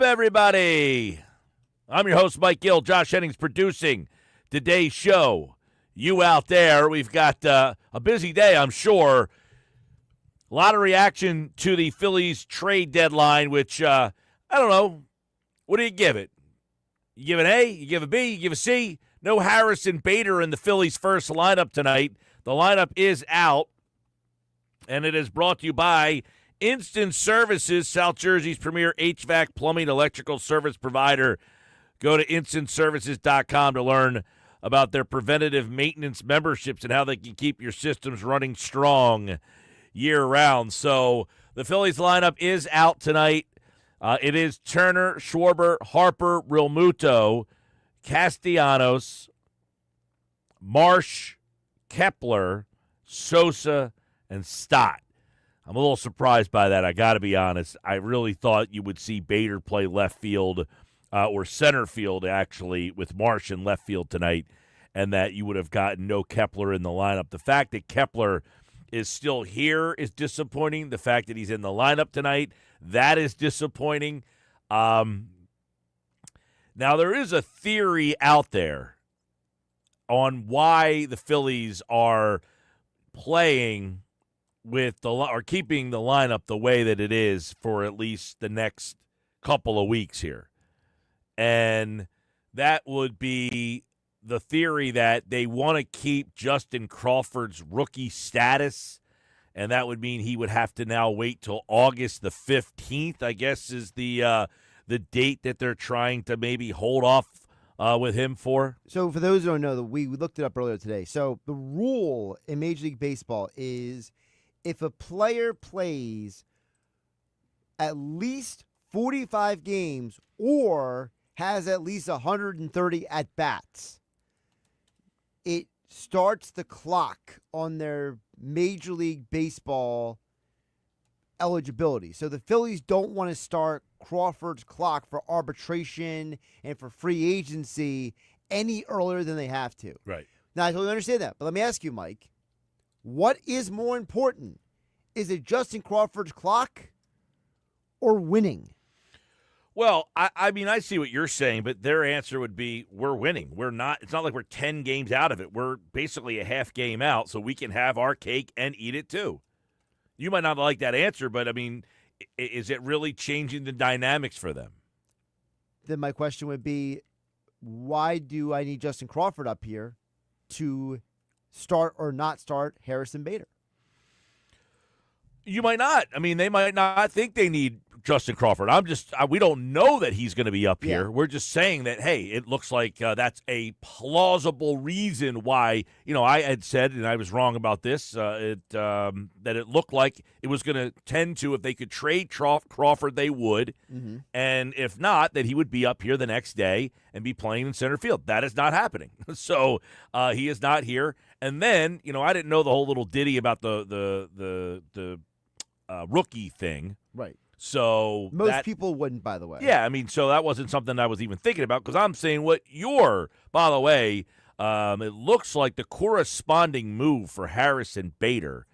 Everybody? I'm your host, Mike Gill. Josh Hennings producing today's show. You out there, we've got a busy day, I'm sure. A lot of reaction to the Phillies trade deadline, which, I don't know. What do you give it? You give an A, you give a B, you give a C. No Harrison Bader in the Phillies' first lineup tonight. The lineup is out, and it is brought to you by Instant Services, South Jersey's premier HVAC, plumbing, electrical service provider. Go to instantservices.com to learn about their preventative maintenance memberships and how they can keep your systems running strong year-round. So the Phillies lineup is out tonight. It is Turner, Schwarber, Harper, Realmuto, Castellanos, Marsh, Kepler, Sosa, and Stott. I'm a little surprised by that, I got to be honest. I really thought you would see Bader play left field or center field, actually, with Marsh in left field tonight, and that you would have gotten no Kepler in the lineup. The fact that Kepler is still here is disappointing. The fact that he's in the lineup tonight, that is disappointing. Now, there is a theory out there on why the Phillies are playing with or keeping the lineup the way that it is for at least the next couple of weeks here. And that would be the theory that they want to keep Justin Crawford's rookie status, and that would mean he would have to now wait till August the 15th, I guess, is the date that they're trying to maybe hold off with him for. So for those who don't know, we looked it up earlier today. So the rule in Major League Baseball is if a player plays at least 45 games or has at least 130 at-bats, it starts the clock on their Major League Baseball eligibility. So the Phillies don't want to start Crawford's clock for arbitration and for free agency any earlier than they have to. Right. Now, I totally understand that. But let me ask you, Mike, what is more important? Is it Justin Crawford's clock or winning? Well, I mean, I see what you're saying, but their answer would be, we're winning. We're not. It's not like we're 10 games out of it. We're basically a half game out, so we can have our cake and eat it too. You might not like that answer, but, I mean, is it really changing the dynamics for them? Then my question would be, why do I need Justin Crawford up here to start or not start Harrison Bader? You might not. I mean, they might not think they need Justin Crawford. We don't know that he's going to be up here. We're just saying that, hey, it looks like that's a plausible reason why, I had said, and I was wrong about this, that it looked like it was going to tend to, if they could trade Crawford, they would. Mm-hmm. And if not, that he would be up here the next day and be playing in center field. That is not happening. So he is not here. And then, I didn't know the whole little ditty about the rookie thing. Right. So most people wouldn't, by the way. Yeah, I mean, so that wasn't something I was even thinking about because I'm saying by the way, it looks like the corresponding move for Harrison Bader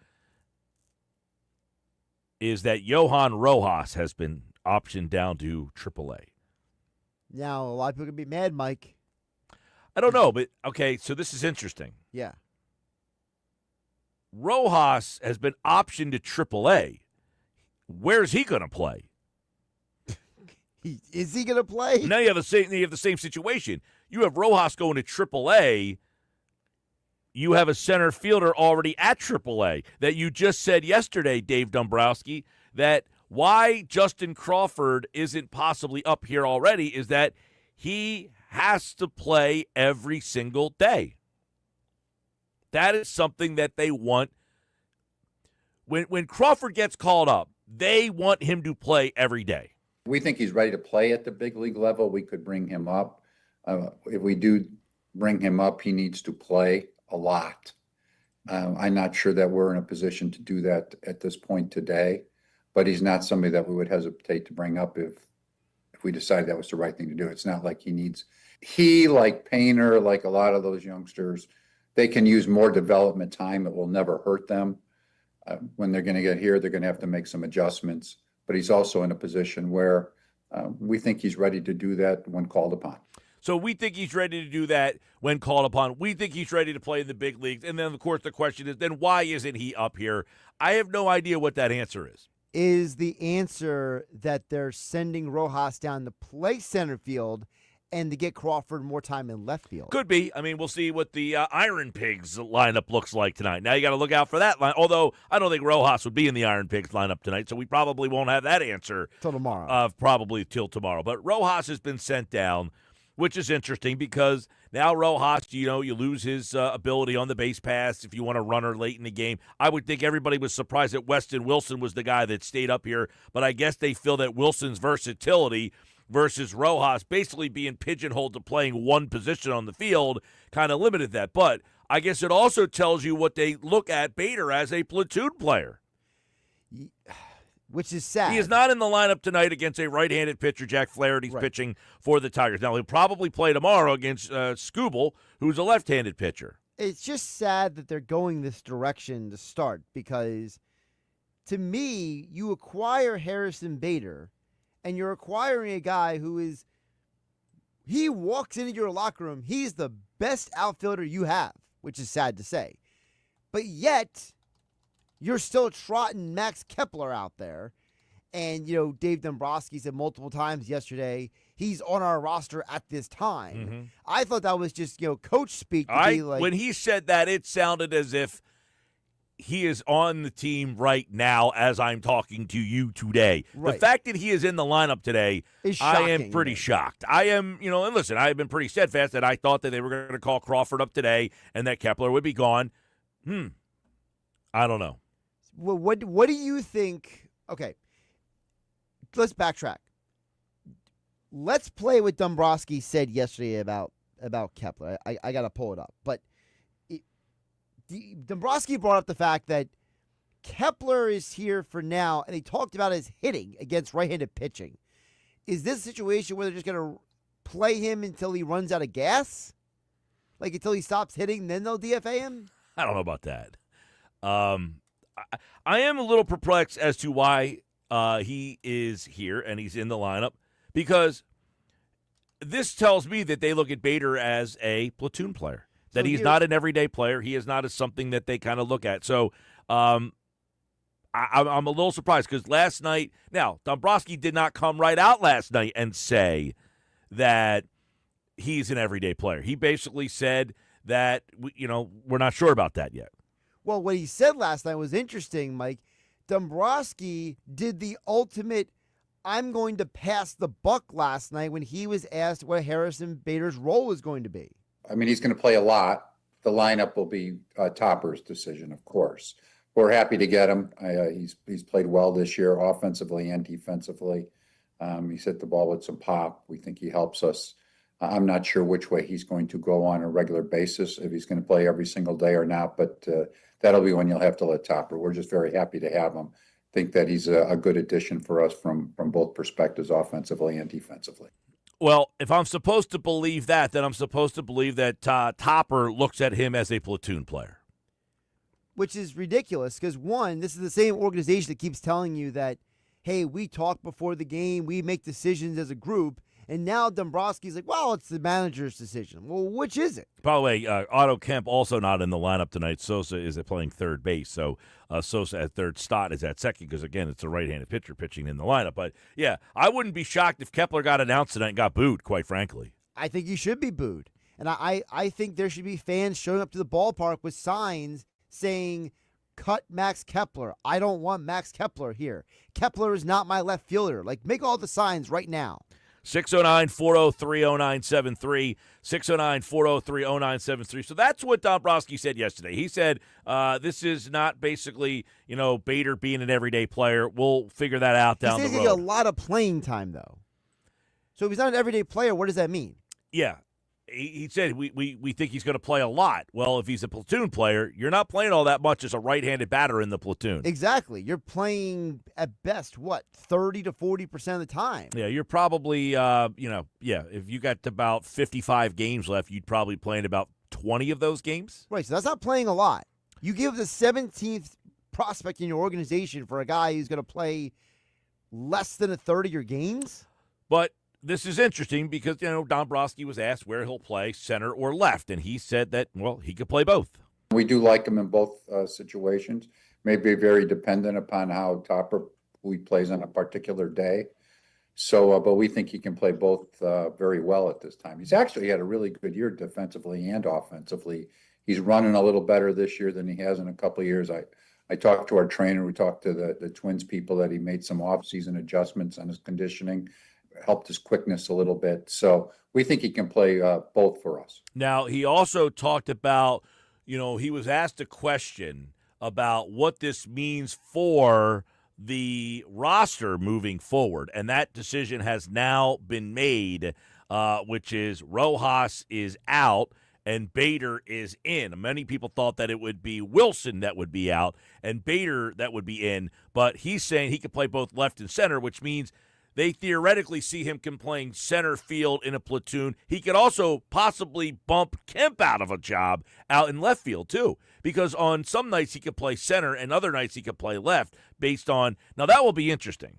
is that Johan Rojas has been optioned down to AAA. Now, a lot of people can be mad, Mike. I don't know, but okay, so this is interesting. Yeah. Rojas has been optioned to AAA. Where's he going to play? Is he going to play? Now you have the same situation. You have Rojas going to AAA. You have a center fielder already at AAA that you just said yesterday, Dave Dombrowski, that why Justin Crawford isn't possibly up here already is that he has to play every single day. That is something that they want. When Crawford gets called up, they want him to play every day. We think he's ready to play at the big league level. We could bring him up. If we do bring him up, he needs to play a lot. I'm not sure that we're in a position to do that at this point today, but he's not somebody that we would hesitate to bring up if we decided that was the right thing to do. It's not like like Painter, like a lot of those youngsters, they can use more development time. It will never hurt them. When they're going to get here, they're going to have to make some adjustments. But he's also in a position where We think he's ready to do that when called upon. So we think he's ready to do that when called upon. We think he's ready to play in the big leagues. And then, of course, the question is, then why isn't he up here? I have no idea what that answer is. Is the answer that they're sending Rojas down to play center field and to get Crawford more time in left field? Could be. I mean, we'll see what the Iron Pigs lineup looks like tonight. Now you got to look out for that line. Although I don't think Rojas would be in the Iron Pigs lineup tonight, so we probably won't have that answer Till tomorrow. Probably till tomorrow. But Rojas has been sent down, which is interesting because now Rojas, you lose his ability on the base pass if you want a runner late in the game. I would think everybody was surprised that Weston Wilson was the guy that stayed up here, but I guess they feel that Wilson's versatility versus Rojas basically being pigeonholed to playing one position on the field kind of limited that. But I guess it also tells you what they look at Bader as a platoon player. Which is sad. He is not in the lineup tonight against a right-handed pitcher, Jack Flaherty's pitching for the Tigers. Now, he'll probably play tomorrow against Skubal, who's a left-handed pitcher. It's just sad that they're going this direction to start because, to me, you acquire Harrison Bader, and you're acquiring a guy he walks into your locker room, he's the best outfielder you have, which is sad to say. But yet, you're still trotting Max Kepler out there. And, Dave Dombrowski said multiple times yesterday, he's on our roster at this time. Mm-hmm. I thought that was just, coach speak. When he said that, it sounded as if he is on the team right now as I'm talking to you today. Right. The fact that he is in the lineup today, is shocking. I am pretty shocked. I am, and listen, I have been pretty steadfast that I thought that they were going to call Crawford up today and that Kepler would be gone. I don't know. Well, what do you think? Okay, let's backtrack. Let's play what Dombrowski said yesterday about Kepler. I got to pull it up. But Dombrowski brought up the fact that Kepler is here for now, and he talked about his hitting against right-handed pitching. Is this a situation where they're just going to play him until he runs out of gas? Like until he stops hitting, then they'll DFA him? I don't know about that. I am a little perplexed as to why he is here and he's in the lineup because this tells me that they look at Bader as a platoon player, that he's not an everyday player. He is not as something that they kind of look at. So I'm a little surprised because last night, now, Dombrowski did not come right out last night and say that he's an everyday player. He basically said that, we're not sure about that yet. Well, what he said last night was interesting, Mike. Dombrowski did the ultimate I'm going to pass the buck last night when he was asked what Harrison Bader's role was going to be. I mean, he's going to play a lot. The lineup will be Topper's decision, of course. We're happy to get him. He's played well this year, offensively and defensively. He's hit the ball with some pop. We think he helps us. I'm not sure which way he's going to go on a regular basis, if he's going to play every single day or not, but that'll be when you'll have to let Topper. We're just very happy to have him. Think that he's a good addition for us from both perspectives, offensively and defensively. Well, if I'm supposed to believe that, then I'm supposed to believe that Topper looks at him as a platoon player. Which is ridiculous because, one, this is the same organization that keeps telling you that, hey, we talk before the game, we make decisions as a group, and now Dombrowski's like, well, it's the manager's decision. Well, which is it? By the way, Otto Kemp also not in the lineup tonight. Sosa is playing third base, so Sosa at third, Stott is at second because, again, it's a right-handed pitcher pitching in the lineup. But, yeah, I wouldn't be shocked if Kepler got announced tonight and got booed, quite frankly. I think he should be booed. And I think there should be fans showing up to the ballpark with signs saying, cut Max Kepler. I don't want Max Kepler here. Kepler is not my left fielder. Like, make all the signs right now. 609-403-0973, 609-403-0973. So that's what Dombrowski said yesterday. He said this is not basically, Bader being an everyday player. We'll figure that out down the road. He's getting a lot of playing time, though. So if he's not an everyday player, what does that mean? Yeah. He said we think he's going to play a lot. Well, if he's a platoon player, you're not playing all that much as a right-handed batter in the platoon. Exactly. You're playing at best, 30 to 40% of the time. Yeah, you're probably, if you got about 55 games left, you'd probably play in about 20 of those games. Right, so that's not playing a lot. You give the 17th prospect in your organization for a guy who's going to play less than a third of your games? But this is interesting because, Dombrowski was asked where he'll play, center or left, and he said that, well, he could play both. We do like him in both situations. Maybe very dependent upon how Topper who he plays on a particular day. So, but we think he can play both very well at this time. He's actually had a really good year defensively and offensively. He's running a little better this year than he has in a couple of years. I talked to our trainer. We talked to the Twins people that he made some off-season adjustments on his conditioning, helped his quickness a little bit. So we think he can play both for us. Now, he also talked about, he was asked a question about what this means for the roster moving forward, and that decision has now been made, which is Rojas is out and Bader is in. Many people thought that it would be Wilson that would be out and Bader that would be in, but he's saying he could play both left and center, which means they theoretically see him playing center field in a platoon. He could also possibly bump Kemp out of a job out in left field, too, because on some nights he could play center and other nights he could play left based on – now, that will be interesting.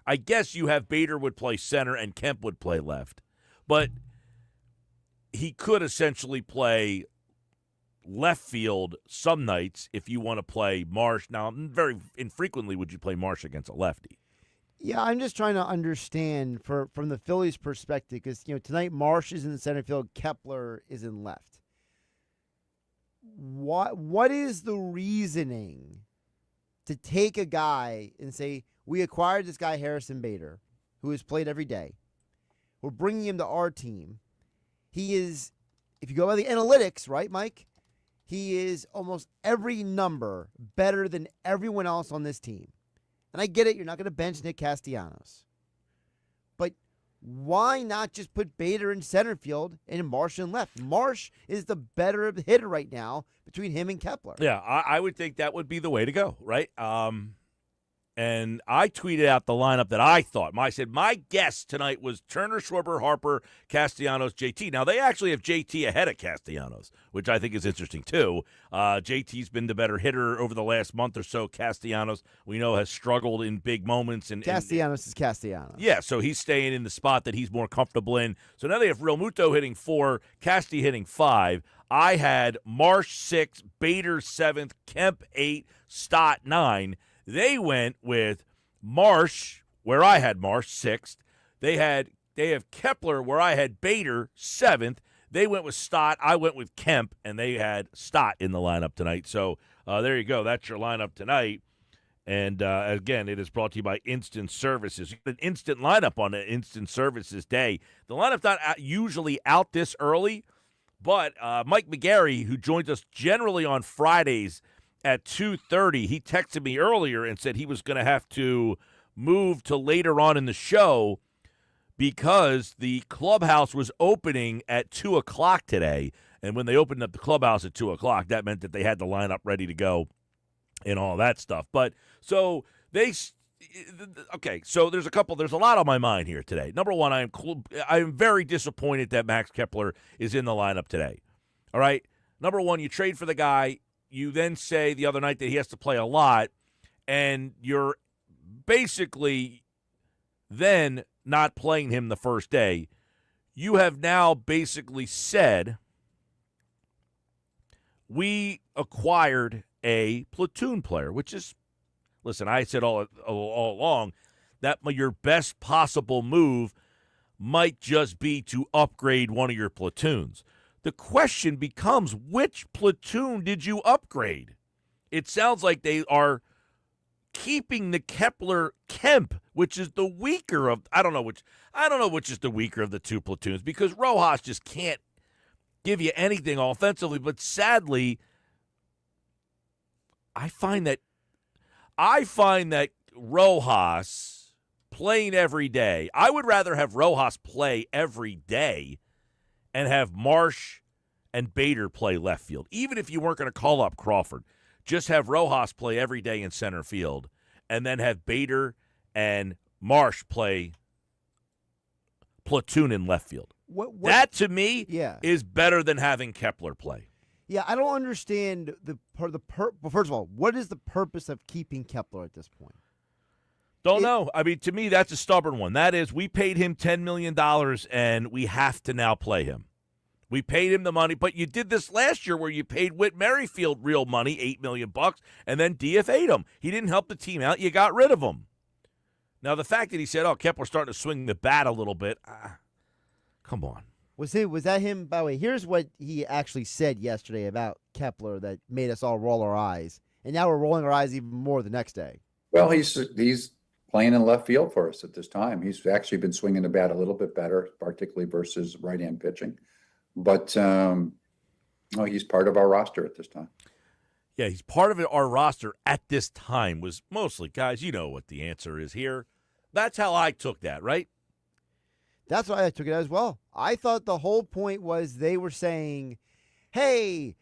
I guess you have Bader would play center and Kemp would play left, but he could essentially play left field some nights if you want to play Marsh. Now, very infrequently would you play Marsh against a lefty. Yeah, I'm just trying to understand from the Phillies' perspective because, tonight Marsh is in the center field, Kepler is in left. What is the reasoning to take a guy and say, we acquired this guy Harrison Bader, who has played every day. We're bringing him to our team. He is, if you go by the analytics, right, Mike? He is almost every number better than everyone else on this team. And I get it, you're not going to bench Nick Castellanos. But why not just put Bader in center field and Marsh in left? Marsh is the better hitter right now between him and Kepler. Yeah, I would think that would be the way to go, right? And I tweeted out the lineup that I thought. I said, my guess tonight was Turner, Schwarber, Harper, Castellanos, JT. Now, they actually have JT ahead of Castellanos, which I think is interesting, too. JT's been the better hitter over the last month or so. Castellanos, we know, has struggled in big moments. Castellanos is Castellanos. Yeah, so he's staying in the spot that he's more comfortable in. So now they have Real Muto hitting 4, Casti hitting 5. I had Marsh 6, Bader 7th, Kemp 8, Stott 9. They went with Marsh, where I had Marsh 6th. They have Kepler, where I had Bader 7th. They went with Stott. I went with Kemp, and they had Stott in the lineup tonight. So there you go. That's your lineup tonight. And again, it is brought to you by Instant Services. You get an instant lineup on an Instant Services day. The lineup's not usually out this early, but Mike McGarry, who joins us generally on Fridays at 2:30, he texted me earlier and said he was going to have to move to later on in the show because the clubhouse was opening at 2 o'clock today. And when they opened up the clubhouse at 2 o'clock, that meant that they had the lineup ready to go and all that stuff. But so so there's a lot on my mind here today. Number one, I am very disappointed that Max Kepler is in the lineup today. All right. Number one, you trade for the guy. You then say the other night that he has to play a lot, and you're basically then not playing him the first day. You have now basically said we acquired a platoon player, which is, listen, I said all along that your best possible move might just be to upgrade one of your platoons. The question becomes, which platoon did you upgrade? It sounds like they are keeping the Kepler Kemp, which is the weaker of I don't know which is the weaker of the two platoons because Rojas just can't give you anything offensively, but sadly I find that Rojas playing every day. I would rather have Rojas play every day and have Marsh and Bader play left field. Even if you weren't going to call up Crawford, just have Rojas play every day in center field and then have Bader and Marsh play platoon in left field. That, to me, is better than having Kepler play. Yeah, I don't understand well, first of all, what is the purpose of keeping Kepler at this point? Don't know. I mean, to me, that's a stubborn one. That is, we paid him $10 million, and we have to now play him. We paid him the money, but you did this last year where you paid Whit Merrifield real money, $8 million, and then DFA'd him. He didn't help the team out. You got rid of him. Now, the fact that he said, Kepler's starting to swing the bat a little bit, come on. Was that him? By the way, here's what he actually said yesterday about Kepler that made us all roll our eyes. And now we're rolling our eyes even more the next day. Well, he's playing in left field for us at this time. He's actually been swinging the bat a little bit better, particularly versus right-hand pitching. But he's part of our roster at this time. Yeah, he's part of our roster at this time. Was mostly, guys, you know what the answer is here. That's how I took that, right? That's why I took it as well. I thought the whole point was they were saying, hey,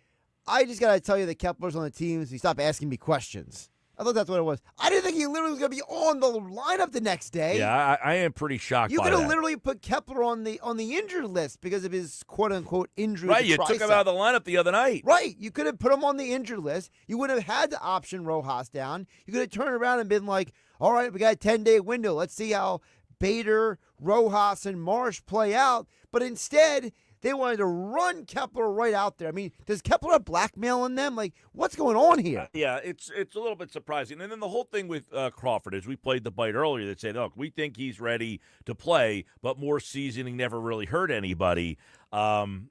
I just got to tell you that Kepler's on the team, so you stop asking me questions. I thought that's what it was. I didn't think he literally was going to be on the lineup the next day. Yeah, I am pretty shocked by that. You could have literally put Kepler on the injured list because of his quote-unquote injury. Right, you took him out of the lineup the other night. Right, you could have put him on the injured list. You would have had to option Rojas down. You could have turned around and been like, all right, we got a 10-day window. Let's see how Bader, Rojas, and Marsh play out. But instead, they wanted to run Kepler right out there. I mean, does Kepler have blackmail in them? Like, what's going on here? Yeah, it's a little bit surprising. And then the whole thing with Crawford is we played the bite earlier that said, look, we think he's ready to play, but more seasoning never really hurt anybody. The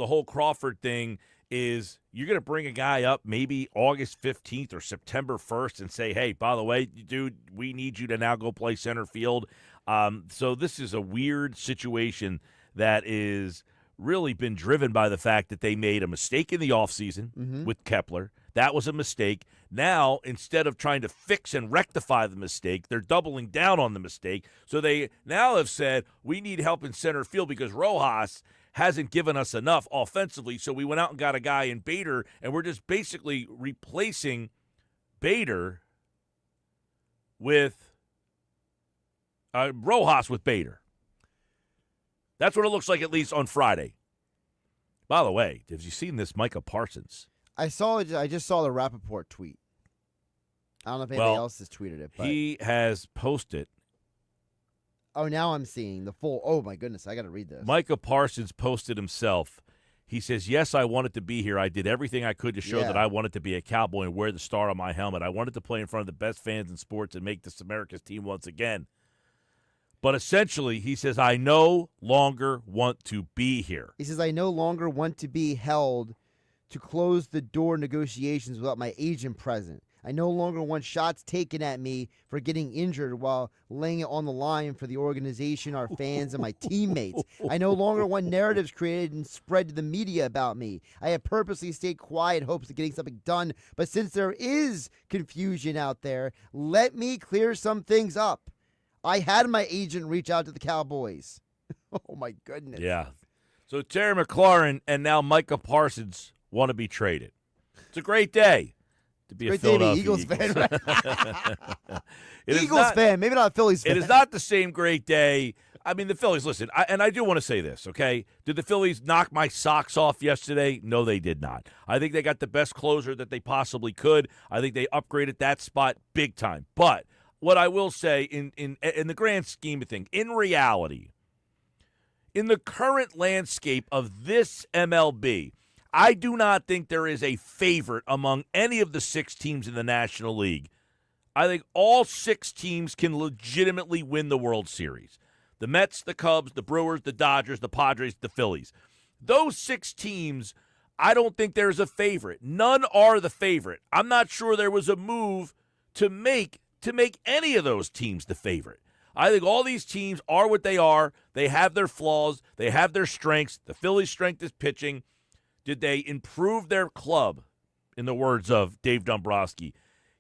whole Crawford thing is you're going to bring a guy up maybe August 15th or September 1st and say, hey, by the way, dude, we need you to now go play center field. So this is a weird situation that is really been driven by the fact that they made a mistake in the offseason with Kepler. That was a mistake. Now, instead of trying to fix and rectify the mistake, they're doubling down on the mistake. So they now have said, we need help in center field because Rojas hasn't given us enough offensively. So we went out and got a guy in Bader, and we're just basically replacing Bader with Rojas with Bader. That's what it looks like, at least on Friday. By the way, have you seen this Micah Parsons? I just saw the Rappaport tweet. I don't know if anybody else has tweeted it. But he has posted. Oh, now I'm seeing the full. Oh, my goodness. I got to read this. Micah Parsons posted himself. He says, yes, I wanted to be here. I did everything I could to show that I wanted to be a Cowboy and wear the star on my helmet. I wanted to play in front of the best fans in sports and make this America's team once again. But essentially, he says, I no longer want to be here. He says, I no longer want to be held to close the door negotiations without my agent present. I no longer want shots taken at me for getting injured while laying it on the line for the organization, our fans, and my teammates. I no longer want narratives created and spread to the media about me. I have purposely stayed quiet in hopes of getting something done. But since there is confusion out there, let me clear some things up. I had my agent reach out to the Cowboys. Oh, my goodness. Yeah. So Terry McLaurin and now Micah Parsons want to be traded. It's a great day to be a Philadelphia Eagles fan. Right? Eagles fan, maybe not a Phillies fan. It is not the same great day. I mean, the Phillies, listen, I do want to say this, okay? Did the Phillies knock my socks off yesterday? No, they did not. I think they got the best closer that they possibly could. I think they upgraded that spot big time. But what I will say in the grand scheme of things, in reality, in the current landscape of this MLB, I do not think there is a favorite among any of the 6 teams in the National League. I think all 6 teams can legitimately win the World Series. The Mets, the Cubs, the Brewers, the Dodgers, the Padres, the Phillies. Those 6 teams, I don't think there's a favorite. None are the favorite. I'm not sure there was a move to make any of those teams the favorite. I think all these teams are what they are. They have their flaws. They have their strengths. The Phillies' strength is pitching. Did they improve their club, in the words of Dave Dombrowski?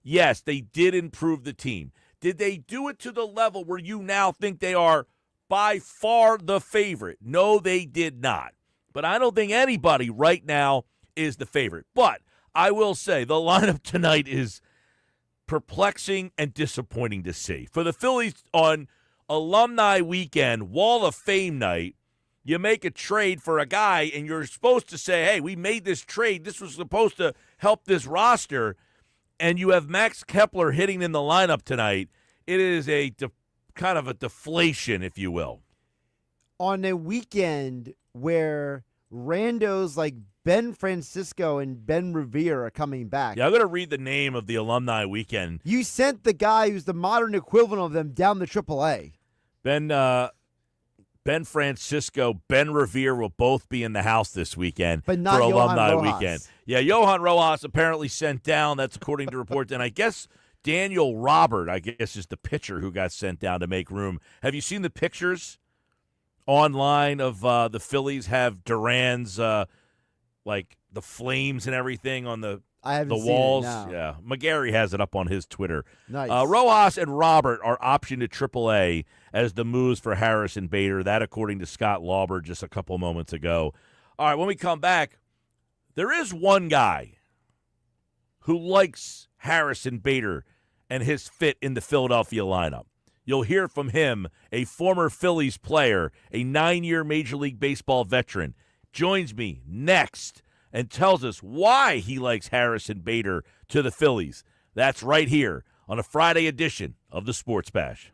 Yes, they did improve the team. Did they do it to the level where you now think they are by far the favorite? No, they did not. But I don't think anybody right now is the favorite. But I will say the lineup tonight is perplexing and disappointing to see. For the Phillies on Alumni Weekend, Wall of Fame night, you make a trade for a guy, and you're supposed to say, hey, we made this trade. This was supposed to help this roster, and you have Max Kepler hitting in the lineup tonight. it is a kind of a deflation, if you will. On a weekend where randos like Ben Francisco and Ben Revere are coming back. Yeah, I'm going to read the name of the alumni weekend. You sent the guy who's the modern equivalent of them down to AAA. Ben Francisco, Ben Revere will both be in the house this weekend But not for Johan alumni Rojas. weekend. Yeah, Johan Rojas apparently sent down. That's according to reports. And I guess Daniel Robert, is the pitcher who got sent down to make room. Have you seen the pictures online of the Phillies have Duran's like the flames and everything on the Seen walls? it, no. Yeah, McGarry has it up on his Twitter. Nice. Rojas and Robert are optioned to AAA as the moves for Harris and Bader. That, according to Scott Lauber just a couple moments ago. All right, when we come back, there is one guy who likes Harris and Bader and his fit in the Philadelphia lineup. You'll hear from him, a former Phillies player, a 9-year Major League Baseball veteran, joins me next and tells us why he likes Harris and Bader to the Phillies. That's right here on a Friday edition of the Sports Bash.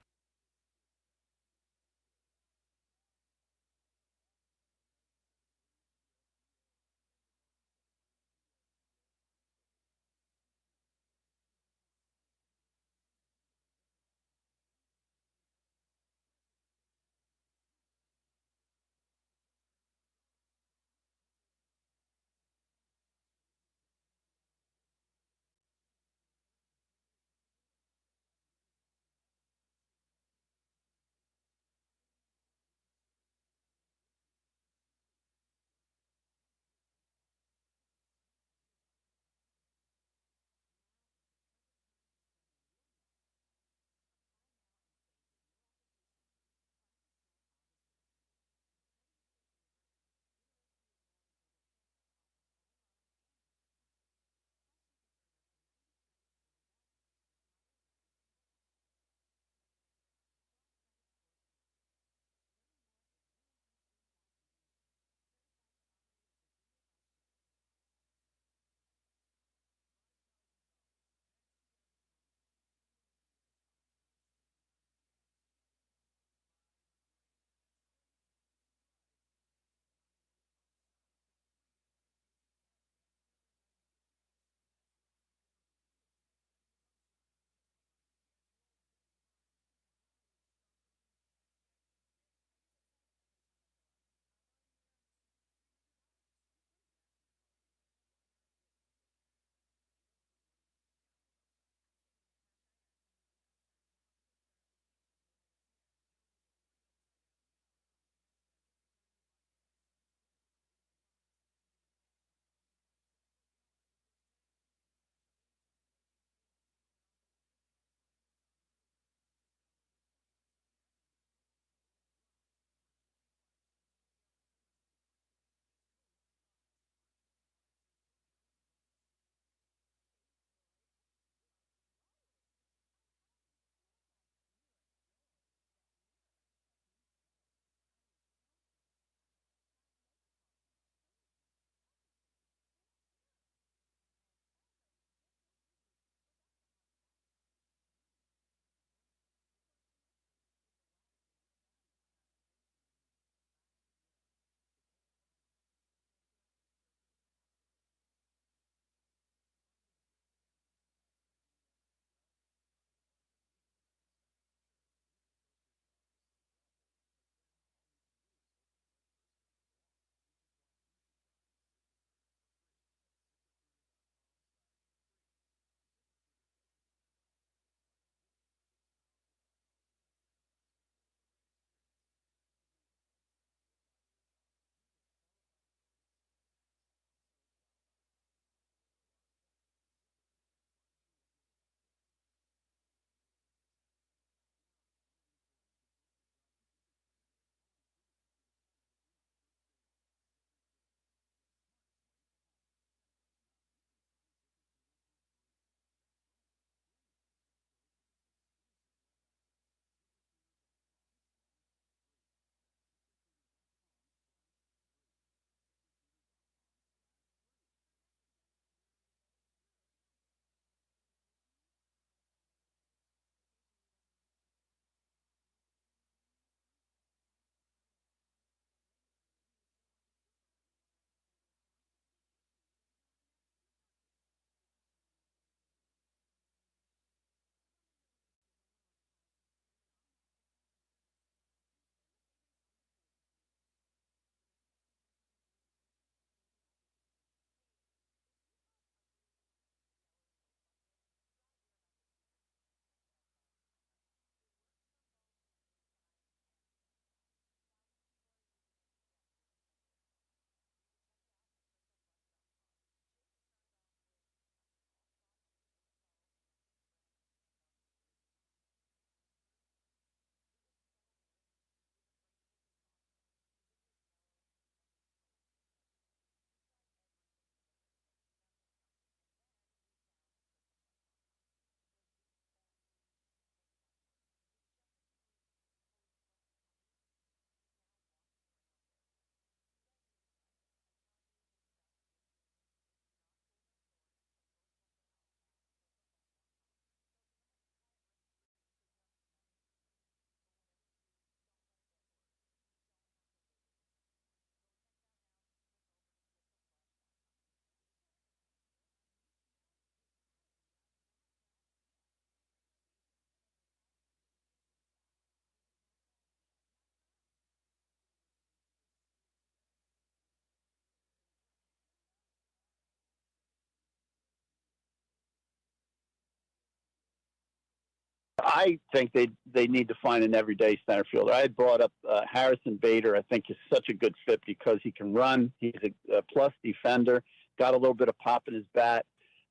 I think they need to find an everyday center fielder. I had brought up Harrison Bader. I think is such a good fit because he can run. He's a plus defender, got a little bit of pop in his bat.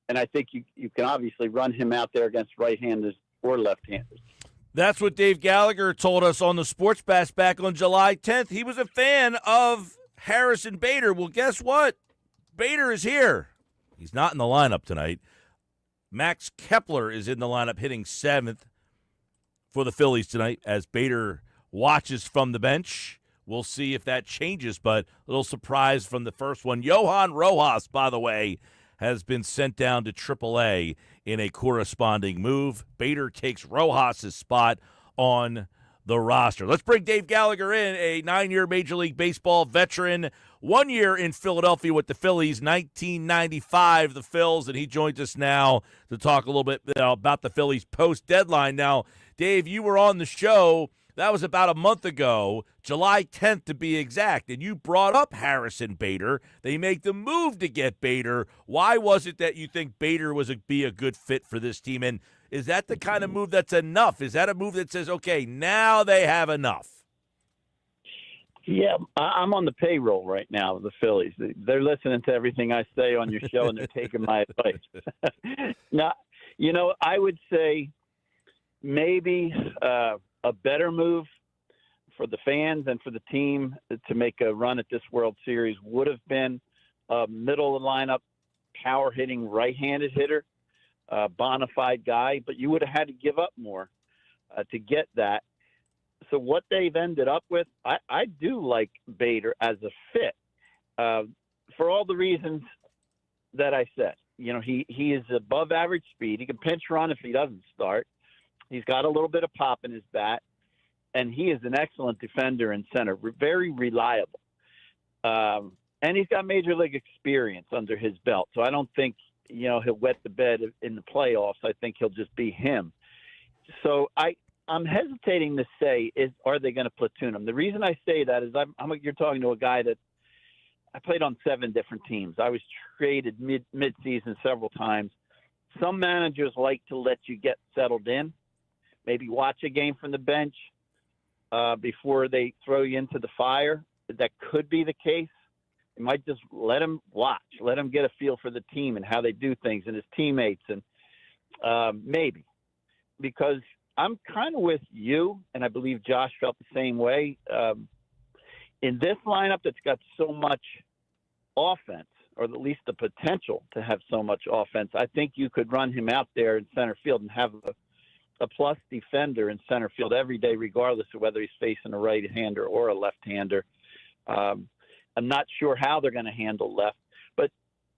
And I think you can obviously run him out there against right-handers or left-handers. That's what Dave Gallagher told us on the Sports Bash back on July 10th. He was a fan of Harrison Bader. Well, guess what? Bader is here. He's not in the lineup tonight. Max Kepler is in the lineup hitting 7th for the Phillies tonight as Bader watches from the bench. We'll see if that changes, but a little surprise from the first one. Johan Rojas, by the way, has been sent down to AAA in a corresponding move. Bader takes Rojas' spot on the roster. Let's bring Dave Gallagher in, a 9-year Major League Baseball veteran, 1 year in Philadelphia with the Phillies, 1995, the Phils, and he joins us now to talk a little bit about the Phillies post-deadline. Now, Dave, you were on the show. That was about a month ago, July 10th to be exact, and you brought up Harrison Bader. They make the move to get Bader. Why was it that you think Bader be a good fit for this team? And is that the kind of move that's enough? Is that a move that says, okay, now they have enough? Yeah, I'm on the payroll right now of the Phillies. They're listening to everything I say on your show, and they're taking my advice. Now, I would say maybe a better move for the fans and for the team to make a run at this World Series would have been a middle of the lineup, power hitting right-handed hitter, bona fide guy, but you would have had to give up more to get that. So what they've ended up with, I do like Bader as a fit for all the reasons that I said. He is above average speed. He can pinch run if he doesn't start. He's got a little bit of pop in his bat, and he is an excellent defender in center, very reliable. And he's got major league experience under his belt. So I don't think, he'll wet the bed in the playoffs. I think he'll just be him. So I'm hesitating to say, are they going to platoon him? The reason I say that is you're talking to a guy that I played on 7 different teams. I was traded mid-season several times. Some managers like to let you get settled in, maybe watch a game from the bench before they throw you into the fire. That could be the case. You might just let him watch, let him get a feel for the team and how they do things and his teammates, and maybe. Because I'm kind of with you, and I believe Josh felt the same way. In this lineup that's got so much offense, or at least the potential to have so much offense, I think you could run him out there in center field and have a plus defender in center field every day, regardless of whether he's facing a right-hander or a left-hander. I'm not sure how they're going to handle left. But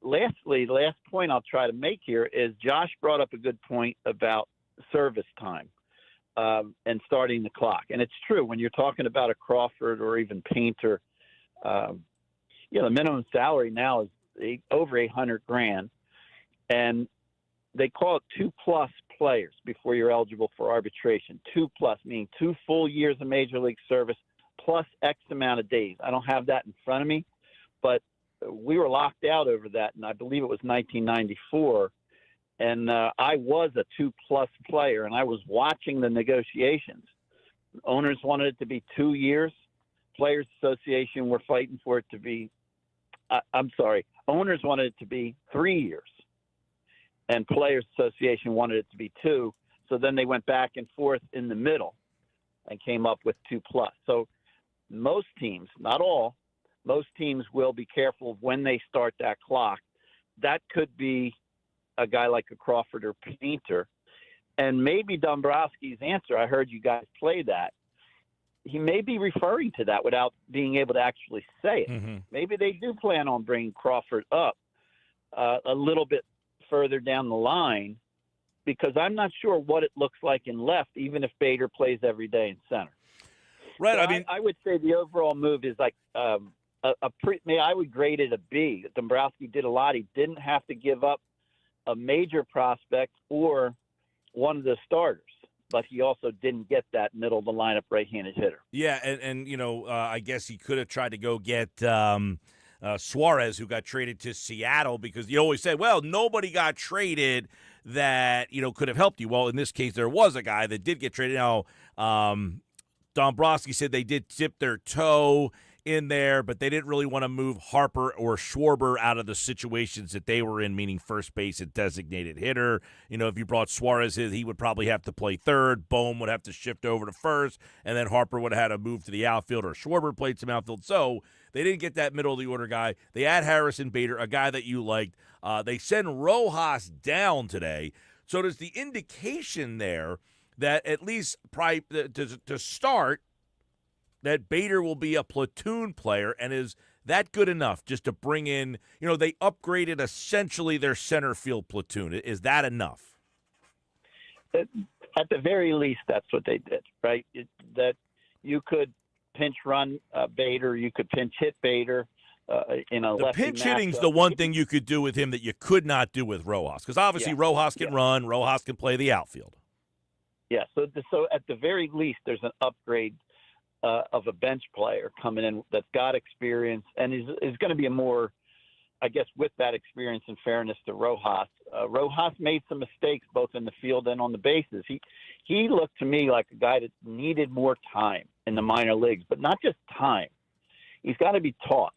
lastly, the last point I'll try to make here is Josh brought up a good point about service time and starting the clock. And it's true, when you're talking about a Crawford or even Painter, the minimum salary now is over $800,000, and they call it 2+ players before you're eligible for arbitration. 2+, meaning 2 full years of major league service plus X amount of days. I don't have that in front of me, but we were locked out over that, and I believe it was 1994. And I was a 2+ player, and I was watching the negotiations. Owners wanted it to be 2 years. Players Association were fighting for it to be owners wanted it to be 3 years, and Players Association wanted it to be 2. So then they went back and forth in the middle and came up with 2+. So most teams, not all, most teams will be careful of when they start that clock. That could be a guy like a Crawford or Painter. And maybe Dombrowski's answer, I heard you guys play that, he may be referring to that without being able to actually say it. Mm-hmm. Maybe they do plan on bringing Crawford up a little bit further down the line, because I'm not sure what it looks like in left, even if Bader plays every day in center. Right. So I would say the overall move is like I would grade it a B. Dombrowski did a lot. He didn't have to give up a major prospect or one of the starters, but he also didn't get that middle of the lineup right-handed hitter. Yeah, and I guess he could have tried to go get Suarez, who got traded to Seattle, because you always say, well, nobody got traded that, could have helped you. Well, in this case, there was a guy that did get traded. Now, Dombrowski said they did dip their toe in there, but they didn't really want to move Harper or Schwarber out of the situations that they were in, meaning first base and designated hitter. If you brought Suarez in, he would probably have to play third. Bohm would have to shift over to first, and then Harper would have had to move to the outfield, or Schwarber played some outfield. So they didn't get that middle of the order guy. They add Harrison Bader, a guy that you liked. They send Rojas down today. So there's the indication there that at least to start, that Bader will be a platoon player, and is that good enough just to bring in, they upgraded essentially their center field platoon. Is that enough? At the very least, that's what they did, right? That you could pinch run Bader, you could pinch hit Bader. The pinch hitting's the one thing you could do with him that you could not do with Rojas, because obviously Rojas can run, Rojas can play the outfield. Yeah, so at the very least, there's an upgrade of a bench player coming in that's got experience and is going to be a more, I guess, with that experience, in fairness to Rojas. Rojas made some mistakes both in the field and on the bases. He looked to me like a guy that needed more time in the minor leagues, but not just time. He's got to be taught.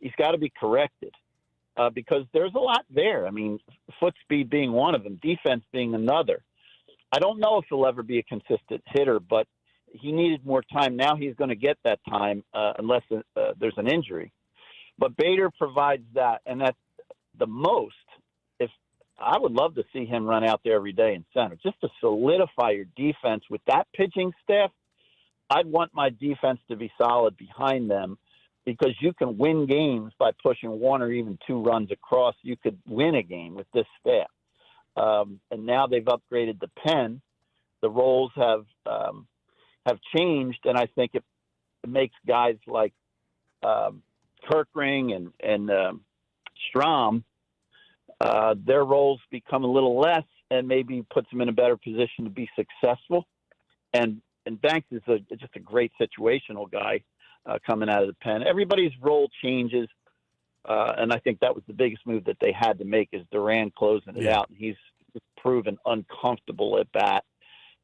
He's got to be corrected because there's a lot there. I mean, foot speed being one of them, defense being another. I don't know if he'll ever be a consistent hitter, but he needed more time. Now he's going to get that time unless there's an injury. But Bader provides that, and that's the most. If I would love to see him run out there every day in center, just to solidify your defense with that pitching staff. I'd want my defense to be solid behind them, because you can win games by pushing one or even two runs across. You could win a game with this staff. And now they've upgraded the pen. The roles have changed, and I think it makes guys like Kirkring and Strom, their roles become a little less, and maybe puts them in a better position to be successful. And Banks is just a great situational guy coming out of the pen. Everybody's role changes, and I think that was the biggest move that they had to make, is Duran closing it out. And he's proven uncomfortable at bat,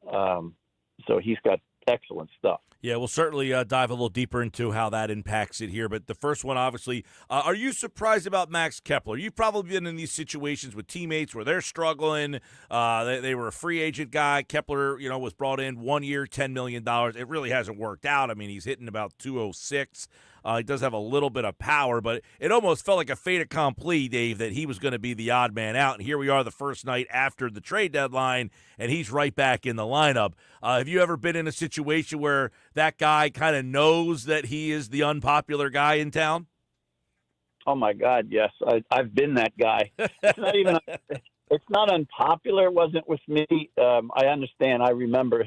so he's got excellent stuff. Yeah, we'll certainly dive a little deeper into how that impacts it here. But the first one, obviously, are you surprised about Max Kepler? You've probably been in these situations with teammates where they're struggling. They were a free agent guy. Kepler, was brought in 1 year, $10 million. It really hasn't worked out. I mean, he's hitting about 206. He does have a little bit of power, but it almost felt like a fait accompli, Dave, that he was going to be the odd man out. And here we are the first night after the trade deadline, and he's right back in the lineup. Have you ever been in a situation where that guy kind of knows that he is the unpopular guy in town? Oh, my God, yes. I've been that guy. It's not unpopular. It wasn't with me. I understand. I remember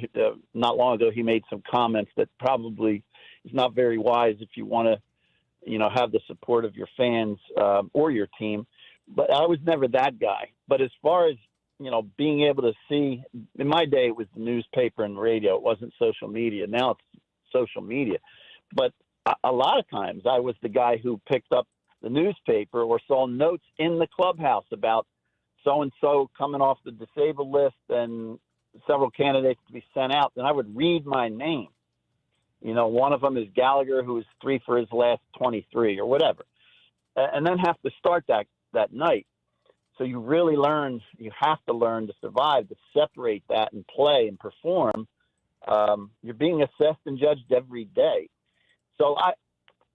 not long ago he made some comments that probably is not very wise if you want to, have the support of your fans or your team. But I was never that guy. But as far as, being able to see, in my day it was the newspaper and radio. It wasn't social media. Now it's social media. But a lot of times I was the guy who picked up the newspaper or saw notes in the clubhouse about so-and-so coming off the disabled list and several candidates to be sent out. And I would read my name. One of them is Gallagher, who was 3 for his last 23 or whatever, and then have to start that night. So you really have to learn to survive, to separate that and play and perform. You're being assessed and judged every day. So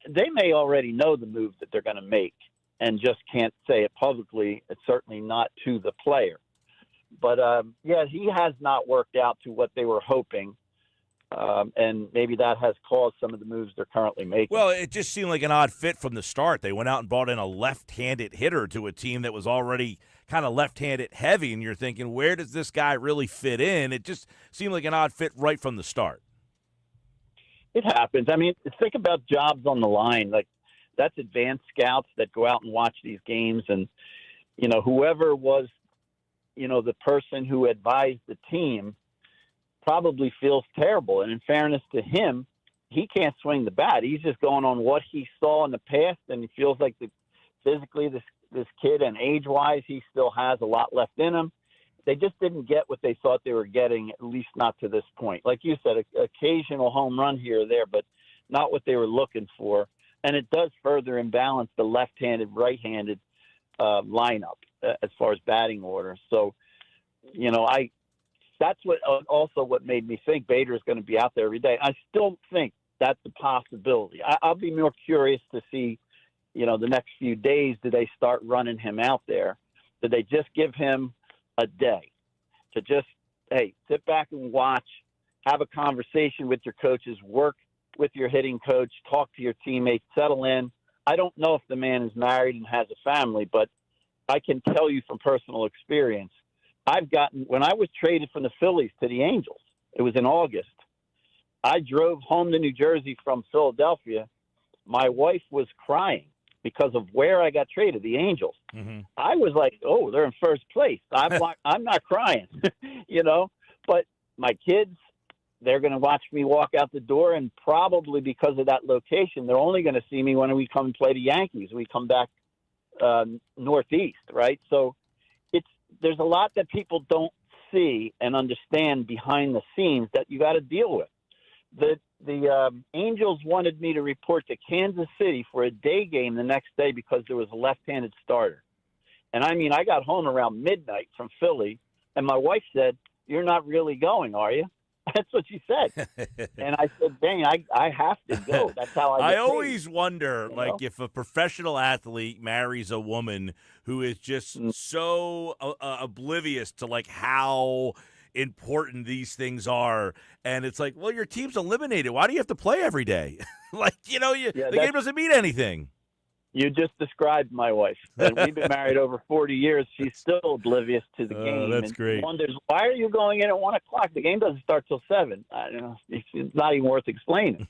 they may already know the move that they're going to make and just can't say it publicly. It's certainly not to the player. But, he has not worked out to what they were hoping. And maybe that has caused some of the moves they're currently making. Well, it just seemed like an odd fit from the start. They went out and brought in a left-handed hitter to a team that was already kind of left-handed heavy, and you're thinking, where does this guy really fit in? It just seemed like an odd fit right from the start. It happens. I mean, think about jobs on the line. Like, that's advanced scouts that go out and watch these games, and, whoever was, the person who advised the team probably feels terrible. And in fairness to him, he can't swing the bat. He's just going on what he saw in the past, and he feels like physically this kid and age-wise, he still has a lot left in him. They just didn't get what they thought they were getting, at least not to this point. Like you said, occasional home run here or there, but not what they were looking for. And it does further imbalance the left-handed, right-handed lineup as far as batting order. So, that's what made me think Bader is going to be out there every day. I still think that's a possibility. I'll be more curious to see, the next few days, do they start running him out there? Do they just give him a day to just, hey, sit back and watch, have a conversation with your coaches, work with your hitting coach, talk to your teammates, settle in. I don't know if the man is married and has a family, but I can tell you from personal experience, when I was traded from the Phillies to the Angels, it was in August, I drove home to New Jersey from Philadelphia. My wife was crying because of where I got traded, the Angels. Mm-hmm. I was like, oh, they're in first place. I'm not crying, but my kids, they're going to watch me walk out the door, and probably because of that location, they're only going to see me when we come and play the Yankees. We come back northeast, right? So there's a lot that people don't see and understand behind the scenes that you got to deal with. The Angels wanted me to report to Kansas City for a day game the next day because there was a left-handed starter. And I got home around midnight from Philly, and my wife said, "You're not really going, are you?" That's what she said. And I said, dang, I have to go. That's how I always wonder, if a professional athlete marries a woman who is just so oblivious to, how important these things are. And it's like, well, your team's eliminated. Why do you have to play every day? The game doesn't mean anything. You just described my wife. And we've been married over 40 years. She's still oblivious to the game. That's great. Wonders, why are you going in at 1 o'clock? The game doesn't start till 7. I don't know. It's not even worth explaining.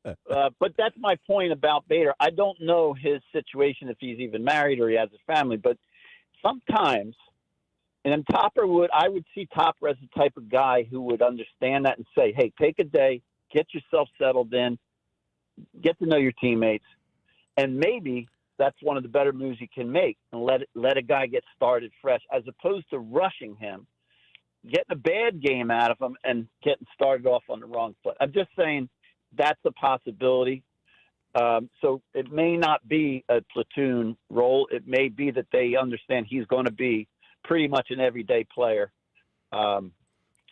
But that's my point about Bader. I don't know his situation, if he's even married or he has a family. But sometimes, and I would see Topper as the type of guy who would understand that and say, hey, take a day, get yourself settled in, get to know your teammates, and maybe that's one of the better moves you can make, and let a guy get started fresh, as opposed to rushing him, getting a bad game out of him, and getting started off on the wrong foot. I'm just saying that's a possibility. So it may not be a platoon role. It may be that they understand he's going to be pretty much an everyday player.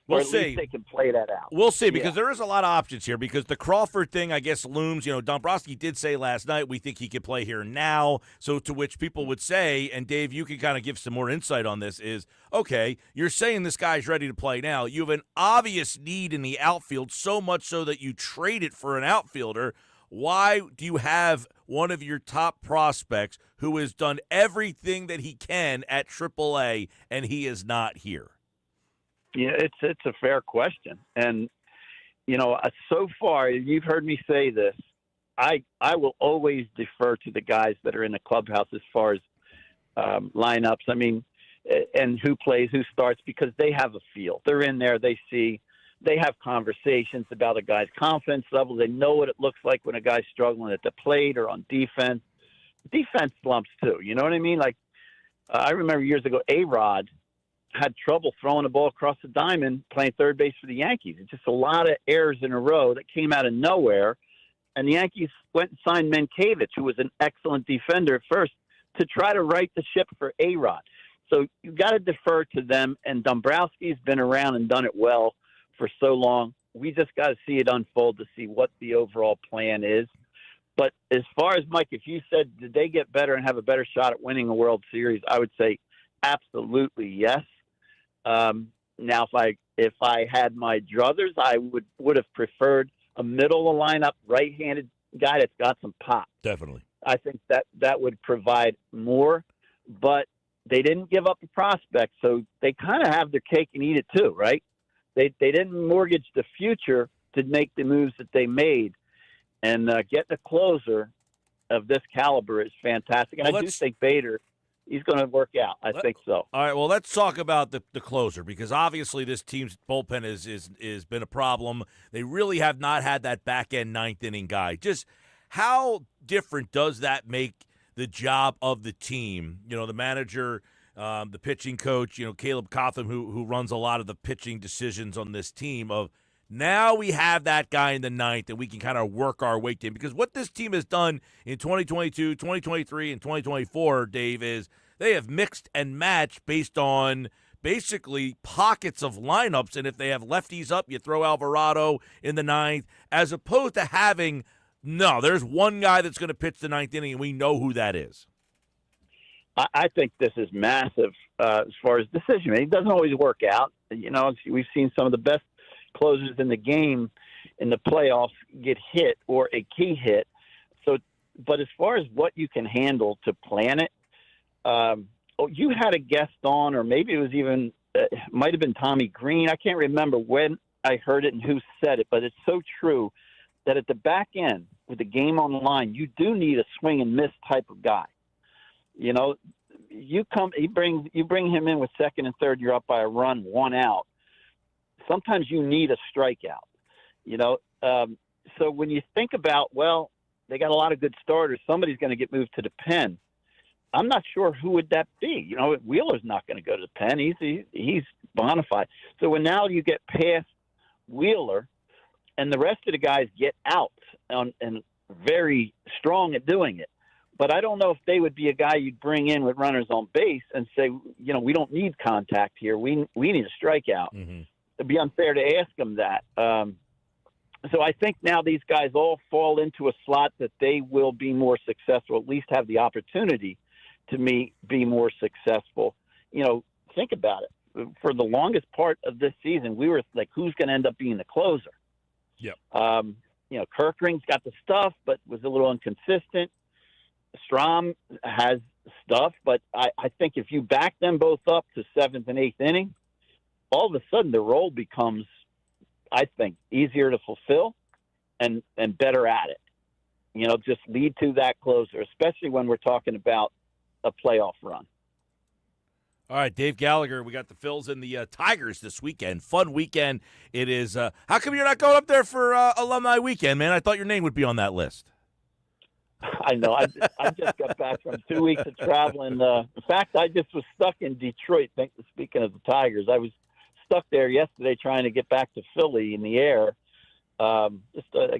We'll or at see. least they can play that out. We'll see, because there is a lot of options here, because the Crawford thing, I guess, looms. Dombrowski did say last night, we think he could play here now. So to which people would say, and Dave, you can kind of give some more insight on this, is, okay, you're saying this guy's ready to play now. You have an obvious need in the outfield, so much so that you trade it for an outfielder. Why do you have one of your top prospects who has done everything that he can at AAA, and he is not here? Yeah, it's a fair question. And, so far, you've heard me say this, I will always defer to the guys that are in the clubhouse as far as lineups. And who plays, who starts, because they have a feel. They're in there, they have conversations about a guy's confidence level. They know what it looks like when a guy's struggling at the plate or on defense. Defense slumps too, you know what I mean? I remember years ago, A-Rod had trouble throwing the ball across the diamond playing third base for the Yankees. It's just a lot of errors in a row that came out of nowhere. And the Yankees went and signed Mankiewicz, who was an excellent defender at first, to try to right the ship for A-Rod. So you've got to defer to them. And Dombrowski's been around and done it well for so long. We just got to see it unfold to see what the overall plan is. But as far as Mike, if you said, did they get better and have a better shot at winning a World Series, I would say absolutely yes. Now, if I had my druthers, I would have preferred a middle of the lineup, right-handed guy that's got some pop. Definitely. I think that would provide more, but they didn't give up the prospect, so they kind of have their cake and eat it too, right? They didn't mortgage the future to make the moves that they made, and getting a closer of this caliber is fantastic. And I do think Bader he's going to work out. I think so. All right, well, let's talk about the closer, because obviously this team's bullpen is been a problem. They really have not had that back-end ninth-inning guy. Just how different does that make the job of the team? You know, the manager, the pitching coach, Caleb Cotham, who runs a lot of the pitching decisions on this team, of now we have that guy in the ninth and we can kind of work our way to him. Because what this team has done in 2022, 2023, and 2024, Dave, is they have mixed and matched based on basically pockets of lineups. And if they have lefties up, you throw Alvarado in the ninth, as opposed to having, no, there's one guy that's going to pitch the ninth inning and we know who that is. I think this is massive as far as decision making. It doesn't always work out. We've seen some of the best closers in the game in the playoffs get hit or a key hit. So, but as far as what you can handle to plan it, you had a guest on, or maybe it was even, might have been Tommy Green. I can't remember when I heard it and who said it, but it's so true that at the back end with the game on the line, you do need a swing and miss type of guy. You bring him in with second and third, you're up by a run, one out. Sometimes you need a strikeout, so when you think about, well, they got a lot of good starters, somebody's going to get moved to the pen. I'm not sure who would that be. Wheeler's not going to go to the pen. He's bona fide. So when now you get past Wheeler and the rest of the guys get out and very strong at doing it. But I don't know if they would be a guy you'd bring in with runners on base and say, we don't need contact here. We need a strikeout. Mm-hmm. It'd be unfair to ask them that. So I think now these guys all fall into a slot that they will be more successful, at least have the opportunity to be more successf's Think about it. For the longest part of this season, we were like, who's going to end up being the closer? Yep. Kirkring's got the stuff, but was a little inconsistent. Strom has stuff, but I think if you back them both up to seventh and eighth inning, all of a sudden the role becomes, I think, easier to fulfill and better at it. Just lead to that closer, especially when we're talking about a playoff run. All right, Dave Gallagher, we got the Phils and the Tigers this weekend. Fun weekend it is. How come you're not going up there for Alumni Weekend, man? I thought your name would be on that list. I know. I just got back from 2 weeks of traveling. In fact, I just was stuck in Detroit. Speaking of the Tigers, I was stuck there yesterday trying to get back to Philly in the air. I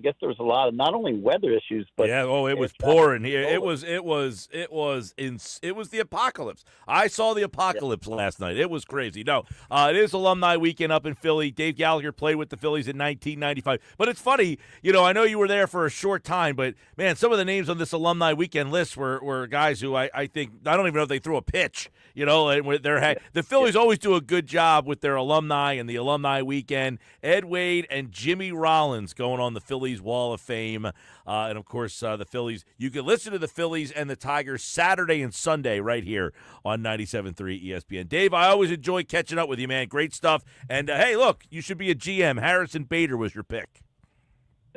guess there was a lot of not only weather issues, but yeah. Oh, it was pouring here. It was the apocalypse. I saw the apocalypse last night. It was crazy. No, it is Alumni Weekend up in Philly. Dave Gallagher played with the Phillies in 1995. But it's funny, I know you were there for a short time, but man, some of the names on this Alumni Weekend list were guys who I think I don't even know if they threw a pitch. The Phillies always do a good job with their alumni and the Alumni Weekend. Ed Wade and Jimmy Rollins going on the Phillies Wall of Fame. And, of course, the Phillies. You can listen to the Phillies and the Tigers Saturday and Sunday right here on 97.3 ESPN. Dave, I always enjoy catching up with you, man. Great stuff. And, hey, look, you should be a GM. Harrison Bader was your pick.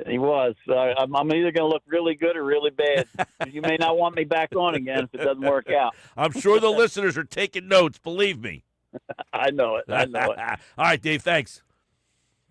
He was. I'm either going to look really good or really bad. You may not want me back on again if it doesn't work out. I'm sure the listeners are taking notes. Believe me. I know it. All right, Dave, thanks.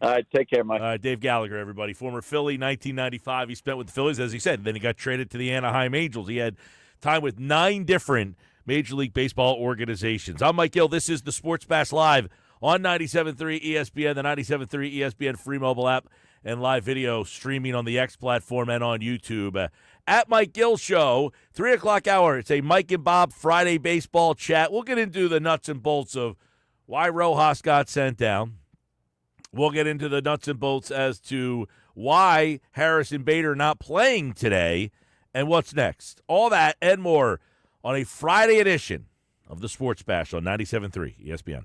All right, take care, Mike. All right, Dave Gallagher, everybody. Former Philly, 1995. He spent with the Phillies, as he said. Then he got traded to the Anaheim Angels. He had time with 9 different Major League Baseball organizations. I'm Mike Gill. This is the Sports Bash Live on 97.3 ESPN, the 97.3 ESPN free mobile app, and live video streaming on the X platform and on YouTube. At Mike Gill Show, 3 o'clock hour. It's a Mike and Bob Friday baseball chat. We'll get into the nuts and bolts of why Rojas got sent down. We'll get into the nuts and bolts as to why Harrison Bader not playing today and what's next. All that and more on a Friday edition of the Sports Bash on 97.3 ESPN.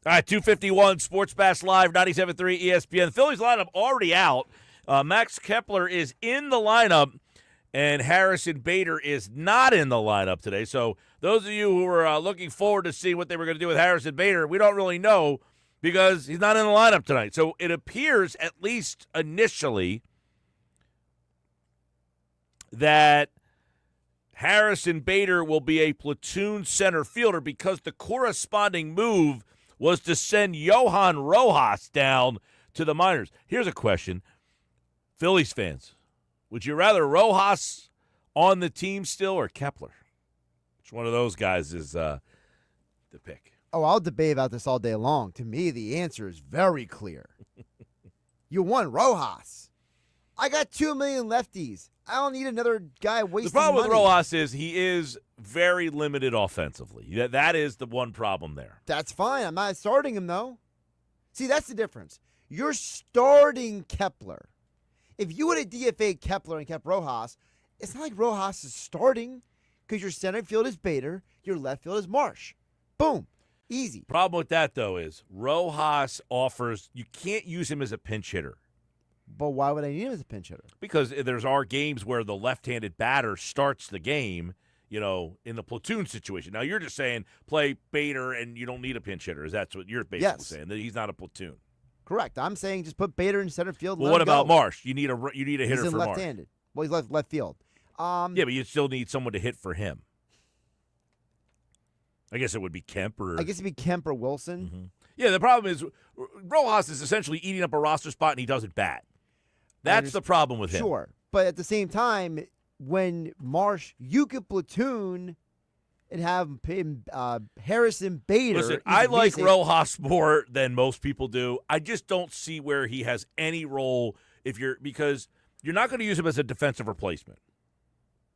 All right, 251 Sports Bash Live, 97.3 ESPN. The Phillies lineup already out. Max Kepler is in the lineup, and Harrison Bader is not in the lineup today. So those of you who are looking forward to see what they were going to do with Harrison Bader, we don't really know because he's not in the lineup tonight. So it appears, at least initially, that Harrison Bader will be a platoon center fielder because the corresponding move was to send Johan Rojas down to the minors. Here's a question. Phillies fans, would you rather Rojas on the team still or Kepler? Which one of those guys is the pick? Oh, I'll debate about this all day long. To me, the answer is very clear. You want Rojas. I got 2 million lefties. I don't need another guy wasting The problem money. with Rojas is he is very limited offensively. That is the one problem there. That's fine. I'm not starting him, though. See, that's the difference. You're starting Kepler. If you would have DFA'd Kepler and kept Rojas, it's not like Rojas is starting because your center field is Bader, your left field is Marsh. Boom. Easy. Problem with that, though, is Rojas offers – you can't use him as a pinch hitter. But why would I need him as a pinch hitter? Because there's games where the left-handed batter starts the game, in the platoon situation. Now, you're just saying play Bader and you don't need a pinch hitter. That's what you're basically saying, that he's not a platoon. Correct. I'm saying just put Bader in center field. Well, what about Marsh? You need a hitter he's for Marsh. left-handed. Well, he's left field. Yeah, but you still need someone to hit for him. I guess it would be Kemp or... I guess it'd be Kemp or Wilson. Mm-hmm. Yeah, the problem is Rojas is essentially eating up a roster spot and he doesn't bat. That's the problem with him. Sure. But at the same time, when Marsh, you could platoon and have him, Harrison Bader. Listen, I like Rojas more than most people do. I just don't see where he has any role because you're not going to use him as a defensive replacement.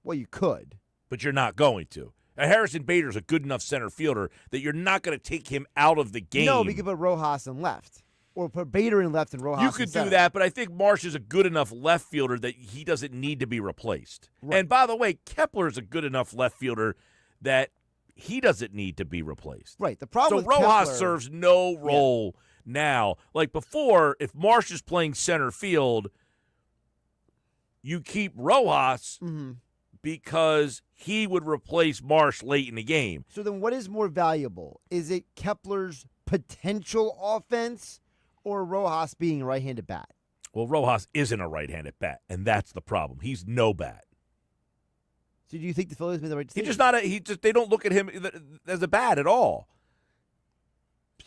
Well, you could. But you're not going to. Harrison Bader is a good enough center fielder that you're not going to take him out of the game. No, we could put Rojas in left. Or put Bader in left and Rojas in You could center. do that, but I think Marsh is a good enough left fielder that he doesn't need to be replaced. Right. And by the way, Kepler is a good enough left fielder that he doesn't need to be replaced. Right. The problem with Kepler, Rojas serves no role now. Like before, if Marsh is playing center field, you keep Rojas because he would replace Marsh late in the game. So then what is more valuable? Is it Kepler's potential offense or Rojas being a right-handed bat? Well, Rojas isn't a right-handed bat, and that's the problem. He's no bat. So do you think the Phillies made the right decision? He's just not they don't look at him as a bat at all.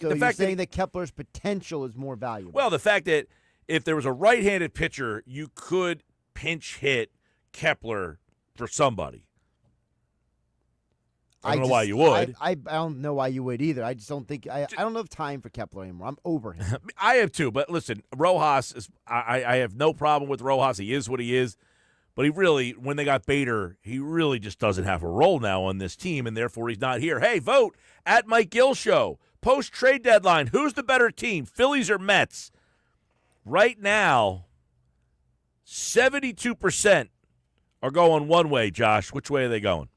So you're saying that Kepler's potential is more valuable. Well, the fact that if there was a right-handed pitcher, you could pinch hit Kepler for somebody. I don't know why you would. I don't know why you would either. I just don't think I don't have time for Kepler anymore. I'm over him. I have too, but listen, Rojas is I have no problem with Rojas. He is what he is. But he really, when they got Bader, he really just doesn't have a role now on this team, and therefore he's not here. Hey, vote at Mike Gill Show. Post-trade deadline, who's the better team, Phillies or Mets? Right now, 72% are going one way, Josh. Which way are they going?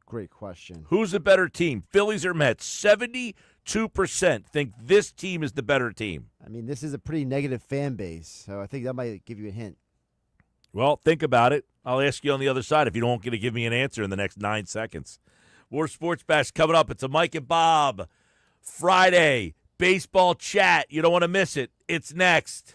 Great question. Who's the better team, Phillies or Mets? 72% think this team is the better team. I mean, this is a pretty negative fan base, so I think that might give you a hint. Well, think about it. I'll ask you on the other side if you don't get to give me an answer in the next 9 seconds. More Sports Bash coming up. It's a Mike and Bob Friday baseball chat. You don't want to miss it. It's next.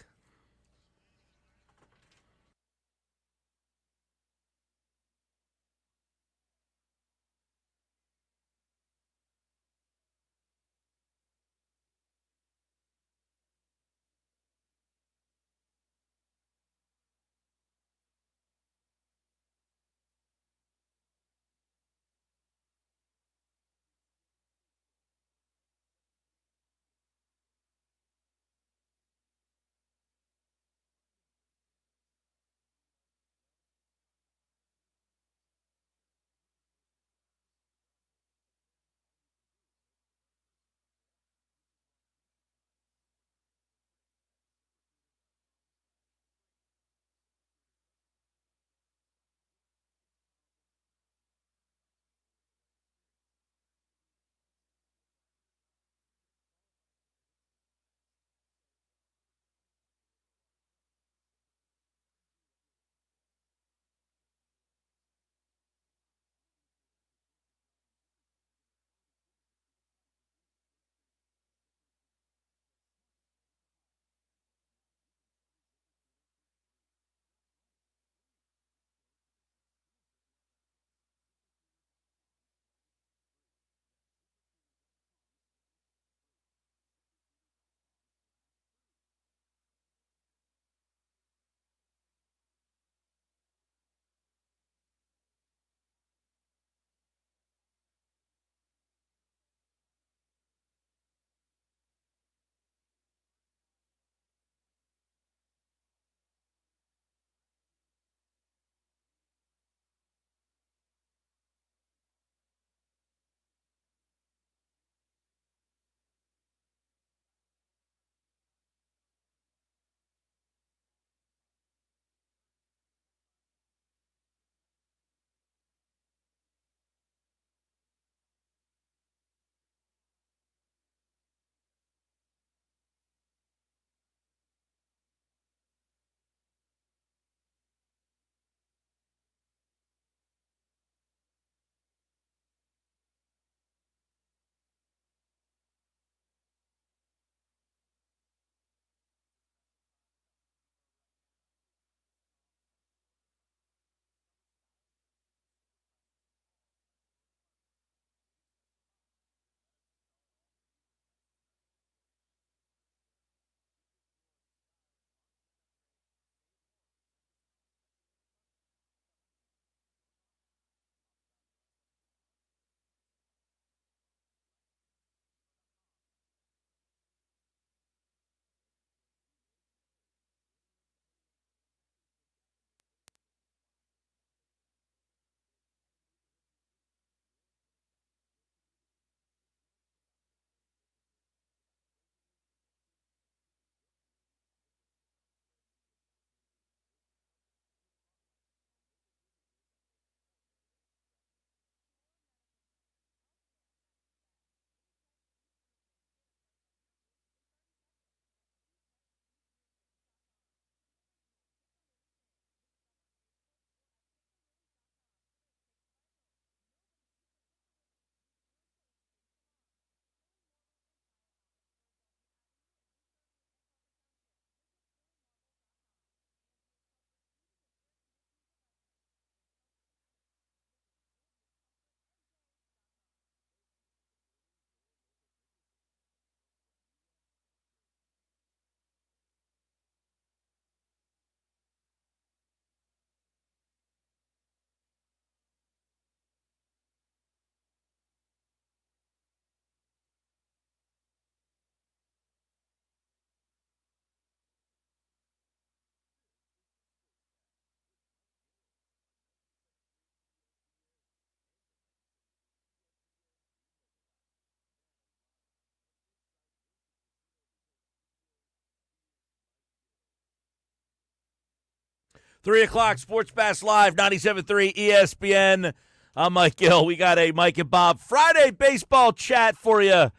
3 o'clock, Sports Bash Live, 97.3 ESPN. I'm Mike Gill. We got a Mike and Bob Friday baseball chat for you.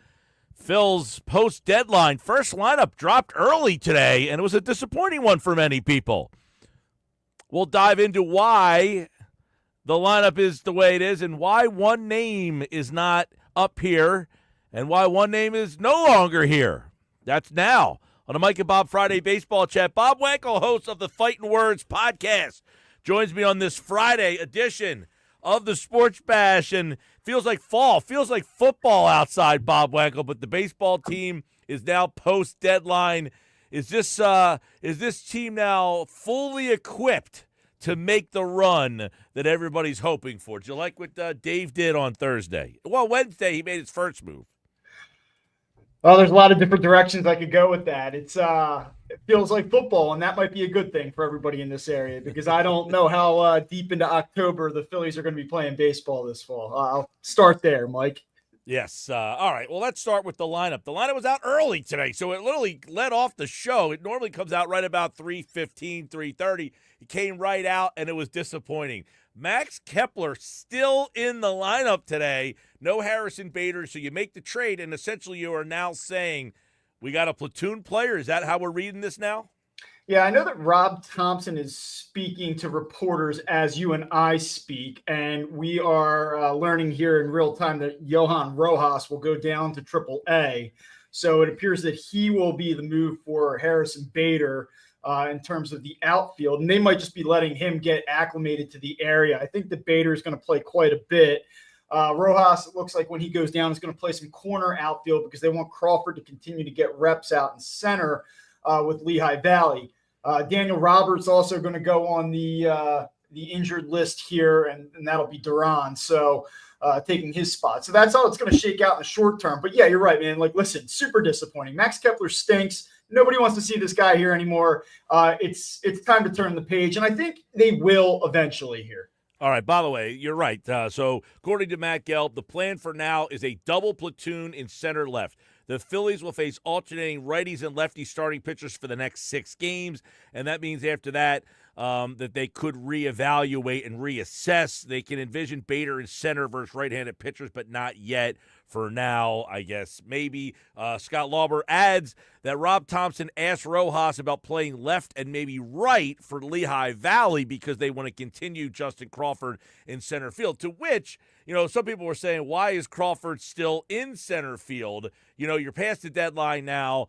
Phil's post-deadline first lineup dropped early today, and it was a disappointing one for many people. We'll dive into why the lineup is the way it is and why one name is not up here and why one name is no longer here. That's now on the Mike and Bob Friday baseball chat. Bob Wankel, host of the Fightin' Words podcast, joins me on this Friday edition of the Sports Bash, and feels like fall, feels like football outside, Bob Wankel, but the baseball team is now post-deadline. Is this team now fully equipped to make the run that everybody's hoping for? Did you like what Dave did on Thursday? Well, Wednesday he made his first move. Well, there's a lot of different directions I could go with that. It feels like football, and that might be a good thing for everybody in this area because I don't know how deep into October the Phillies are going to be playing baseball this fall. I'll start there, Mike. Yes. All right. Well, let's start with the lineup. The lineup was out early today, so it literally led off the show. It normally comes out right about 3:15, 3:30. It came right out, and it was disappointing. Max Kepler still in the lineup today. No Harrison Bader, so you make the trade, and essentially you are now saying we got a platoon player. Is that how we're reading this now? Yeah, I know that Rob Thompson is speaking to reporters as you and I speak, and we are learning here in real time that Johan Rojas will go down to AAA. So it appears that he will be the move for Harrison Bader in terms of the outfield, and they might just be letting him get acclimated to the area. I think that Bader is going to play quite a bit. Rojas, it looks like when he goes down, is going to play some corner outfield because they want Crawford to continue to get reps out in center with Lehigh Valley. Daniel Roberts also going to go on the injured list here, and that'll be Duran. So taking his spot. So that's how it's going to shake out in the short term. But yeah, you're right, man. Like, listen, super disappointing. Max Kepler stinks. Nobody wants to see this guy here anymore. It's time to turn the page, and I think they will eventually here. All right, by the way, you're right. So according to Matt Gelb, the plan for now is a double platoon in center left. The Phillies will face alternating righties and lefties starting pitchers for the next 6 games, and that means after that that they could reevaluate and reassess. They can envision Bader in center versus right-handed pitchers, but not yet. For now, I guess maybe. Scott Lauber adds that Rob Thompson asked Rojas about playing left and maybe right for Lehigh Valley because they want to continue Justin Crawford in center field, to which, some people were saying, why is Crawford still in center field? You're past the deadline now.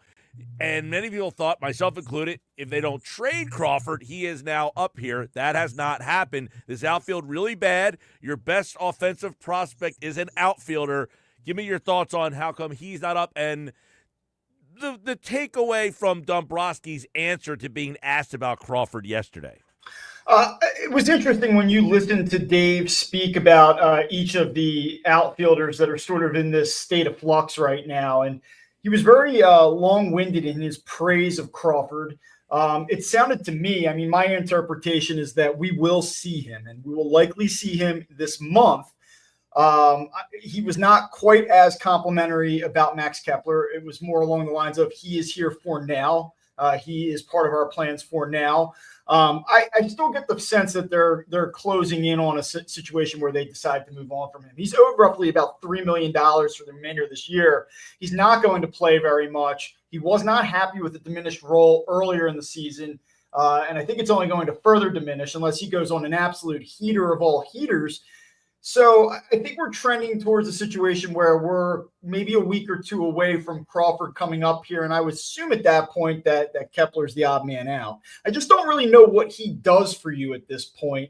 And many people thought, myself included, if they don't trade Crawford, he is now up here. That has not happened. This outfield really bad. Your best offensive prospect is an outfielder. Give me your thoughts on how come he's not up and the takeaway from Dombrowski's answer to being asked about Crawford yesterday. It was interesting when you listened to Dave speak about each of the outfielders that are sort of in this state of flux right now. And he was very long-winded in his praise of Crawford. It sounded to me, my interpretation is that we will see him, and we will likely see him this month. He was not quite as complimentary about Max Kepler. It was more along the lines of he is here for now. He is part of our plans for now. I still get the sense that they're closing in on a situation where they decide to move on from him. He's owed roughly about $3 million for the remainder of this year. He's not going to play very much. He was not happy with the diminished role earlier in the season. And I think it's only going to further diminish unless he goes on an absolute heater of all heaters. So I think we're trending towards a situation where we're maybe a week or two away from Crawford coming up here. And I would assume at that point that Kepler's the odd man out. I just don't really know what he does for you at this point,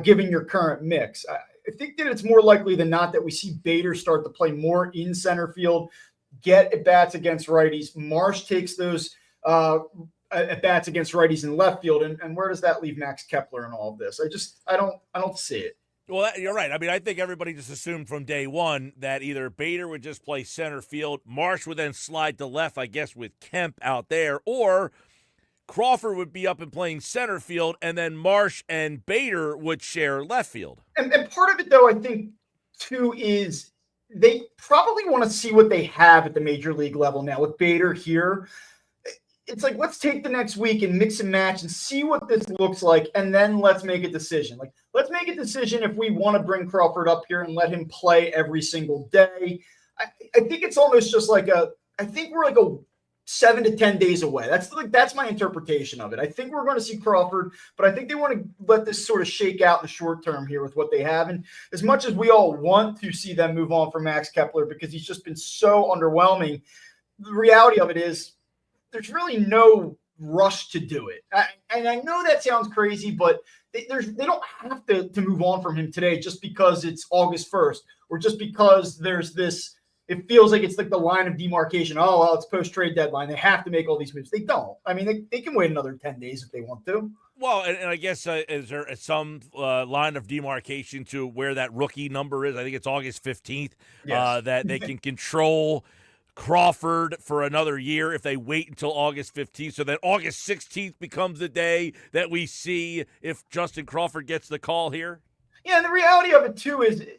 given your current mix. I think that it's more likely than not that we see Bader start to play more in center field, get at-bats against righties. Marsh takes those at-bats against righties in left field. And where does that leave Max Kepler in all of this? I don't see it. Well, you're right. I think everybody just assumed from day one that either Bader would just play center field, Marsh would then slide to left, I guess, with Kemp out there, or Crawford would be up and playing center field, and then Marsh and Bader would share left field. And part of it, though, I think, too, is they probably want to see what they have at the major league level now with Bader here. it's like, let's take the next week and mix and match and see what this looks like, and then let's make a decision. Like, let's make a decision if we want to bring Crawford up here and let him play every single day. I think it's almost just like I think we're like a 7 to 10 days away. That's my interpretation of it. I think we're going to see Crawford, but I think they want to let this sort of shake out in the short term here with what they have. And as much as we all want to see them move on from Max Kepler because he's just been so underwhelming, the reality of it is there's really no rush to do it. And I know that sounds crazy, but they don't have to move on from him today just because it's August 1st or just because there's this. It feels like it's like the line of demarcation. Oh, well, it's post-trade deadline. They have to make all these moves. They don't. I mean, they can wait another 10 days if they want to. Well, and I guess is there some line of demarcation to where that rookie number is? I think it's August 15th that they can control Crawford for another year if they wait until August 15th. So that August 16th becomes the day that we see if Justin Crawford gets the call here. Yeah, and the reality of it, too, is –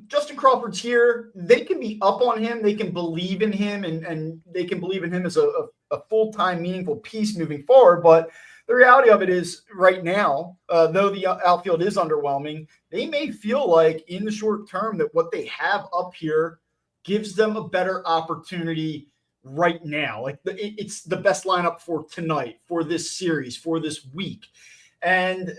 Justin Crawford's here. They can be up on him. They can believe in him, and they can believe in him as a full-time, meaningful piece moving forward. But the reality of it is right now, though the outfield is underwhelming, they may feel like in the short term that what they have up here gives them a better opportunity right now. Like it's the best lineup for tonight, for this series, for this week. And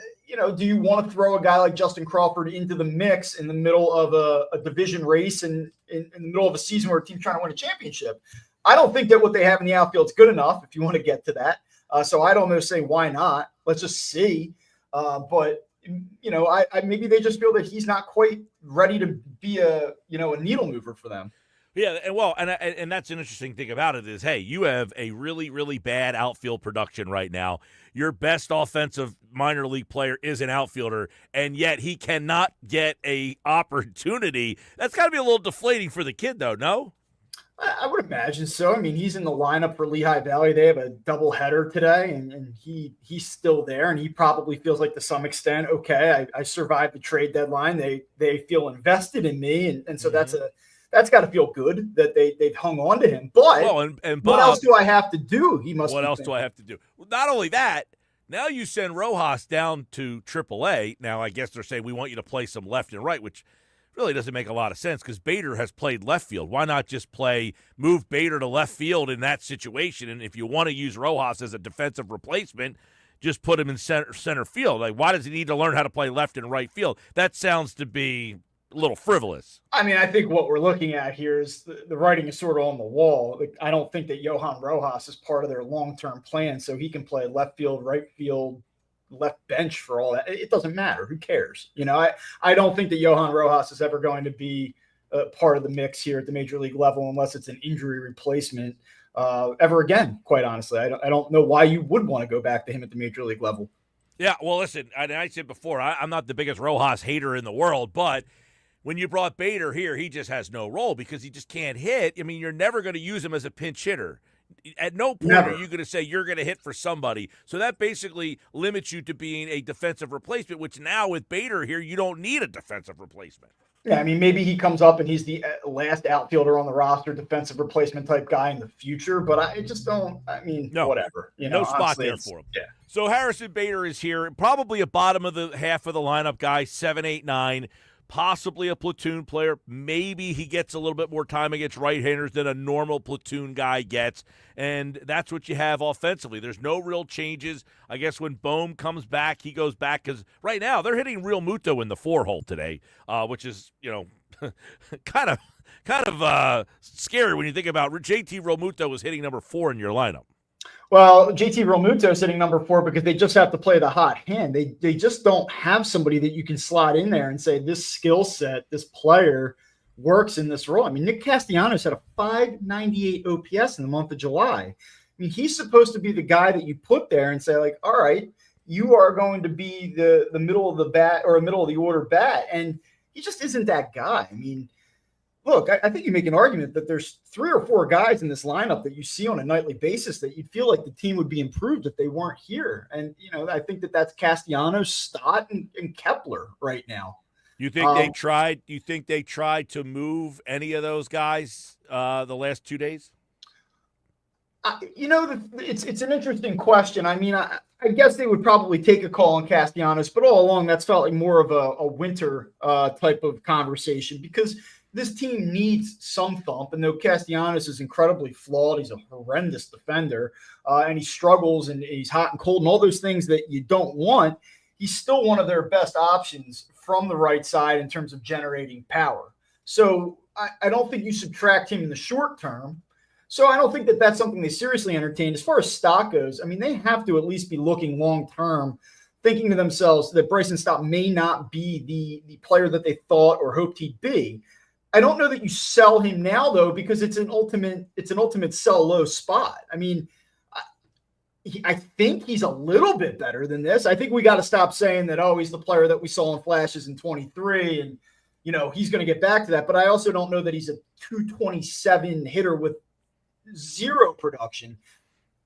do you want to throw a guy like Justin Crawford into the mix in the middle of a division race and in the middle of a season where a team's trying to win a championship? I don't think that what they have in the outfield is good enough if you want to get to that. So I'd almost say, why not? Let's just see. But maybe they just feel that he's not quite ready to be a needle mover for them. Yeah, and that's an interesting thing about it is, hey, you have a really, really bad outfield production right now. Your best offensive minor league player is an outfielder, and yet he cannot get a opportunity. That's got to be a little deflating for the kid, though, no? I would imagine so. I mean, he's in the lineup for Lehigh Valley. They have a doubleheader today, and he's still there, and he probably feels like to some extent, okay, I survived the trade deadline. They feel invested in me, and so that's got to feel good that they've hung on to him. But and Bob, what else do I have to do? What else do I have to do? Not only that, now you send Rojas down to AAA. Now I guess they're saying we want you to play some left and right, which really doesn't make a lot of sense because Bader has played left field. Why not just move Bader to left field in that situation? And if you want to use Rojas as a defensive replacement, just put him in center field. Like, why does he need to learn how to play left and right field? That sounds to be a little frivolous. I mean, I think what we're looking at here is the writing is sort of on the wall. Like, I don't think that Johan Rojas is part of their long-term plan, so he can play left field, right field, left bench for all that. It doesn't matter. Who cares? I don't think that Johan Rojas is ever going to be part of the mix here at the major league level unless it's an injury replacement ever again, quite honestly. I don't know why you would want to go back to him at the major league level. Yeah, well, listen, I said before, I'm not the biggest Rojas hater in the world, but when you brought Bader here, he just has no role because he just can't hit. I mean, you're never going to use him as a pinch hitter. At no point are you going to say you're going to hit for somebody. So that basically limits you to being a defensive replacement, which now with Bader here, you don't need a defensive replacement. Yeah, I mean, maybe he comes up and he's the last outfielder on the roster, defensive replacement type guy in the future, but I just don't, whatever. No spot honestly, there for him. Yeah. So Harrison Bader is here, probably a bottom of the half of the lineup guy, 7, 8, 9. Possibly a platoon player. Maybe he gets a little bit more time against right-handers than a normal platoon guy gets, and that's what you have offensively. There's no real changes. I guess when Bohm comes back, he goes back because right now they're hitting Real Muto in the 4-hole today, which is, kind of scary when you think about JT Realmuto was hitting number 4 in your lineup. Well, JT Realmuto is sitting number 4 because they just have to play the hot hand. They just don't have somebody that you can slot in there and say this skill set, this player works in this role. I mean, Nick Castellanos had a 598 OPS in the month of July. I mean, he's supposed to be the guy that you put there and say, like, all right, you are going to be the middle of the bat or a middle of the order bat. And he just isn't that guy. I mean, look, I think you make an argument that there's 3 or 4 guys in this lineup that you see on a nightly basis that you'd feel like the team would be improved if they weren't here. And, I think that's Castellanos, Stott, and Kepler right now. You think they tried? You think they tried to move any of those guys the last 2 days? It's an interesting question. I mean, I guess they would probably take a call on Castellanos, but all along that's felt like more of a winter type of conversation because this team needs some thump. And though Castellanos is incredibly flawed, he's a horrendous defender, and he struggles and he's hot and cold and all those things that you don't want. He's still one of their best options from the right side in terms of generating power. So I don't think you subtract him in the short term. So I don't think that that's something they seriously entertain. As far as stock goes, I mean, they have to at least be looking long-term, thinking to themselves that Bryson Stott may not be the player that they thought or hoped he'd be. I don't know that you sell him now, though, because it's an ultimate sell low spot. I mean, I think he's a little bit better than this. I think we got to stop saying that, oh, he's the player that we saw in flashes in 23 and, he's going to get back to that. But I also don't know that he's a 227 hitter with zero production.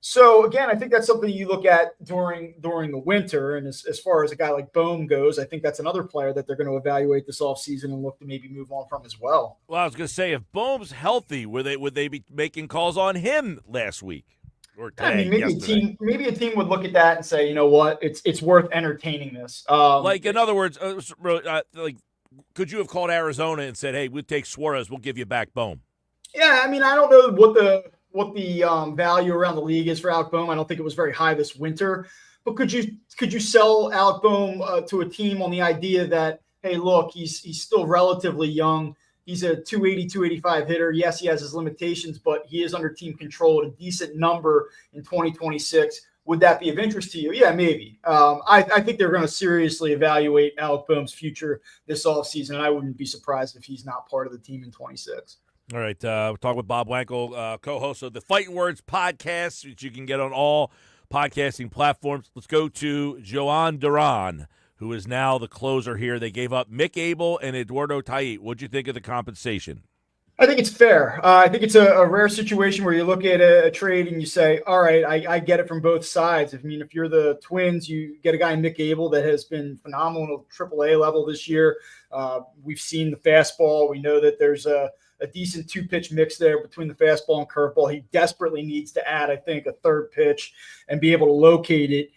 So again, I think that's something you look at during the winter. And as far as a guy like Bohm goes, I think that's another player that they're going to evaluate this offseason and look to maybe move on from as well. Well, I was going to say, if Bohm's healthy, would they be making calls on him last week or today? I mean, maybe a team would look at that and say, you know what, it's worth entertaining this. In other words, could you have called Arizona and said, hey, we'll take Suarez, we'll give you back Bohm? Yeah, I mean, I don't know what the value around the league is for Alec Bohm. I don't think it was very high this winter. But could you sell Alec Bohm to a team on the idea that, hey, look, he's still relatively young. He's a 280, 285 hitter. Yes, he has his limitations, but he is under team control at a decent number in 2026. Would that be of interest to you? Yeah, maybe. I think they're going to seriously evaluate Alec Bohm's future this offseason, and I wouldn't be surprised if he's not part of the team in 26. All right, we're talking with Bob Wankel, co-host of the Fighting Words podcast, which you can get on all podcasting platforms. Let's go to Joan Duran, who is now the closer here. They gave up Mick Abel and Eduardo Tait. What'd you think of the compensation? I think it's fair. I think it's a rare situation where you look at a trade and you say, all right, I get it from both sides. I mean, if you're the Twins, you get a guy, Mick Abel, that has been phenomenal at AAA level this year. We've seen the fastball. We know that there's a decent two-pitch mix there between the fastball and curveball. He desperately needs to add, I think, a third pitch and be able to locate it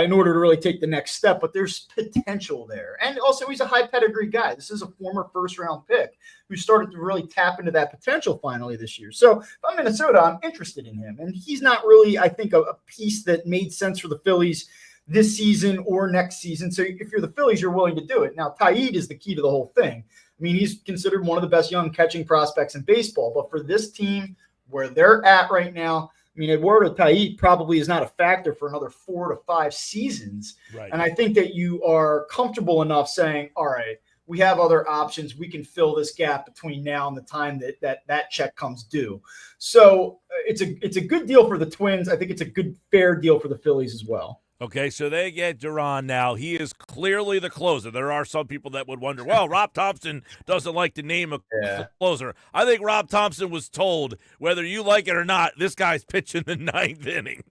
in order to really take the next step. But there's potential there. And also, he's a high pedigree guy. This is a former first-round pick who started to really tap into that potential finally this year. So if I'm Minnesota, I'm interested in him. And he's not really, I think, a piece that made sense for the Phillies this season or next season. So if you're the Phillies, you're willing to do it. Now, Tait is the key to the whole thing. I mean, he's considered one of the best young catching prospects in baseball. But for this team, where they're at right now, I mean, Eduardo Tait probably is not a factor for another 4 to 5 seasons. Right. And I think that you are comfortable enough saying, all right, we have other options. We can fill this gap between now and the time that check comes due. So it's a good deal for the Twins. I think it's a good, fair deal for the Phillies as well. Okay, so they get Duran now. He is clearly the closer. There are some people that would wonder, well, Rob Thompson doesn't like to name a closer. I think Rob Thompson was told, whether you like it or not, this guy's pitching the 9th inning.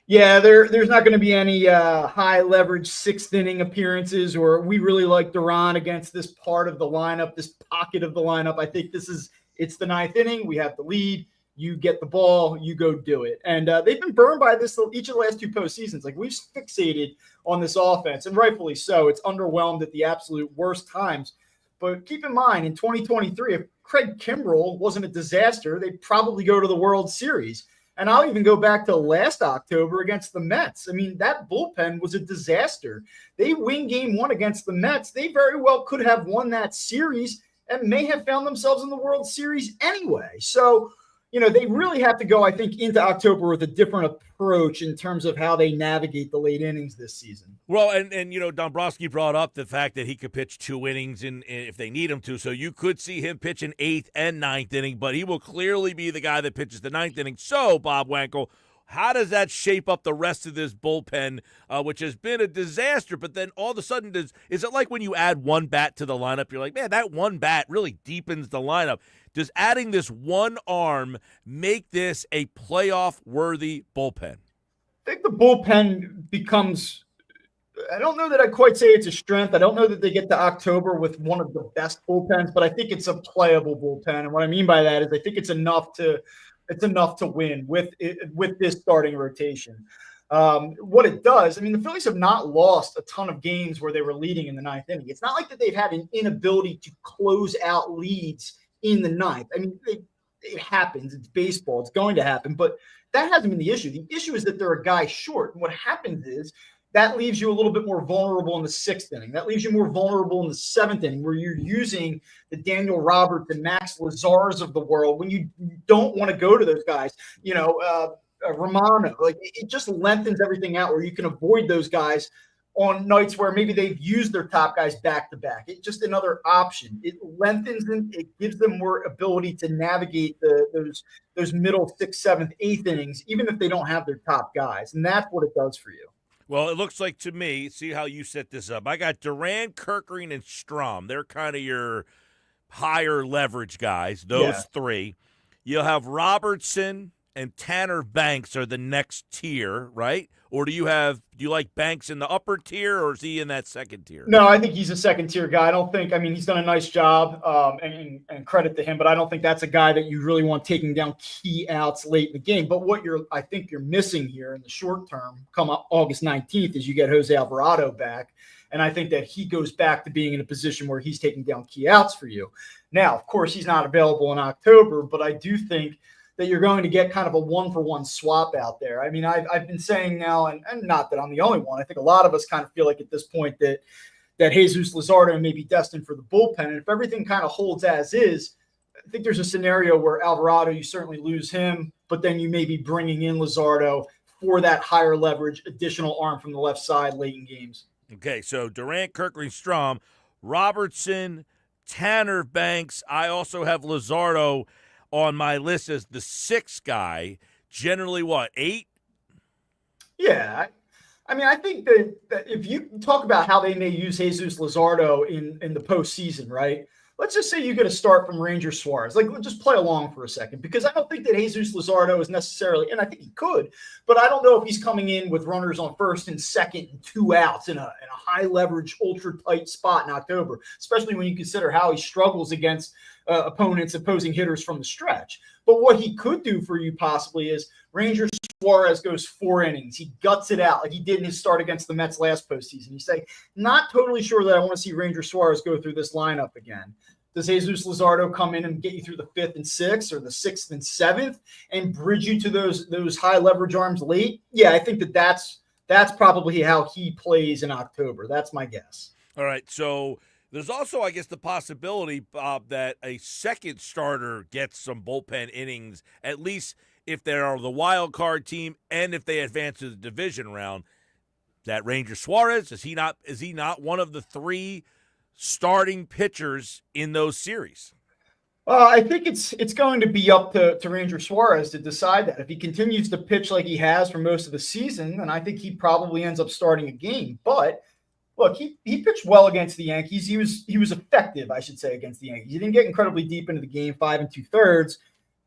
Yeah, there's not going to be any high leverage 6th inning appearances, or we really like Duran against this part of the lineup, this pocket of the lineup. I think it's the 9th inning. We have the lead. You get the ball, you go do it. And they've been burned by this each of the last 2 postseasons. Like, we've fixated on this offense, and rightfully so. It's underwhelmed at the absolute worst times. But keep in mind, in 2023, if Craig Kimbrell wasn't a disaster, they'd probably go to the World Series. And I'll even go back to last October against the Mets. I mean, that bullpen was a disaster. They win game 1 against the Mets. They very well could have won that series and may have found themselves in the World Series anyway. So, they really have to go, I think, into October with a different approach in terms of how they navigate the late innings this season. Well, and Dombrowski brought up the fact that he could pitch 2 innings if they need him to, so you could see him pitch an 8th and 9th inning, but he will clearly be the guy that pitches the 9th inning. So, Bob Wankel, how does that shape up the rest of this bullpen, which has been a disaster, but then all of a sudden, is it like when you add one bat to the lineup, you're like, man, that one bat really deepens the lineup. Does adding this one arm make this a playoff-worthy bullpen? I think the bullpen becomes – I don't know that I'd quite say it's a strength. I don't know that they get to October with one of the best bullpens, but I think it's a playable bullpen. And what I mean by that is I think it's enough to It's enough to win with this starting rotation. What it does, I mean, the Phillies have not lost a ton of games where they were leading in the ninth inning. It's not like that they've had an inability to close out leads in the ninth. I mean, it happens. It's baseball. It's going to happen. But that hasn't been the issue. The issue is that they're a guy short. And what happens is that leaves you a little bit more vulnerable in the sixth inning. That leaves you more vulnerable in the seventh inning, where you're using the Daniel Roberts and Max Lazars of the world when you don't want to go to those guys. Romano, like it just lengthens everything out where you can avoid those guys on nights where maybe they've used their top guys back to back. It's just another option. It lengthens them. It gives them more ability to navigate those middle sixth, seventh, eighth innings, even if they don't have their top guys. And that's what it does for you. Well, it looks like to me, see how you set this up. I got Duran, Kirkering, and Strom. They're kind of your higher leverage guys, those three. You'll have Robertson and Tanner Banks are the next tier, right? Or do you like Banks in the upper tier, or is he in that second tier? No, I think he's a second tier guy. He's done a nice job, and credit to him, but I don't think that's a guy that you really want taking down key outs late in the game. But what I think you're missing here in the short term, come August 19th, is you get Jose Alvarado back. And I think that he goes back to being in a position where he's taking down key outs for you. Now, of course, he's not available in October, but I do think that you're going to get kind of a one-for-one swap out there. I mean, I've been saying now, and not that I'm the only one, I think a lot of us kind of feel like at this point that Jesus Luzardo may be destined for the bullpen. And if everything kind of holds as is, I think there's a scenario where Alvarado, you certainly lose him, but then you may be bringing in Luzardo for that higher leverage additional arm from the left side late in games. Okay, so Durant, Kirkering, Strom, Robertson, Tanner Banks. I also have Luzardo on my list as the sixth guy. Generally, what, 8? Yeah. I mean, I think that if you talk about how they may use Jesus Luzardo in the postseason, right? Let's just say you get a start from Ranger Suarez. Like, just play along for a second, because I don't think that Jesus Luzardo is necessarily, and I think he could, but I don't know if he's coming in with runners on first and second and 2 outs in a high leverage, ultra tight spot in October, especially when you consider how he struggles against opposing hitters from the stretch. But what he could do for you possibly is Ranger Suarez goes 4 innings. He guts it out like he did in his start against the Mets last postseason. You say, not totally sure that I want to see Ranger Suarez go through this lineup again. Does Jesus Luzardo come in and get you through the 5th and 6th or the 6th and 7th and bridge you to those high leverage arms late? Yeah, I think that's probably how he plays in October. That's my guess. All right, so there's also, I guess, the possibility, Bob, that a second starter gets some bullpen innings, at least if they are the wild card team and if they advance to the division round. That Ranger Suarez, is he not one of the 3 starting pitchers in those series? I think it's going to be up to Ranger Suarez to decide that. If he continues to pitch like he has for most of the season, then I think he probably ends up starting a game. But look, he pitched well against the Yankees. He was effective, I should say, against the Yankees. He didn't get incredibly deep into the game, 5 2/3,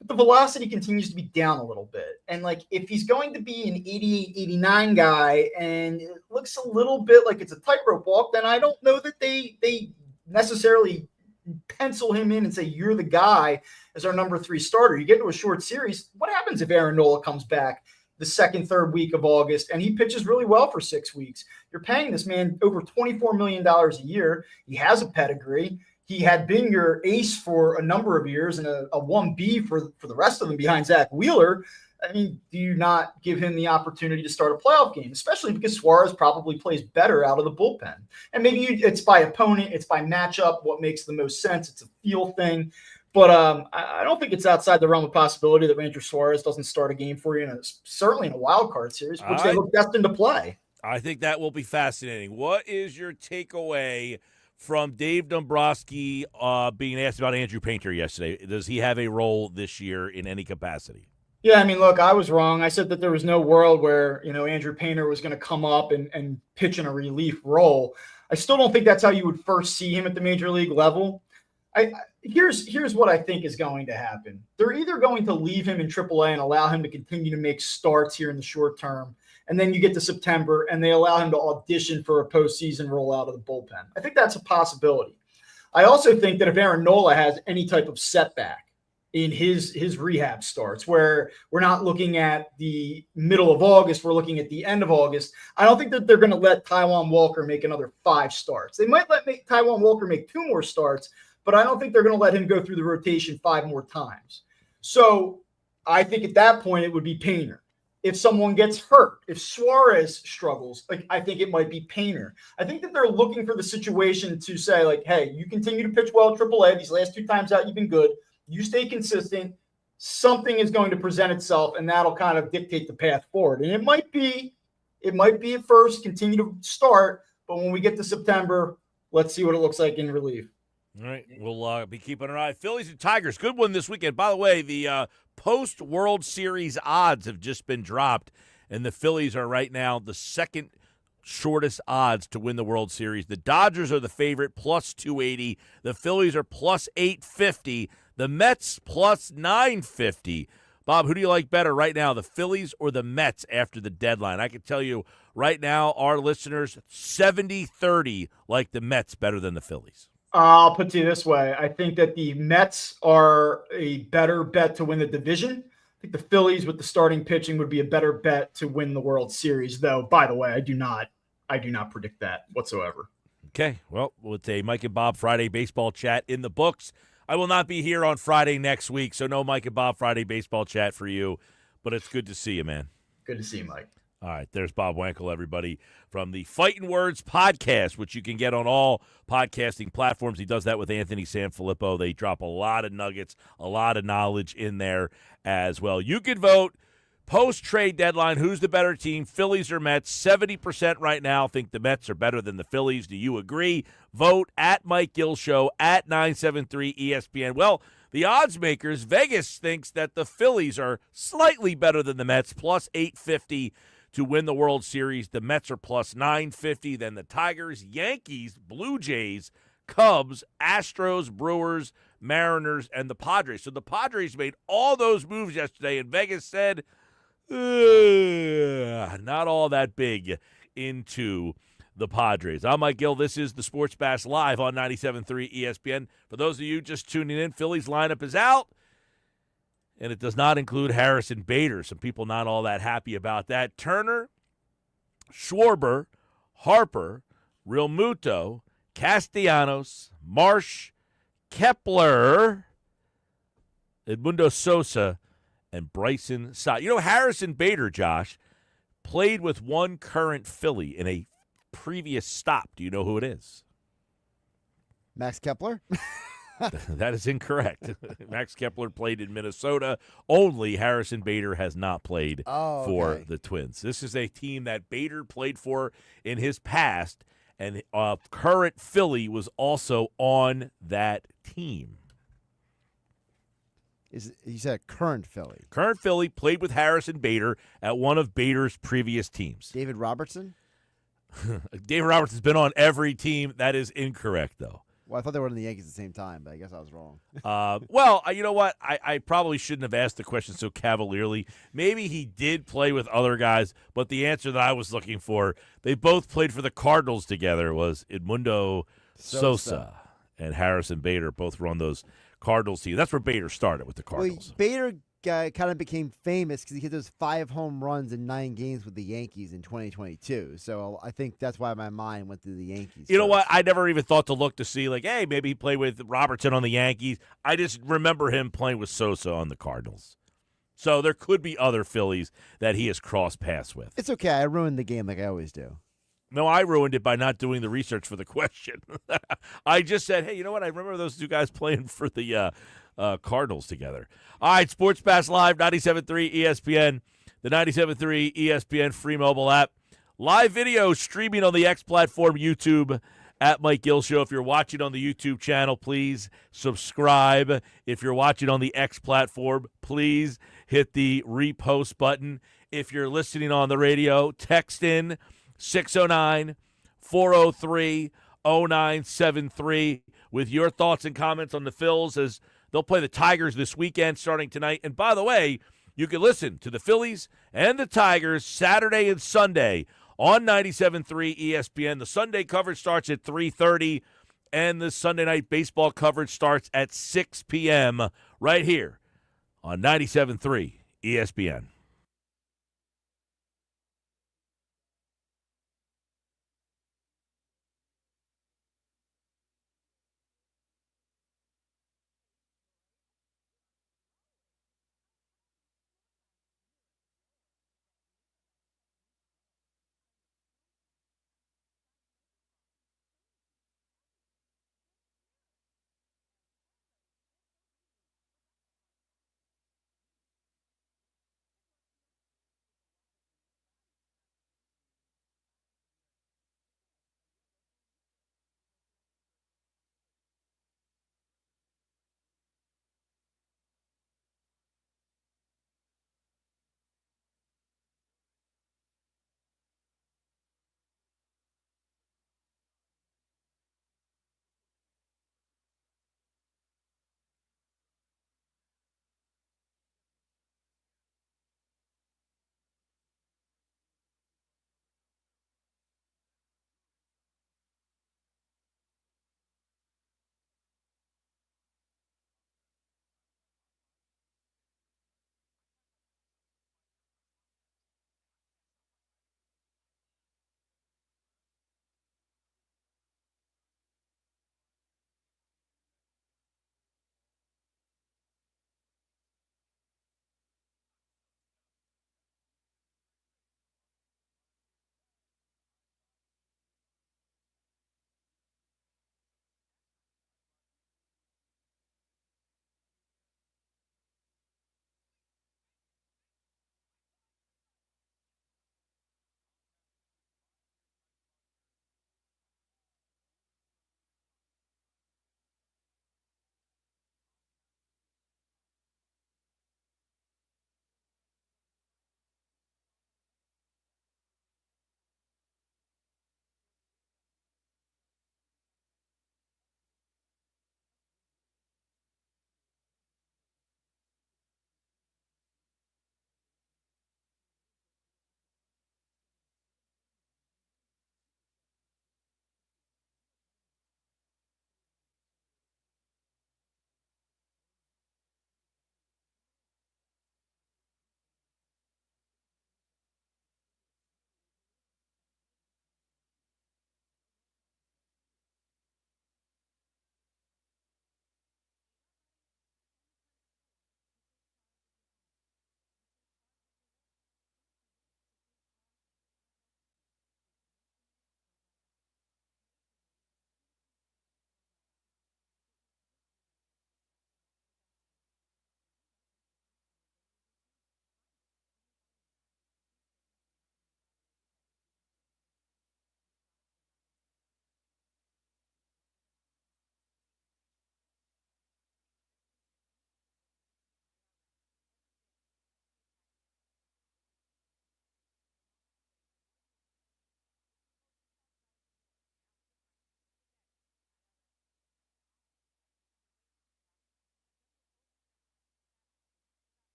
but the velocity continues to be down a little bit. And like, if he's going to be an 88, 89 guy and it looks a little bit like it's a tightrope walk, then I don't know that they necessarily pencil him in and say, you're the guy as our number 3 starter. You get into a short series. What happens if Aaron Nola comes back the 2nd, 3rd week of August and he pitches really well for 6 weeks? You're paying this man over $24 million a year. He has a pedigree. He had been your ace for a number of years and a 1B for the rest of them behind Zach Wheeler. I mean, do you not give him the opportunity to start a playoff game, especially because Suarez probably plays better out of the bullpen? And maybe it's by opponent, it's by matchup, what makes the most sense. It's a feel thing. But I don't think it's outside the realm of possibility that Ranger Suarez doesn't start a game for you, certainly in a wild card series, which they look destined to play. I think that will be fascinating. What is your takeaway from Dave Dombrowski being asked about Andrew Painter yesterday? Does he have a role this year in any capacity? Yeah, I mean, look, I was wrong. I said that there was no world where, Andrew Painter was going to come up and pitch in a relief role. I still don't think that's how you would first see him at the major league level. Here's what I think is going to happen. They're either going to leave him in AAA and allow him to continue to make starts here in the short term, and then you get to September and they allow him to audition for a postseason role out of the bullpen. I think that's a possibility. I also think that if Aaron Nola has any type of setback, in his rehab starts, where we're not looking at the middle of August, we're looking at the end of August. I don't think that they're going to let Taijuan Walker make another 5 starts. They might let Taijuan Walker make 2 more starts, but I don't think they're going to let him go through the rotation 5 more times. So I think at that point it would be Painter. If someone gets hurt, if Suarez struggles, like I think it might be Painter. I think that they're looking for the situation to say, like, hey, you continue to pitch well at AAA. These last 2 times out, you've been good. You stay consistent. Something is going to present itself, and that'll kind of dictate the path forward. And it might be at first, continue to start, but when we get to September, let's see what it looks like in relief. All right, we'll be keeping an eye. Phillies and Tigers, good one this weekend. By the way, the post-World Series odds have just been dropped, and the Phillies are right now the second shortest odds to win the World Series. The Dodgers are the favorite, plus 280. The Phillies are plus 850. The Mets, plus 950. Bob, who do you like better right now, the Phillies or the Mets after the deadline? I can tell you right now, our listeners, 70-30 like the Mets better than the Phillies. I'll put it to you this way. I think that the Mets are a better bet to win the division. I think the Phillies with the starting pitching would be a better bet to win the World Series, though, by the way, I do not predict that whatsoever. Okay, well, with a Mike and Bob Friday baseball chat in the books, I will not be here on Friday next week, so no Mike and Bob Friday baseball chat for you, but it's good to see you, man. Good to see you, Mike. All right, there's Bob Wankel, everybody, from the Fighting Words podcast, which you can get on all podcasting platforms. He does that with Anthony Sanfilippo. They drop a lot of nuggets, a lot of knowledge in there as well. You can vote post-trade deadline. Who's the better team, Phillies or Mets? 70% right now think the Mets are better than the Phillies. Do you agree? Vote at Mike Gill Show, at 973 ESPN. Well, the odds makers, Vegas thinks that the Phillies are slightly better than the Mets, plus 850 to win the World Series. The Mets are plus 950. Then the Tigers, Yankees, Blue Jays, Cubs, Astros, Brewers, Mariners, and the Padres. So the Padres made all those moves yesterday, and Vegas said, not all that big into the Padres. I'm Mike Gill. This is the Sports Bash Live on 97.3 ESPN. For those of you just tuning in, Phillies lineup is out, and it does not include Harrison Bader. Some people not all that happy about that. Turner, Schwarber, Harper, Realmuto, Castellanos, Marsh, Kepler, Edmundo Sosa, and Bryson Stott. You know, Harrison Bader, Josh, played with one current Philly in a previous stop. Do you know who it is? Max Kepler? That is incorrect. Max Kepler played in Minnesota. Only Harrison Bader has not played for the Twins. This is a team that Bader played for in his past, and current Philly was also on that team. You said current Philly. Current Philly played with Harrison Bader at one of Bader's previous teams. David Robertson? David Robertson's been on every team. That is incorrect, though. Well, I thought they were in the Yankees at the same time, but I guess I was wrong. Well, you know what? I probably shouldn't have asked the question so cavalierly. Maybe he did play with other guys, but the answer that I was looking for, they both played for the Cardinals together, was Edmundo Sosa and Harrison Bader. Both were on those Cardinals team. That's where Bader started with the Cardinals. Well, Bader kind of became famous because he hit those 5 home runs in 9 games with the Yankees in 2022. So I think that's why my mind went to the Yankees. You know what? I never even thought to look to see, like, hey, maybe he played with Robertson on the Yankees. I just remember him playing with Sosa on the Cardinals. So there could be other Phillies that he has crossed paths with. It's okay. I ruined the game like I always do. No, I ruined it by not doing the research for the question. I just said, hey, you know what? I remember those 2 guys playing for the Cardinals together. All right, Sports Pass Live, 97.3 ESPN, the 97.3 ESPN free mobile app. Live video streaming on the X platform, YouTube, at Mike Gill Show. If you're watching on the YouTube channel, please subscribe. If you're watching on the X platform, please hit the repost button. If you're listening on the radio, text in 609-403-0973 with your thoughts and comments on the Phils as they'll play the Tigers this weekend starting tonight. And by the way, you can listen to the Phillies and the Tigers Saturday and Sunday on 97.3 ESPN. The Sunday coverage starts at 3:30, and the Sunday night baseball coverage starts at 6 p.m. right here on 97.3 ESPN.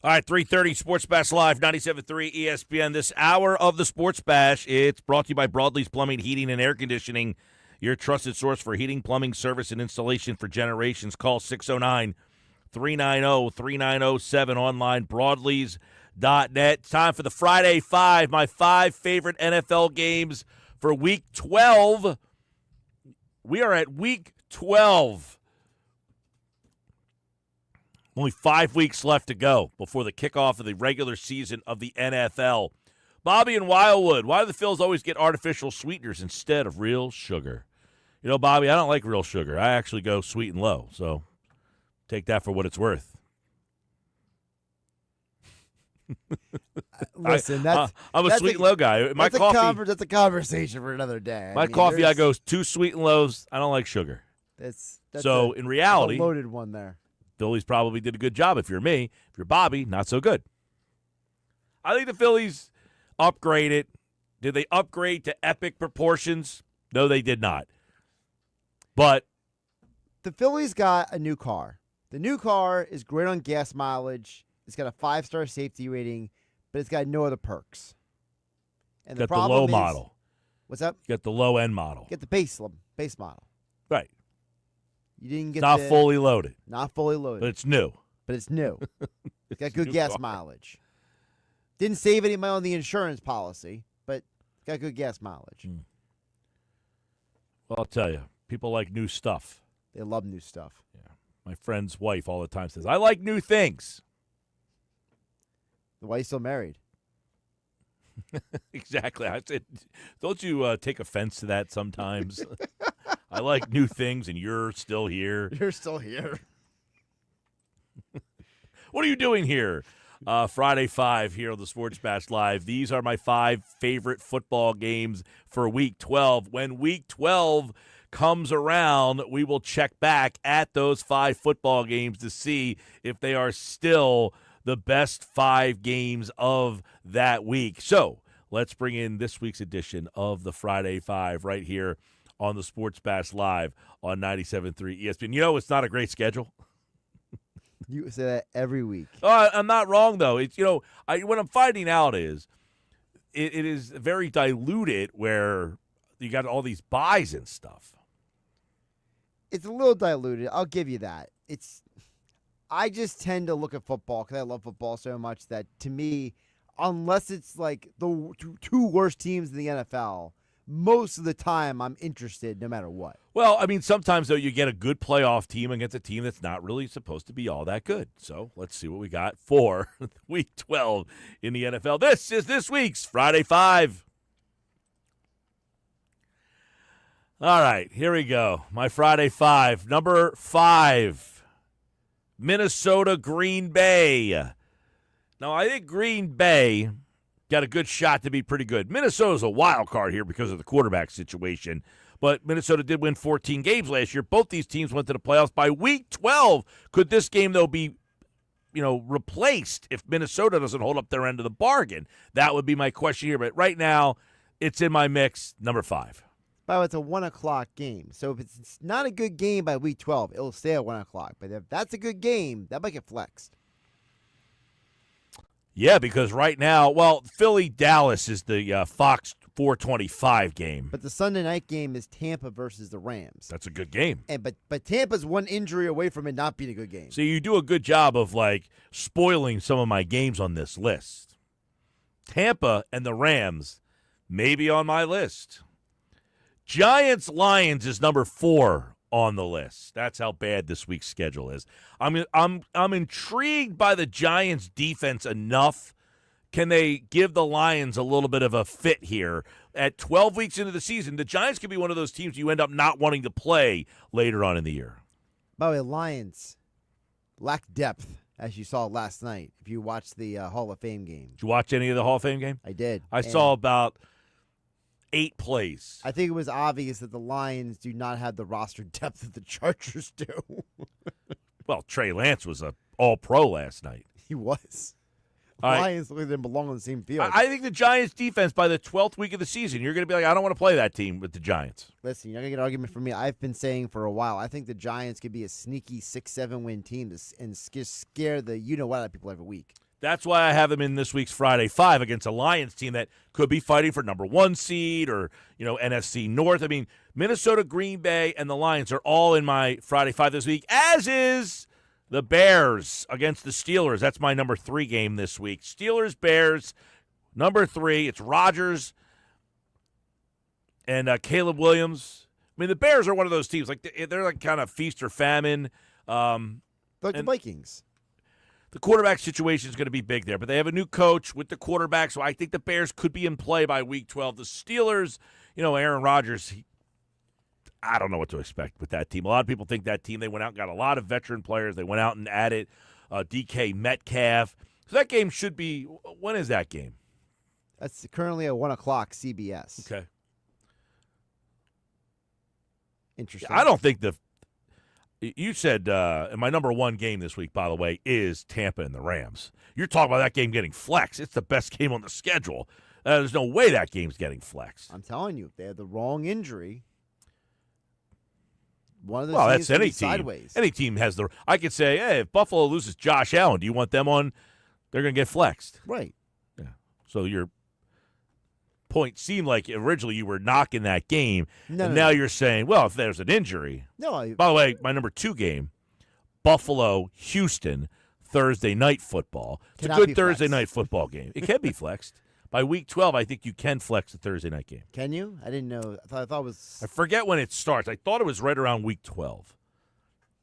All right, 3:30 Sports Bash Live, 97.3 ESPN. This hour of the Sports Bash, it's brought to you by Broadlee's Plumbing, Heating, and Air Conditioning, your trusted source for heating, plumbing, service, and installation for generations. Call 609-390-3907, online, broadlees.net. Time for the Friday Five, my 5 favorite NFL games for Week 12. We are at Week 12. Only 5 weeks left to go before the kickoff of the regular season of the NFL. Bobby in Wildwood, why do the Phils always get artificial sweeteners instead of real sugar? You know, Bobby, I don't like real sugar. I actually go sweet and low, so take that for what it's worth. Listen, I'm a sweet and low guy. My coffee, that's a conversation for another day. my coffee, I go 2 sweet and lows. I don't like sugar. That's So in reality, a loaded one there. Phillies probably did a good job. If you're me, if you're Bobby, not so good. I think the Phillies upgraded. Did they upgrade to epic proportions? No, they did not. But The Phillies got a new car. The new car is great on gas mileage. It's got a 5-star safety rating, but it's got no other perks. And got the low model. What's up? Got the low end model. Get the base model. Right. You didn't get Not fully loaded. Not fully loaded. But it's new. But it's new. It's got good new gas car. mileage. Didn't save any money on the insurance policy, but got good gas mileage. Well, I'll tell you, people like new stuff. They love new stuff. Yeah. My friend's wife all the time says, I like new things. The wife's still married. Exactly. I said, don't you take offense to that sometimes? I like new things, and you're still here. You're still here. What are you doing here? Friday 5 here on the Sports Bash Live. These are my 5 favorite football games for Week 12. When Week 12 comes around, we will check back at those 5 football games to see if they are still the best 5 games of that week. So let's bring in this week's edition of the Friday 5 right here on the Sports Bash Live on 97.3 ESPN. You know, it's not a great schedule. You say that every week. I'm not wrong, though. It's, you know, what I'm finding out is it is very diluted where you got all these buys and stuff. It's a little diluted. I'll give you that. I just tend to look at football because I love football so much that, to me, unless it's like the 2 worst teams in the NFL, most of the time I'm interested no matter what. Well, I mean, sometimes, though, you get a good playoff team against a team that's not really supposed to be all that good. So let's see what we got for Week 12 in the NFL. This is this week's Friday 5. All right, here we go. My Friday 5. Number 5, Minnesota Green Bay. Now, I think Green Bay got a good shot to be pretty good. Minnesota's a wild card here because of the quarterback situation, but Minnesota did win 14 games last year. Both these teams went to the playoffs by Week 12. Could this game, though, be, replaced if Minnesota doesn't hold up their end of the bargain? That would be my question here, but right now it's in my mix, number 5. By the way, it's a 1 o'clock game. So if it's not a good game by Week 12, it'll stay at 1 o'clock. But if that's a good game, that might get flexed. Yeah, because right now, Philly-Dallas is the Fox 425 game. But the Sunday night game is Tampa versus the Rams. That's a good game. But Tampa's one injury away from it not being a good game. So you do a good job of, spoiling some of my games on this list. Tampa and the Rams may be on my list. Giants-Lions is number 4 on the list. That's how bad this week's schedule is. I'm intrigued by the Giants' defense enough. Can they give the Lions a little bit of a fit here? At 12 weeks into the season, the Giants could be one of those teams you end up not wanting to play later on in the year. By the way, Lions lack depth, as you saw last night, if you watched the Hall of Fame game. Did you watch any of the Hall of Fame game? I did. I saw about 8 plays. I think it was obvious that the Lions do not have the roster depth that the Chargers do. Well, Trey Lance was an all-pro last night. He was. All right. Lions didn't belong on the same field. I think the Giants' defense, by the 12th week of the season, you're going to be like, I don't want to play that team with the Giants. Listen, you're not going to get an argument from me. I've been saying for a while, I think the Giants could be a sneaky 6-7 win team and scare the you-know-what out of people every week. That's why I have them in this week's Friday 5 against a Lions team that could be fighting for number 1 seed or, NFC North. I mean, Minnesota, Green Bay, and the Lions are all in my Friday 5 this week, as is the Bears against the Steelers. That's my number 3 game this week. Steelers, Bears, number 3. It's Rodgers and Caleb Williams. I mean, the Bears are one of those teams. Like they're like kind of feast or famine. Like the Vikings. The quarterback situation is going to be big there, but they have a new coach with the quarterback, so I think the Bears could be in play by Week 12. The Steelers, Aaron Rodgers, I don't know what to expect with that team. A lot of people think that team, they went out and got a lot of veteran players. They went out and added DK Metcalf. So that game should be – when is that game? That's currently at 1 o'clock CBS. Okay. Interesting. I don't think you said my number 1 game this week, by the way, is Tampa and the Rams. You're talking about that game getting flexed. It's the best game on the schedule. There's no way that game's getting flexed. I'm telling you, if they had the wrong injury, one of those that's could any be team. sideways. Any team has the – I could say, hey, if Buffalo loses Josh Allen, do you want them on? They're going to get flexed. Right. Yeah. So your point seemed like originally you were knocking that game, and now you're saying, well, if there's an injury. No. By the way, my number 2 game, Buffalo-Houston, Thursday night football. It's a good Thursday night football game. It can be flexed. By Week 12, I think you can flex the Thursday night game. Can you? I didn't know. I thought it was. I forget when it starts. I thought it was right around Week 12.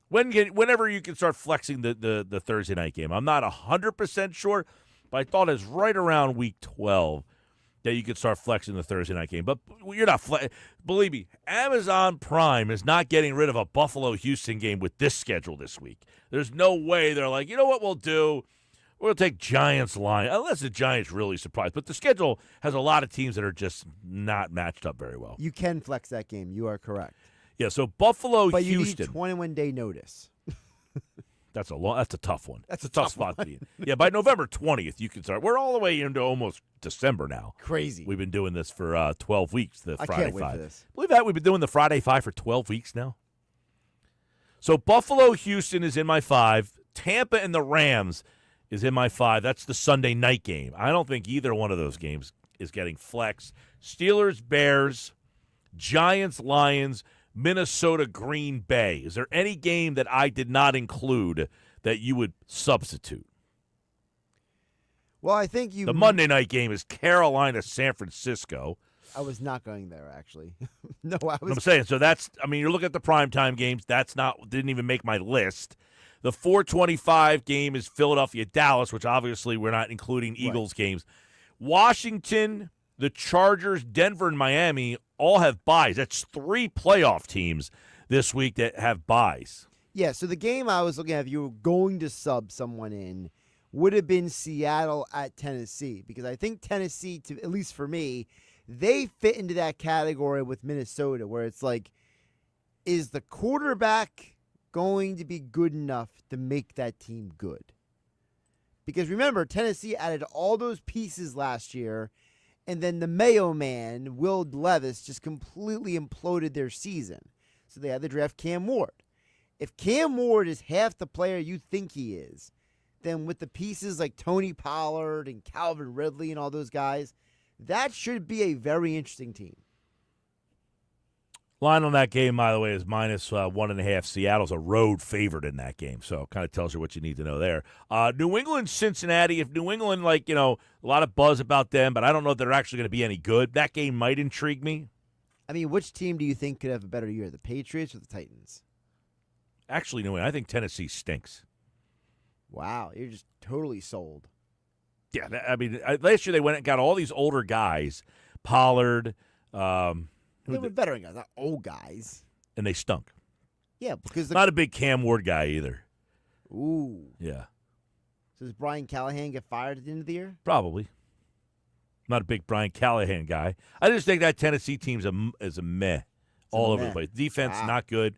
Whenever you can start flexing the Thursday night game. I'm not 100% sure, but I thought it was right around Week 12 that you could start flexing the Thursday night game. But you're not believe me, Amazon Prime is not getting rid of a Buffalo-Houston game with this schedule this week. There's no way they're like, you know what we'll do? We'll take Giants-Lions, unless the Giants really surprise. But the schedule has a lot of teams that are just not matched up very well. You can flex that game. You are correct. Yeah, so Buffalo-Houston. But you need 21-day notice. That's a tough one. That's a tough spot to be in. Yeah, by November 20th, you can start. We're all the way into almost December now. Crazy. We've been doing this for 12 weeks, the Friday can't wait 5. for this. Believe that? We've been doing the Friday 5 for 12 weeks now. So Buffalo-Houston is in my 5. Tampa and the Rams is in my 5. That's the Sunday night game. I don't think either one of those games is getting flexed. Steelers-Bears, Giants-Lions, Minnesota, Green Bay. Is there any game that I did not include that you would substitute? Well, I think The Monday night game is Carolina, San Francisco. I was not going there, actually. I'm saying, so you're looking at the primetime games. Didn't even make my list. The 4:25 game is Philadelphia, Dallas, which obviously we're not including Eagles games. Washington, the Chargers, Denver, and Miami all have byes. That's 3 playoff teams this week that have byes. Yeah, so the game I was looking at, if you were going to sub someone in, would have been Seattle at Tennessee, because I think Tennessee, at least for me, they fit into that category with Minnesota, where it's like, is the quarterback going to be good enough to make that team good? Because remember, Tennessee added all those pieces last year, and then the Mayo man, Will Levis, just completely imploded their season. So they had to draft Cam Ward. If Cam Ward is half the player you think he is, then with the pieces like Tony Pollard and Calvin Ridley and all those guys, that should be a very interesting team. Line on that game, by the way, is minus 1.5. Seattle's a road favorite in that game, so it kind of tells you what you need to know there. New England, Cincinnati. If New England, a lot of buzz about them, but I don't know if they're actually going to be any good. That game might intrigue me. I mean, which team do you think could have a better year, the Patriots or the Titans? Actually, New England. I think Tennessee stinks. Wow, you're just totally sold. Yeah, last year they went and got all these older guys, Pollard. They were veteran guys, not old guys. And they stunk. Yeah, because not a big Cam Ward guy either. Ooh. Yeah. So does Brian Callahan get fired at the end of the year? Probably. Not a big Brian Callahan guy. I just think that Tennessee team's is a meh all over the place. Defense, not good.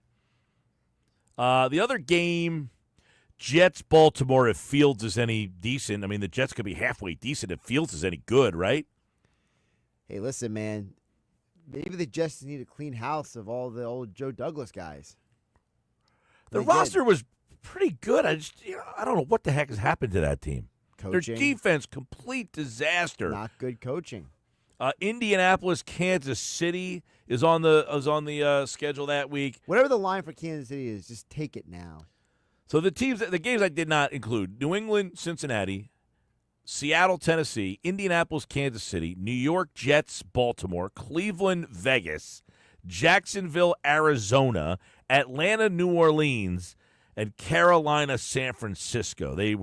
The other game, Jets-Baltimore, if Fields is any decent. I mean, the Jets could be halfway decent if Fields is any good, right? Hey, listen, man. Maybe the Jets need a clean house of all the old Joe Douglas guys. The roster was pretty good. I don't know what the heck has happened to that team. Their coaching. defense, complete disaster. Not good coaching. Indianapolis, Kansas City is on the schedule that week. Whatever the line for Kansas City is, just take it now. So the games I did not include: New England, Cincinnati, Seattle, Tennessee, Indianapolis, Kansas City, New York Jets, Baltimore, Cleveland, Vegas, Jacksonville, Arizona, Atlanta, New Orleans, and Carolina, San Francisco. They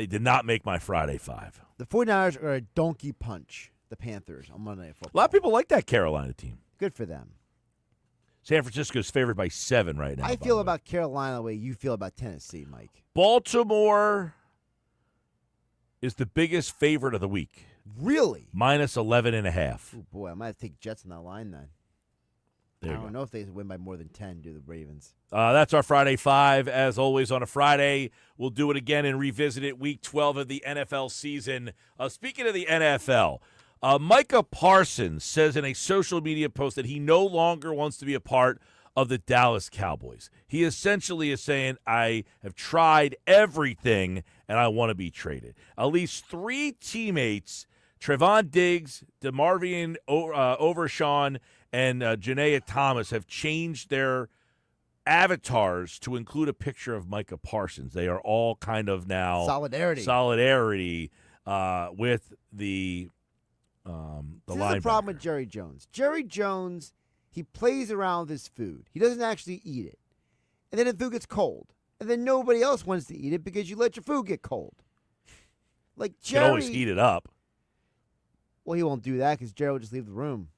did not make my Friday five. The 49ers are a donkey punch, the Panthers, on Monday Night Football. A lot of people like that Carolina team. Good for them. San Francisco's favored by 7 right now. I feel about Carolina the way you feel about Tennessee, Mike. Baltimore is the biggest favorite of the week. Really? Minus 11.5. Oh, boy, I might have to take Jets on that line then. There I you don't go. know if they win by more than 10, do the Ravens. That's our Friday 5. As always on a Friday, we'll do it again and revisit it week 12 of the NFL season. Speaking of the NFL, Micah Parsons says in a social media post that he no longer wants to be a part of the Dallas Cowboys. He essentially is saying, I have tried everything and I want to be traded. At least 3 teammates, Trevon Diggs, DeMarvion Overshawn, and Janaea Thomas, have changed their avatars to include a picture of Micah Parsons. They are all kind of now solidarity with the linebacker. This is the problem with Jerry Jones. Jerry Jones, he plays around with his food. He doesn't actually eat it. And then the food gets cold. And then nobody else wants to eat it because you let your food get cold. Like You Jerry, can always heat it up. well, he won't do that because Jerry will just leave the room.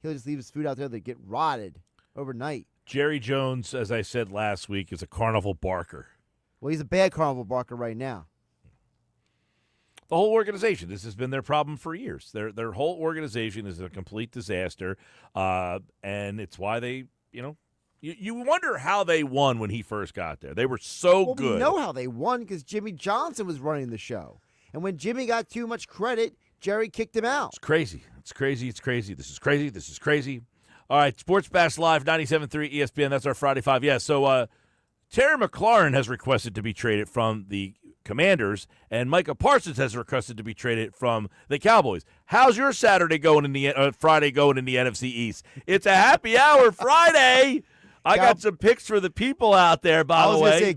He'll just leave his food out there that get rotted overnight. Jerry Jones, as I said last week, is a carnival barker. Well, he's a bad carnival barker right now. The whole organization. This has been their problem for years. Their whole organization is a complete disaster, and it's why they, you wonder how they won when he first got there. They were so good. We know how they won because Jimmy Johnson was running the show. And when Jimmy got too much credit, Jerry kicked him out. It's crazy. It's crazy. It's crazy. This is crazy. This is crazy. All right, Sports Bash Live, 97.3 ESPN. That's our Friday 5. Yeah, so Terry McLaurin has requested to be traded from the Commanders, and Micah Parsons has requested to be traded from the Cowboys. How's your Saturday going in the Friday going in the NFC East? It's a happy hour Friday. I got some picks for the people out there, by the way. I was going to say,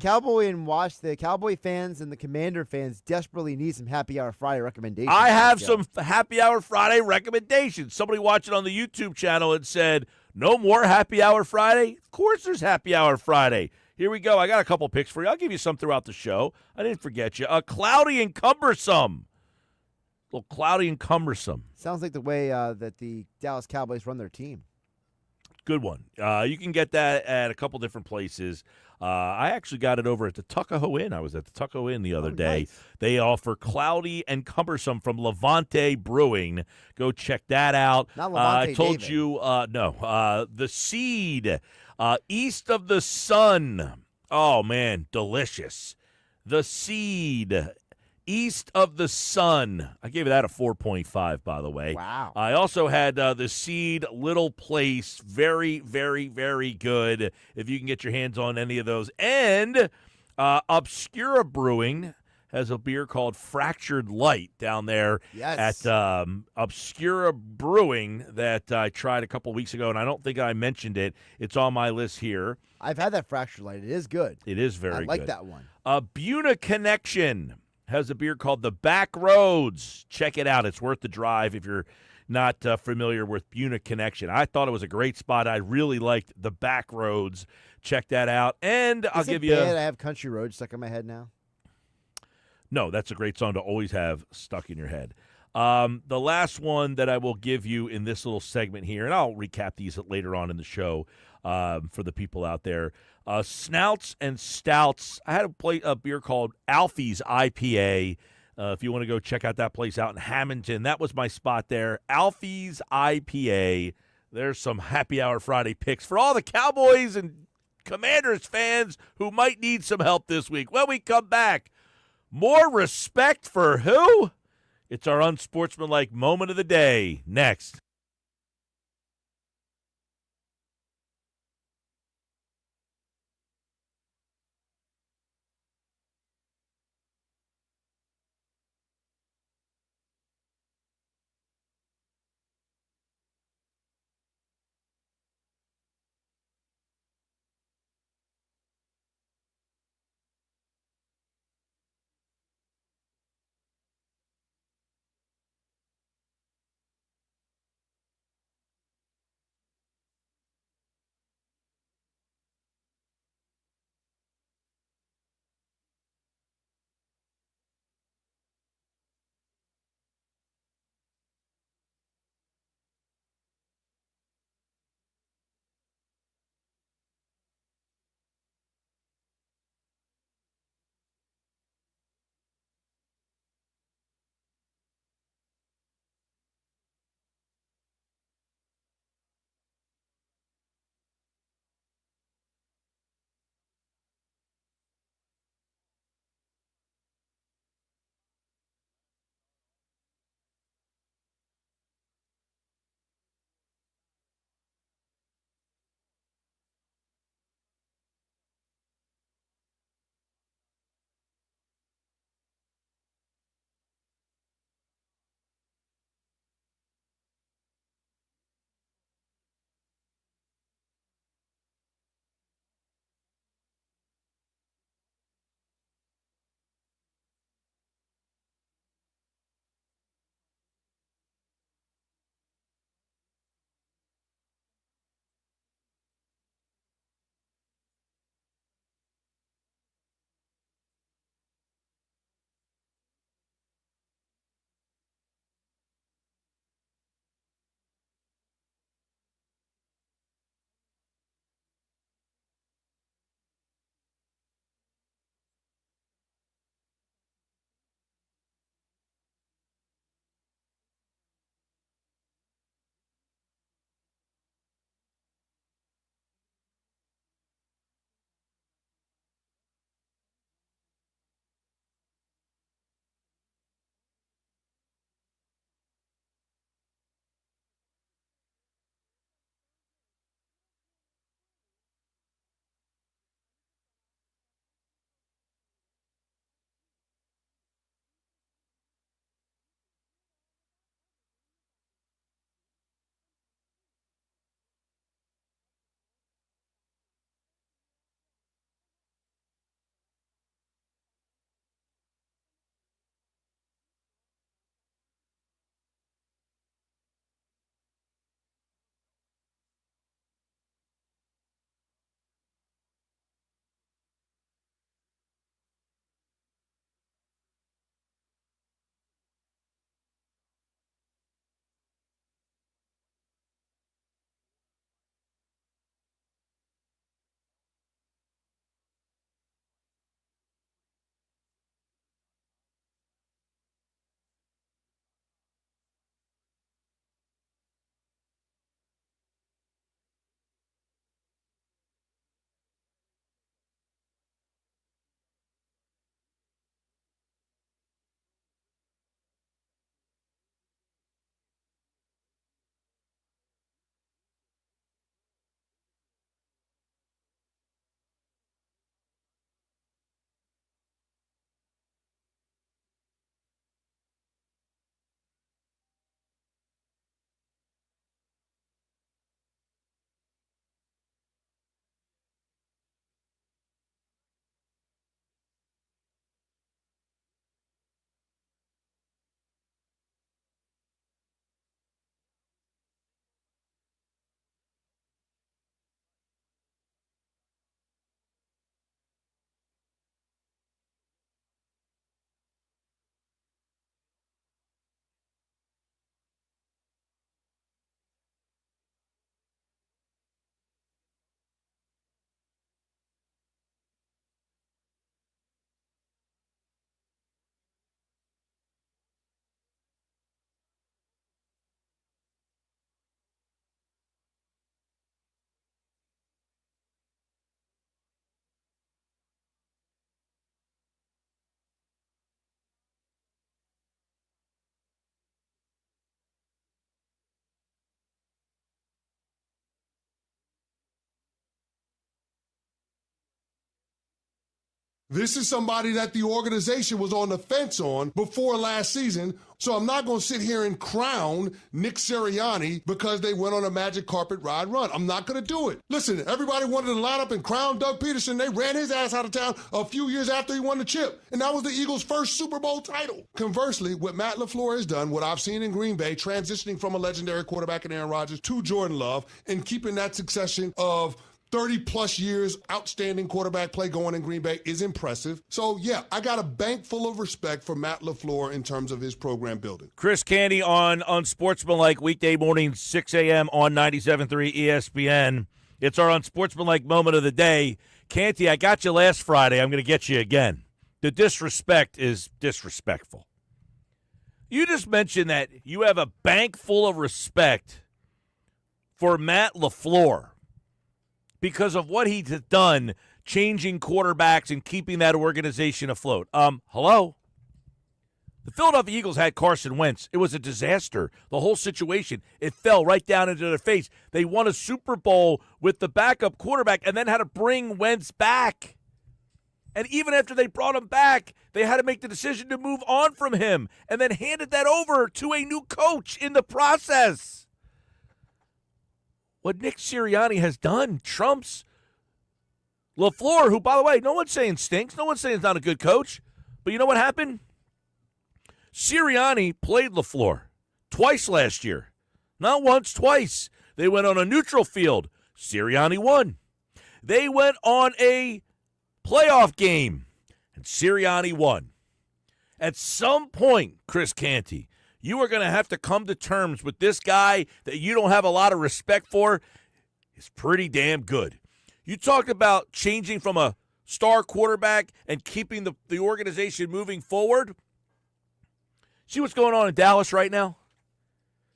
the Cowboy fans and the Commander fans desperately need some Happy Hour Friday recommendations. I have some Happy Hour Friday recommendations. Somebody watching on the YouTube channel had said, no more Happy Hour Friday? Of course there's Happy Hour Friday. Here we go. I got a couple picks for you. I'll give you some throughout the show. I didn't forget you. Cloudy and cumbersome. A little cloudy and cumbersome. Sounds like the way that the Dallas Cowboys run their team. Good one. You can get that at a couple different places. I actually got it over at the Tuckahoe Inn. I was at the Tuckahoe Inn the other day. Nice. They offer Cloudy and Cumbersome from Levante Brewing. Go check that out. Not Levante I told David. you, no. The Seed, East of the Sun. Oh, man, delicious. The Seed, East of the Sun. I gave that a 4.5, by the way. Wow. I also had the Seed Little Place. Very, very, very good if you can get your hands on any of those. And Obscura Brewing has a beer called Fractured Light down there Yes. at Obscura Brewing that I tried a couple weeks ago, and I don't think I mentioned it. It's on my list here. I've had that Fractured Light. It is good. It is very I good. like that one. Buna Connection has a beer called the Back Roads. Check it out. It's worth the drive if you're not familiar with Buna Connection. I thought it was a great spot. I really liked the Back Roads. Check that out. And I'll give you. I have Country Road stuck in my head now. No, that's a great song to always have stuck in your head. The last one that I will give you in this little segment here, and I'll recap these later on in the show for the people out there. Snouts and Stouts. I had a beer called Alfie's IPA. If you want to go check out that place out in Hamilton, that was my spot there. Alfie's IPA. There's some Happy Hour Friday picks for all the Cowboys and Commanders fans who might need some help this week. When we come back, more respect for who? It's our unsportsmanlike moment of the day. Next. This is somebody that the organization was on the fence on before last season. So I'm not going to sit here and crown Nick Sirianni because they went on a magic carpet ride run. I'm not going to do it. Listen, everybody wanted to line up and crown Doug Peterson. They ran his ass out of town a few years after he won the chip. And that was the Eagles' first Super Bowl title. Conversely, what Matt LaFleur has done, what I've seen in Green Bay, transitioning from a legendary quarterback in Aaron Rodgers to Jordan Love and keeping that succession of 30-plus years outstanding quarterback play going in Green Bay is impressive. So, yeah, I got a bank full of respect for Matt LaFleur in terms of his program building. Chris Canty on Unsportsmanlike, weekday mornings, 6 a.m. on 97.3 ESPN. It's our Unsportsmanlike moment of the day. Canty, I got you last Friday. I'm going to get you again. The disrespect is disrespectful. You just mentioned that you have a bank full of respect for Matt LaFleur because of what he's done changing quarterbacks and keeping that organization afloat. Hello? The Philadelphia Eagles had Carson Wentz. It was a disaster. The whole situation, it fell right down into their face. They won a Super Bowl with the backup quarterback and then had to bring Wentz back. And even after they brought him back, they had to make the decision to move on from him and then handed that over to a new coach in the process. What Nick Sirianni has done trumps LaFleur, who, by the way, no one's saying stinks. No one's saying he's not a good coach. But you know what happened? Sirianni played LaFleur twice last year. Not once, twice. They went on a neutral field. Sirianni won. They went on a playoff game, and Sirianni won. At some point, Chris Canty, you are going to have to come to terms with this guy that you don't have a lot of respect for. Is pretty damn good. You talked about changing from a star quarterback and keeping the organization moving forward. See what's going on in Dallas right now?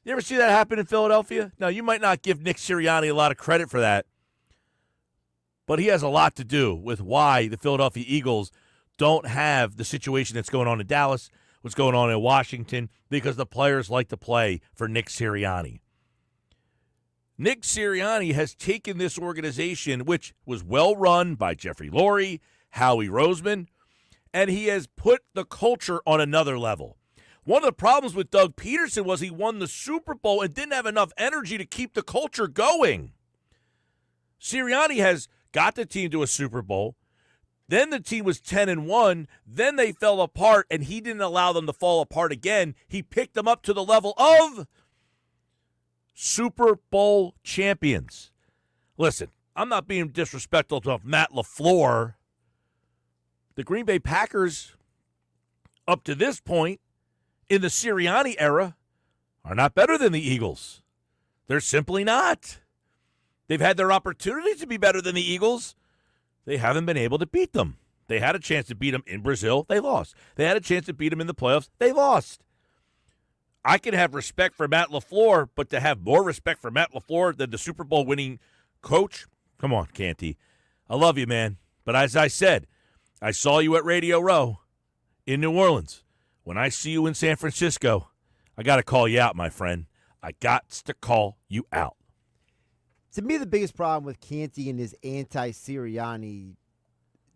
You ever see that happen in Philadelphia? Now, you might not give Nick Sirianni a lot of credit for that, but he has a lot to do with why the Philadelphia Eagles don't have the situation that's going on in Dallas, what's going on in Washington, because the players like to play for Nick Sirianni. Nick Sirianni has taken this organization, which was well run by Jeffrey Lurie, Howie Roseman, and he has put the culture on another level. One of the problems with Doug Peterson was he won the Super Bowl and didn't have enough energy to keep the culture going. Sirianni has got the team to a Super Bowl. Then the team was 10-1. Then they fell apart, and he didn't allow them to fall apart again. He picked them up to the level of Super Bowl champions. Listen, I'm not being disrespectful to Matt LaFleur. The Green Bay Packers, up to this point, in the Sirianni era, are not better than the Eagles. They're simply not. They've had their opportunities to be better than the Eagles. They haven't been able to beat them. They had a chance to beat them in Brazil. They lost. They had a chance to beat them in the playoffs. They lost. I can have respect for Matt LaFleur, but to have more respect for Matt LaFleur than the Super Bowl winning coach? Come on, Canty. I love you, man. But as I said, I saw you at Radio Row in New Orleans. When I see you in San Francisco, I got to call you out, my friend. I got to call you out. To me, the biggest problem with Canty and his anti-Sirianni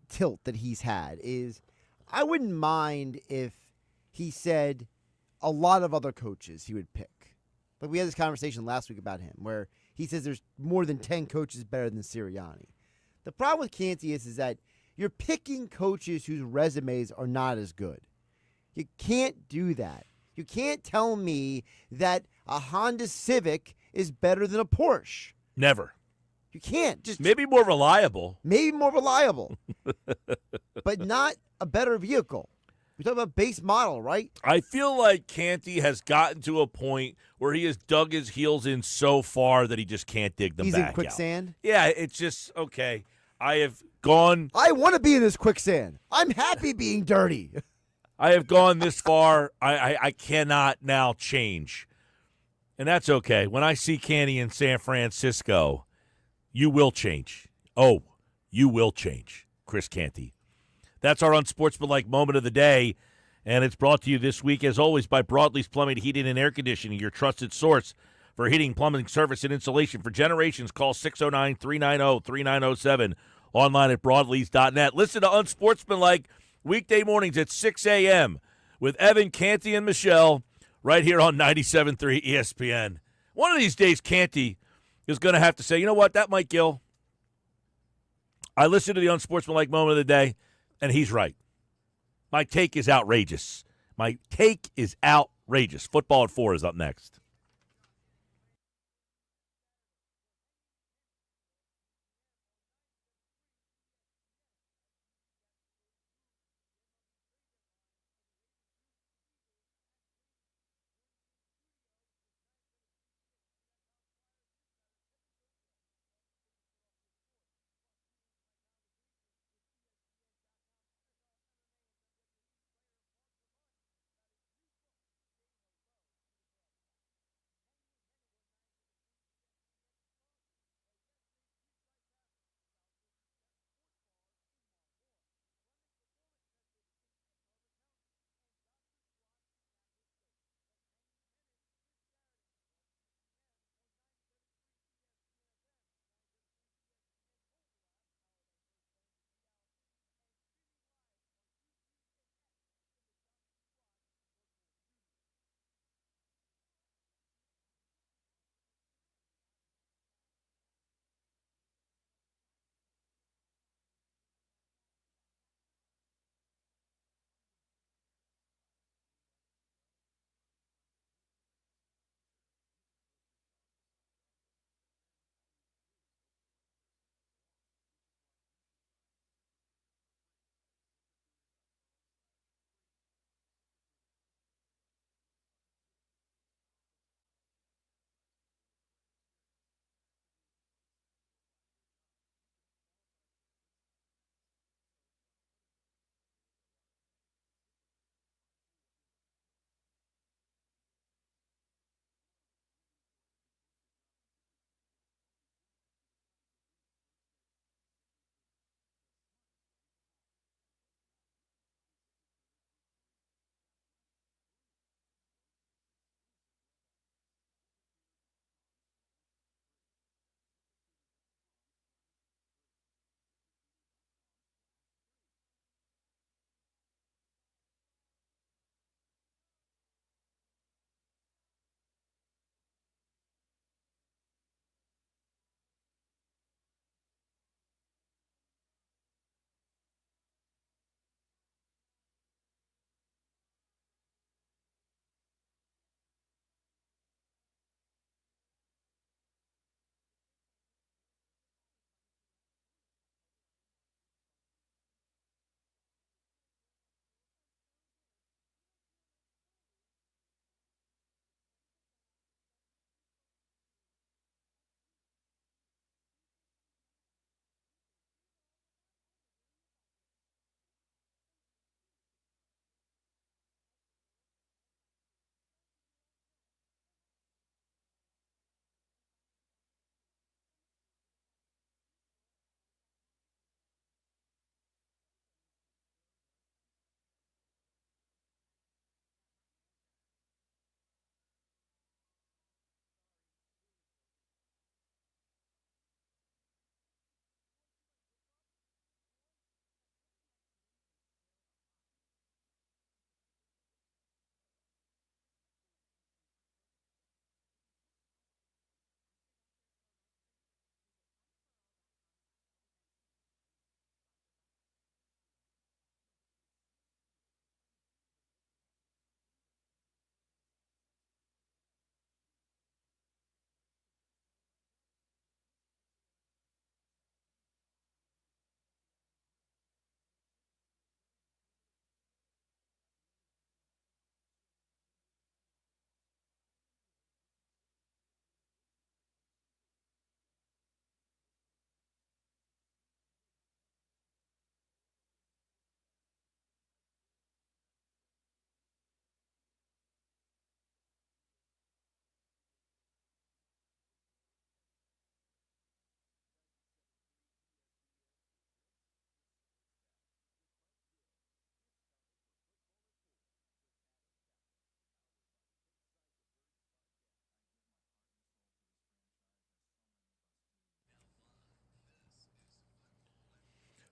tilt that he's had is I wouldn't mind if he said a lot of other coaches he would pick. Like we had this conversation last week about him where he says there's more than 10 coaches better than Sirianni. The problem with Canty is that you're picking coaches whose resumes are not as good. You can't do that. You can't tell me that a Honda Civic is better than a Porsche. Never. You can't. Just maybe more reliable. Maybe more reliable. But not a better vehicle. We're talking about base model, right? I feel like Canty has gotten to a point where he has dug his heels in so far that he just can't dig them He's back in quicksand? out. Yeah, it's just, okay, I have gone. I want to be in this quicksand. I'm happy being dirty. I have gone this far. I cannot now change. And that's okay. When I see Canty in San Francisco, you will change. Oh, you will change, Chris Canty. That's our unsportsmanlike moment of the day, and it's brought to you this week, as always, by Broadleaf's Plumbing, Heating, and Air Conditioning, your trusted source for heating, plumbing, service, and insulation for generations. Call 609-390-3907 online at broadleads.net. Listen to Unsportsmanlike weekday mornings at 6 a.m. with Evan, Canty, and Michelle right here on 97.3 ESPN. One of these days, Canty is going to have to say, you know what, that might Gill. I listened to the Unsportsmanlike moment of the day, and he's right. My take is outrageous. My take is outrageous. Football at 4 is up next.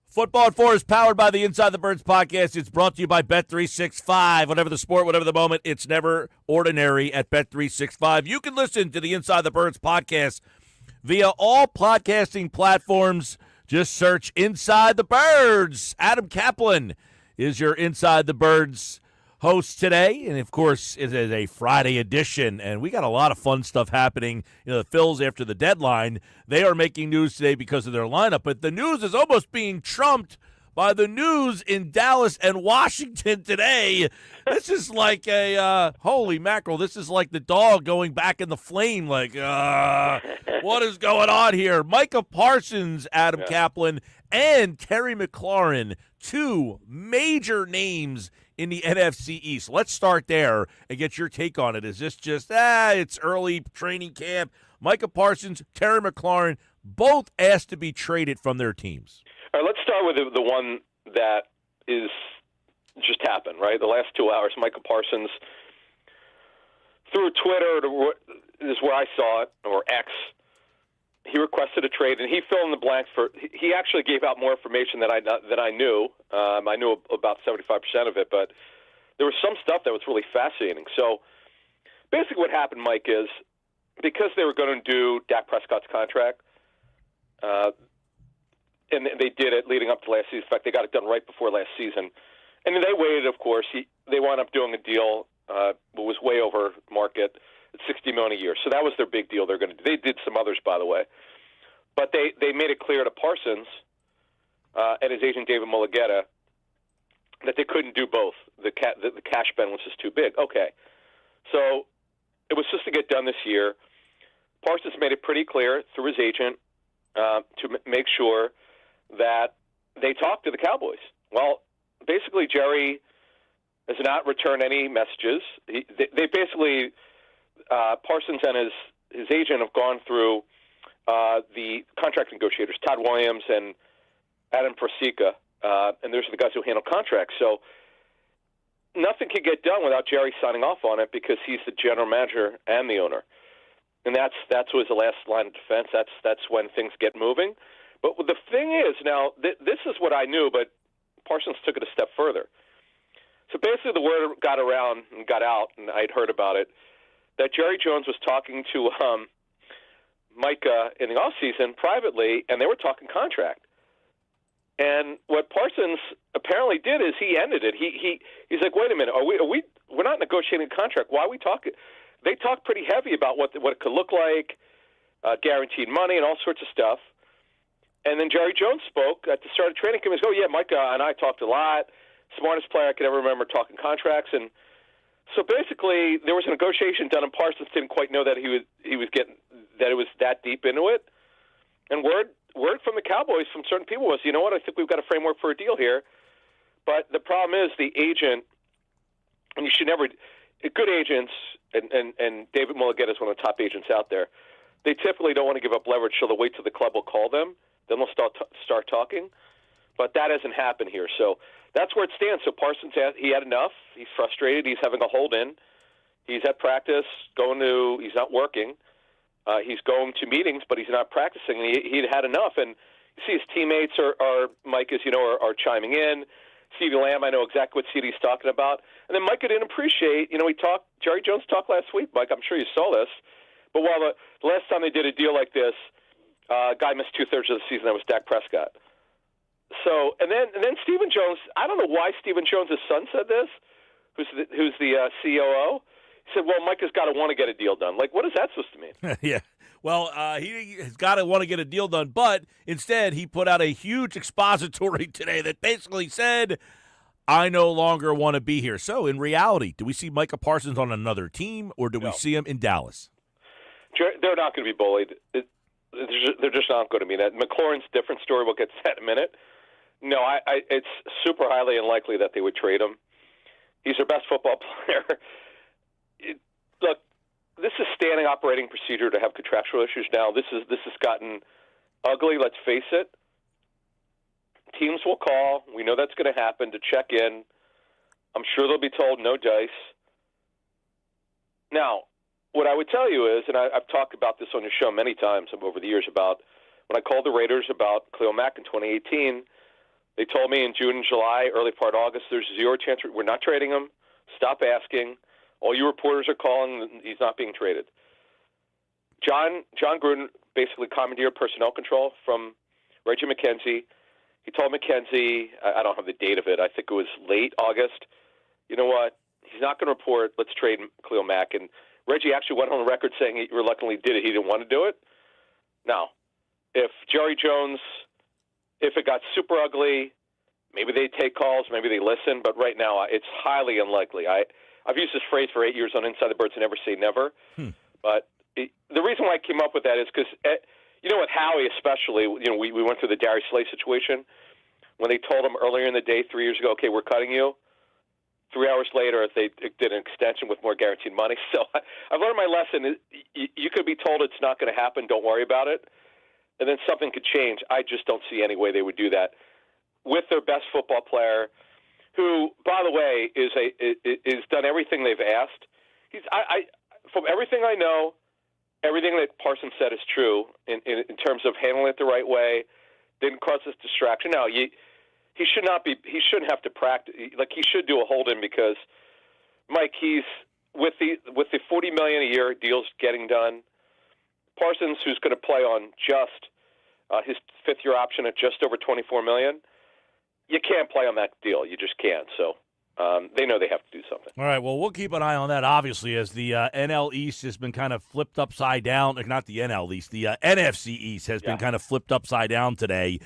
Football at 4 is powered by the Inside the Birds podcast. It's brought to you by Bet365. Whatever the sport, whatever the moment, it's never ordinary at Bet365. You can listen to the Inside the Birds podcast via all podcasting platforms. Just search Inside the Birds. Adam Caplan is your Inside the Birds host today. And, of course, it is a Friday edition, and we got a lot of fun stuff happening. You know, the Phillies, after the deadline, they are making news today because of their lineup. But the news is almost being trumped by the news in Dallas and Washington today. This is like a, holy mackerel, this is like the dog going back in the flame. Like, what is going on here? Micah Parsons, Adam Caplan, and Terry McLaurin, two major names in the NFC East. Let's start there and get your take on it. Is this just, it's early training camp? Micah Parsons, Terry McLaurin, both asked to be traded from their teams. All right, let's start with the one that is just happened, right? The last 2 hours, Micah Parsons, through Twitter, this is where I saw it, or X, he requested a trade, and he filled in the blanks for. He actually gave out more information than I knew. I knew about 75% of it, but there was some stuff that was really fascinating. So basically, what happened, Mike, is because they were going to do Dak Prescott's contract, and they did it leading up to last season. In fact, they got it done right before last season, and then they waited. Of course, they wound up doing a deal that was way over market. $60 million a year. So that was their big deal. They did some others, by the way. But they made it clear to Parsons and his agent David Mulligetta that they couldn't do both. The cash spend was just too big. Okay. So it was just to get done this year. Parsons made it pretty clear through his agent to make sure that they talked to the Cowboys. Well, basically, Jerry has not returned any messages. They basically... Parsons and his agent have gone through the contract negotiators, Todd Williams and Adam Prosica, and those are the guys who handle contracts. So nothing can get done without Jerry signing off on it because he's the general manager and the owner, and that's was the last line of defense. That's when things get moving. But the thing is, now this is what I knew, but Parsons took it a step further. So basically, the word got around and got out, and I'd heard about it, that Jerry Jones was talking to Micah in the offseason privately, and they were talking contract. And what Parsons apparently did is he ended it. He's like, wait a minute, we're not negotiating a contract. Why are we talking? They talked pretty heavy about what it could look like, guaranteed money, and all sorts of stuff. And then Jerry Jones spoke at the start of training camp. He goes, Micah and I talked a lot. Smartest player I could ever remember talking contracts. And so basically, there was a negotiation done, and Parsons didn't quite know that he was getting that it was that deep into it. And word from the Cowboys, from certain people, was, you know what? I think we've got a framework for a deal here. But the problem is the agent, and you should never. Good agents, and David Mulligetta is one of the top agents out there. They typically don't want to give up leverage, so they'll wait till the club will call them. Then they'll start talking. But that hasn't happened here. So that's where it stands. So Parsons, he had enough. He's frustrated. He's having a hold-in. He's at practice, he's not working. He's going to meetings, but he's not practicing. And he'd had enough. And you see his teammates are Mike, as you know, are chiming in. CeeDee Lamb, I know exactly what CeeDee's talking about. And then Micah didn't appreciate, Jerry Jones talked last week, Mike, I'm sure you saw this. But while the last time they did a deal like this, a guy missed 2/3 of the season, that was Dak Prescott. So, and then Stephen Jones, I don't know why Stephen Jones' son said this, who's the COO. He said, well, Micah's got to want to get a deal done. Like, what is that supposed to mean? Yeah. Well, he has got to want to get a deal done, but instead he put out a huge expository today that basically said, I no longer want to be here. So, in reality, do we see Micah Parsons on another team, or do we see him in Dallas? They're not going to be bullied. They're just not going to be that. McLaurin's a different story. We'll get to that in a minute. No, it's super highly unlikely that they would trade him. He's their best football player. Look, this is standing operating procedure to have contractual issues now. This has gotten ugly, let's face it. Teams will call. We know that's going to happen to check in. I'm sure they'll be told no dice. Now, what I would tell you is, and I've talked about this on your show many times over the years about when I called the Raiders about Khalil Mack in 2018, They told me in June and July, early part of August, there's zero chance. We're not trading him. Stop asking. All you reporters are calling. He's not being traded. John Gruden basically commandeered personnel control from Reggie McKenzie. He told McKenzie, I don't have the date of it, I think it was late August, you know what, he's not going to report, let's trade Khalil Mack. And Reggie actually went on the record saying he reluctantly did it. He didn't want to do it. Now, if Jerry Jones, if it got super ugly, maybe they take calls, maybe they listen, but right now it's highly unlikely. I've used this phrase for 8 years on Inside the Birds and never say never, but the reason why I came up with that is because, with Howie especially, we went through the Darius Slay situation when they told him earlier in the day 3 years ago, okay, we're cutting you. 3 hours later, they did an extension with more guaranteed money. So I've learned my lesson. You could be told it's not going to happen. Don't worry about it. And then something could change. I just don't see any way they would do that with their best football player, who, by the way, is done everything they've asked. From everything I know, everything that Parsons said is true in terms of handling it the right way. Didn't cause us distraction. Now he shouldn't have to practice. Like, he should do a hold-in because, Mike, he's with the $40 million a year deals getting done. Parsons, who's going to play on just his fifth-year option at just over $24 million, you can't play on that deal. You just can't. So they know they have to do something. All right, well, we'll keep an eye on that, obviously, as the NL East has been kind of flipped upside down. Not the NL East, the NFC East has been kind of flipped upside down today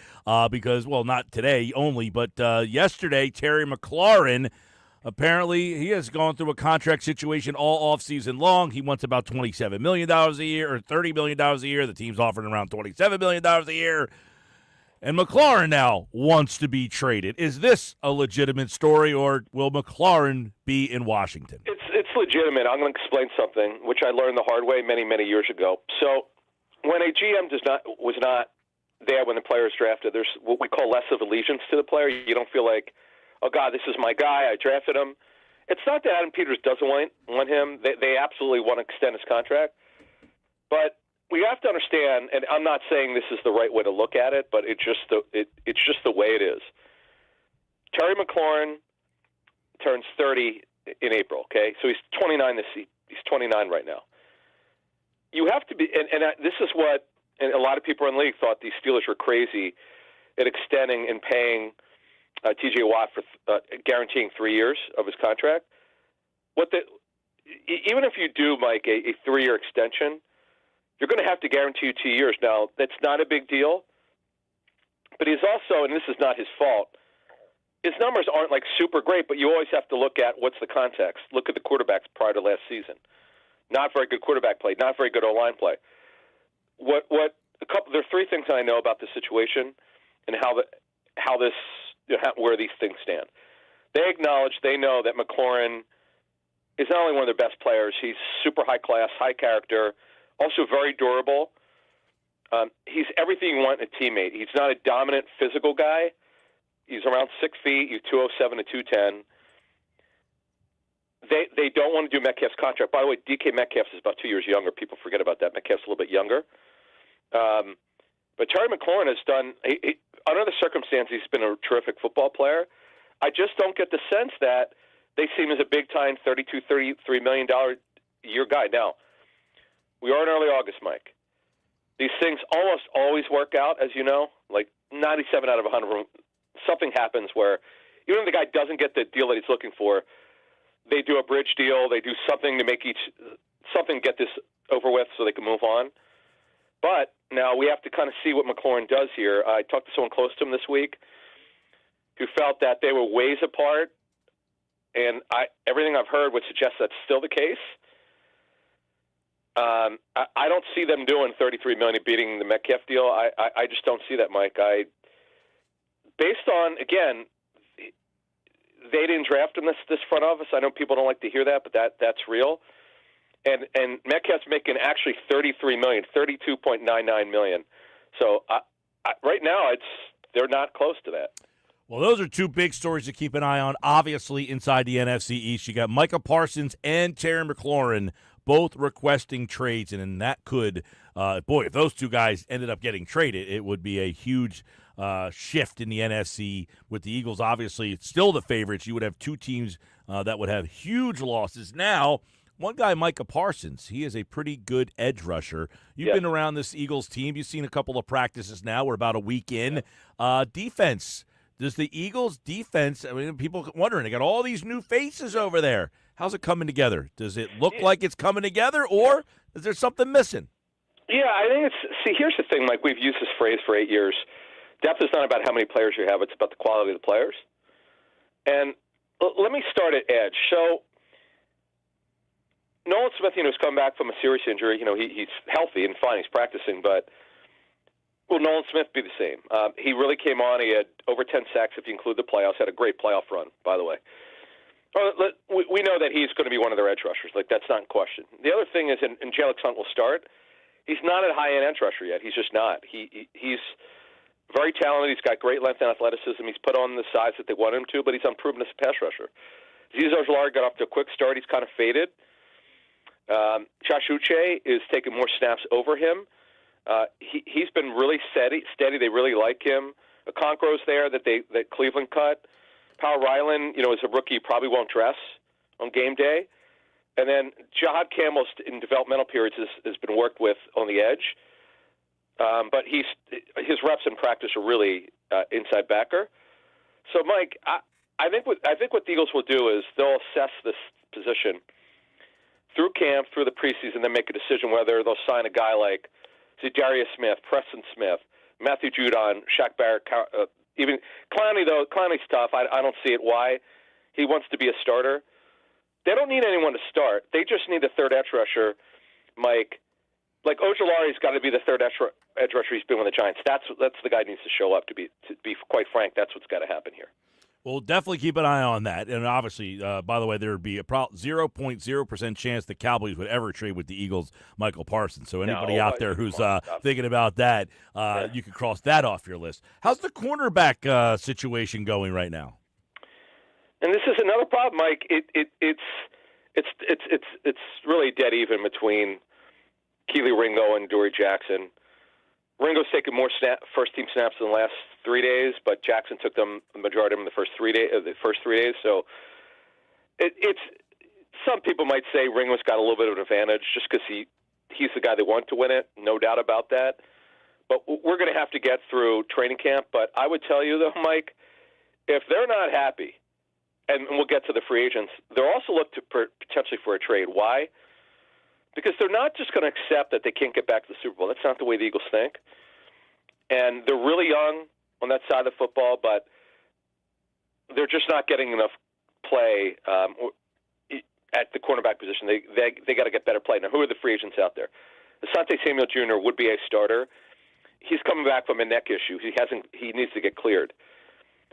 because, well, not today only, but yesterday, Terry McLaurin, apparently he has gone through a contract situation all offseason long. He wants about $27 million a year or $30 million a year. The team's offering around $27 million a year. And McLaurin now wants to be traded. Is this a legitimate story, or will McLaurin be in Washington? It's legitimate. I'm going to explain something, which I learned the hard way many, many years ago. So when a GM was not there when the player is drafted, there's what we call less of allegiance to the player. You don't feel like, oh, God, this is my guy. I drafted him. It's not that Adam Peters doesn't want him. They absolutely want to extend his contract. But we have to understand, and I'm not saying this is the right way to look at it, but it's just the way it is. Terry McLaurin turns 30 in April, okay? So he's 29 he's 29 right now. You have to be, and this is what, and a lot of people in the league thought these Steelers were crazy at extending and paying T.J. Watt for guaranteeing 3 years of his contract. Even if you do, Mike, a 3-year extension, you're going to have to guarantee you 2 years. Now, that's not a big deal, but he's also, and this is not his fault, his numbers aren't like super great, but you always have to look at what's the context. Look at the quarterbacks prior to last season. Not very good quarterback play, not very good O-line play. There are three things I know about this situation and where these things stand. They know that McLaurin is not only one of their best players, he's super high class, high character, also very durable. He's everything you want in a teammate. He's not a dominant physical guy. He's around 6 feet. He's 207 to 210. They don't want to do Metcalf's contract. By the way, DK Metcalf is about 2 years younger. People forget about that. Metcalf's a little bit younger. But Terry McLaurin has done, under the circumstances, he's been a terrific football player. I just don't get the sense that they see him as a big-time $32, $33 million a year guy. Now, we are in early August, Mike. These things almost always work out, as you know. Like 97 out of 100, something happens where even if the guy doesn't get the deal that he's looking for, they do a bridge deal. They do something to get this over with so they can move on. But now we have to kind of see what McLaurin does here. I talked to someone close to him this week who felt that they were ways apart, and everything I've heard would suggest that's still the case. I don't see them doing $33 million beating the Metcalf deal. I just don't see that, Mike. Based on, again, they didn't draft him, this front office. I know people don't like to hear that, but that's real. And Metcalf's making actually $33 million, $32.99 million. So right now, they're not close to that. Well, those are two big stories to keep an eye on. Obviously, inside the NFC East, you got Micah Parsons and Terry McLaurin both requesting trades, and that could, if those two guys ended up getting traded, it would be a huge shift in the NFC with the Eagles. Obviously, it's still the favorites. You would have two teams that would have huge losses. Now, one guy, Micah Parsons, he is a pretty good edge rusher. You've been around this Eagles team. You've seen a couple of practices now. We're about a week in. Defense. Does the Eagles' defense, I mean, people wondering, they got all these new faces over there. How's it coming together? Does it look like it's coming together, or is there something missing? Yeah, I think here's the thing, Mike. We've used this phrase for 8 years. Depth is not about how many players you have. It's about the quality of the players. And let me start at edge. So Nolan Smith, has come back from a serious injury. He's healthy and fine. He's practicing, but will Nolan Smith be the same? He really came on. He had over 10 sacks if you include the playoffs. Had a great playoff run, by the way. We know that he's going to be one of their edge rushers. That's not in question. The other thing is, and Jalix Hunt will start, he's not a high-end edge rusher yet. He's just not. He's very talented. He's got great length and athleticism. He's put on the size that they want him to, but he's unproven as a pass rusher. Zizo Ojulari got off to a quick start. He's kind of faded. Josh Uche is taking more snaps over him. He's been really steady. They really like him. Okonkwo's there that Cleveland cut. Powell Ryland, is a rookie, probably won't dress on game day. And then Jahad Campbell in developmental periods has been worked with on the edge. But his reps in practice are really inside backer. So, Mike, I think what the Eagles will do is they'll assess this position through camp, through the preseason, then make a decision whether they'll sign a guy like Darius Smith, Preston Smith, Matthew Judon, Shaq Barrett, even Clowney, though. Clowney's tough. I don't see it why. He wants to be a starter. They don't need anyone to start. They just need a third edge rusher, Mike. Like Ojulari's got to be the third edge rusher he's been with the Giants. That's the guy who needs to show up, to be quite frank. That's what's got to happen here. Well, definitely keep an eye on that. And obviously, by the way, there would be a 0.0% chance the Cowboys would ever trade with the Eagles' Michael Parsons. So anybody out there who's thinking about that, you can cross that off your list. How's the cornerback situation going right now? And this is another problem, Mike. It's really dead even between Keely Ringo and Dory Jackson. Ringo's taken more first-team snaps in the last 3 days, but Jackson took them the majority of them the first 3 days. So it's some people might say Ringo's got a little bit of an advantage just because he's the guy they want to win it, no doubt about that. But we're going to have to get through training camp. But I would tell you, though, Mike, if they're not happy, and we'll get to the free agents, they'll also look to potentially for a trade. Why? Because they're not just going to accept that they can't get back to the Super Bowl. That's not the way the Eagles think. And they're really young on that side of the football, but they're just not getting enough play at the cornerback position. They got to get better play. Now, who are the free agents out there? Asante Samuel Jr. would be a starter. He's coming back from a neck issue. He needs to get cleared.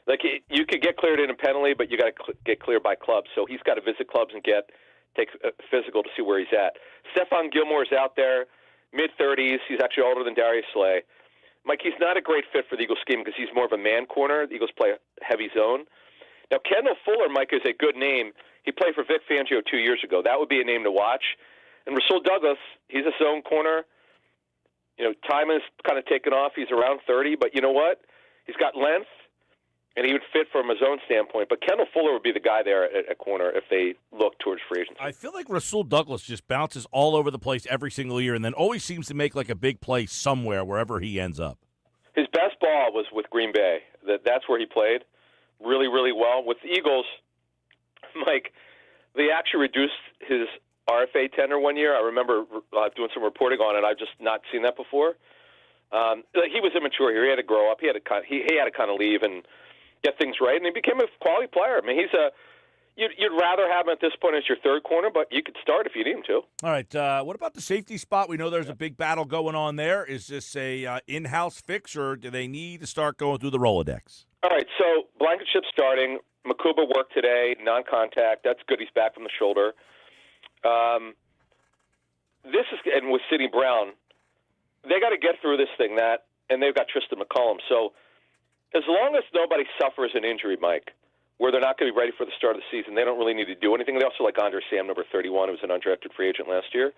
Like, you could get cleared independently, but you got to get cleared by clubs. So he's got to visit clubs and take a physical to see where he's at. Stephon Gilmore is out there, mid-30s. He's actually older than Darius Slay. Mike, he's not a great fit for the Eagles scheme because he's more of a man corner. The Eagles play a heavy zone. Now, Kendall Fuller, Mike, is a good name. He played for Vic Fangio 2 years ago. That would be a name to watch. And Rasul Douglas, he's a zone corner. Time is kind of taken off. He's around 30, but you know what? He's got length, and he would fit from a zone standpoint. But Kendall Fuller would be the guy there at corner if they look towards free agency. I feel like Rasul Douglas just bounces all over the place every single year and then always seems to make like a big play somewhere, wherever he ends up. His best ball was with Green Bay. That's where he played really, really well. With the Eagles, Mike, they actually reduced his RFA tender 1 year. I remember doing some reporting on it. I've just not seen that before. He was immature here. He had to grow up. He had to kind of leave and get things right, and he became a quality player. I mean, you'd rather have him at this point as your third corner, but you could start if you need him to. All right. What about the safety spot? We know there's a big battle going on there. Is this a in-house fix, or do they need to start going through the Rolodex? All right. So Blankenship starting. Makuba worked today, non-contact. That's good. He's back from the shoulder. And with Sidney Brown, they got to get through this thing. And they've got Tristan McCollum. So as long as nobody suffers an injury, Mike, where they're not going to be ready for the start of the season, they don't really need to do anything. They also like Andre Sam, number 31, who was an undrafted free agent last year.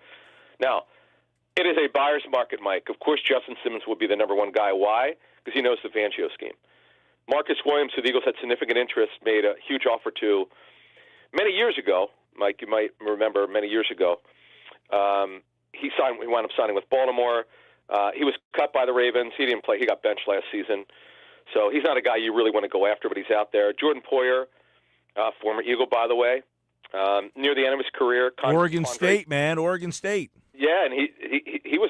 Now, it is a buyer's market, Mike. Of course, Justin Simmons would be the number one guy. Why? because he knows the Fangio scheme. Marcus Williams, who the Eagles had significant interest, made a huge offer to many years ago. Mike, you might remember many years ago. He wound up signing with Baltimore. He was cut by the Ravens. He didn't play. He got benched last season. So he's not a guy you really want to go after, but he's out there. Jordan Poyer, former Eagle, by the way, near the end of his career. Oregon State, man, Oregon State. Yeah, and he was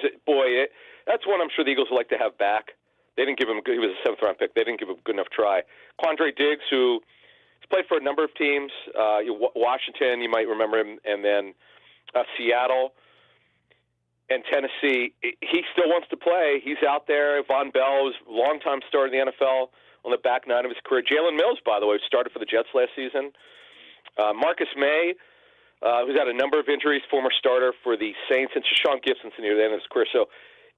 that's one I'm sure the Eagles would like to have back. They didn't give him. He was a 7th-round pick. They didn't give him a good enough try. Quandre Diggs, who has played for a number of teams, Washington, you might remember him, and then Seattle and Tennessee. He still wants to play. He's out there. Von Bell was a longtime starter in the NFL on the back nine of his career. Jalen Mills, by the way, started for the Jets last season. Marcus May, who's had a number of injuries, former starter for the Saints, and Shashawn Gibson's near the end of his career. So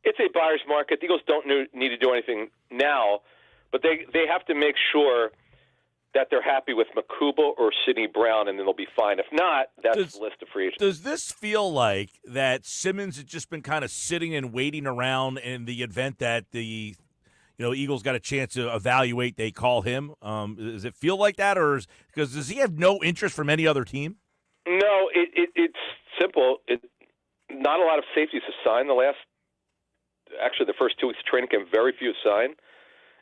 it's a buyer's market. The Eagles don't need to do anything now, but they have to make sure that they're happy with Makuba or Sidney Brown, and then they'll be fine. If not, that's the list of free agents. Does this feel like that Simmons has just been kind of sitting and waiting around in the event that the Eagles got a chance to evaluate, they call him? Does it feel like that, or because does he have no interest from any other team? No, it's simple. Not a lot of safeties have signed the first 2 weeks of training camp, very few signed,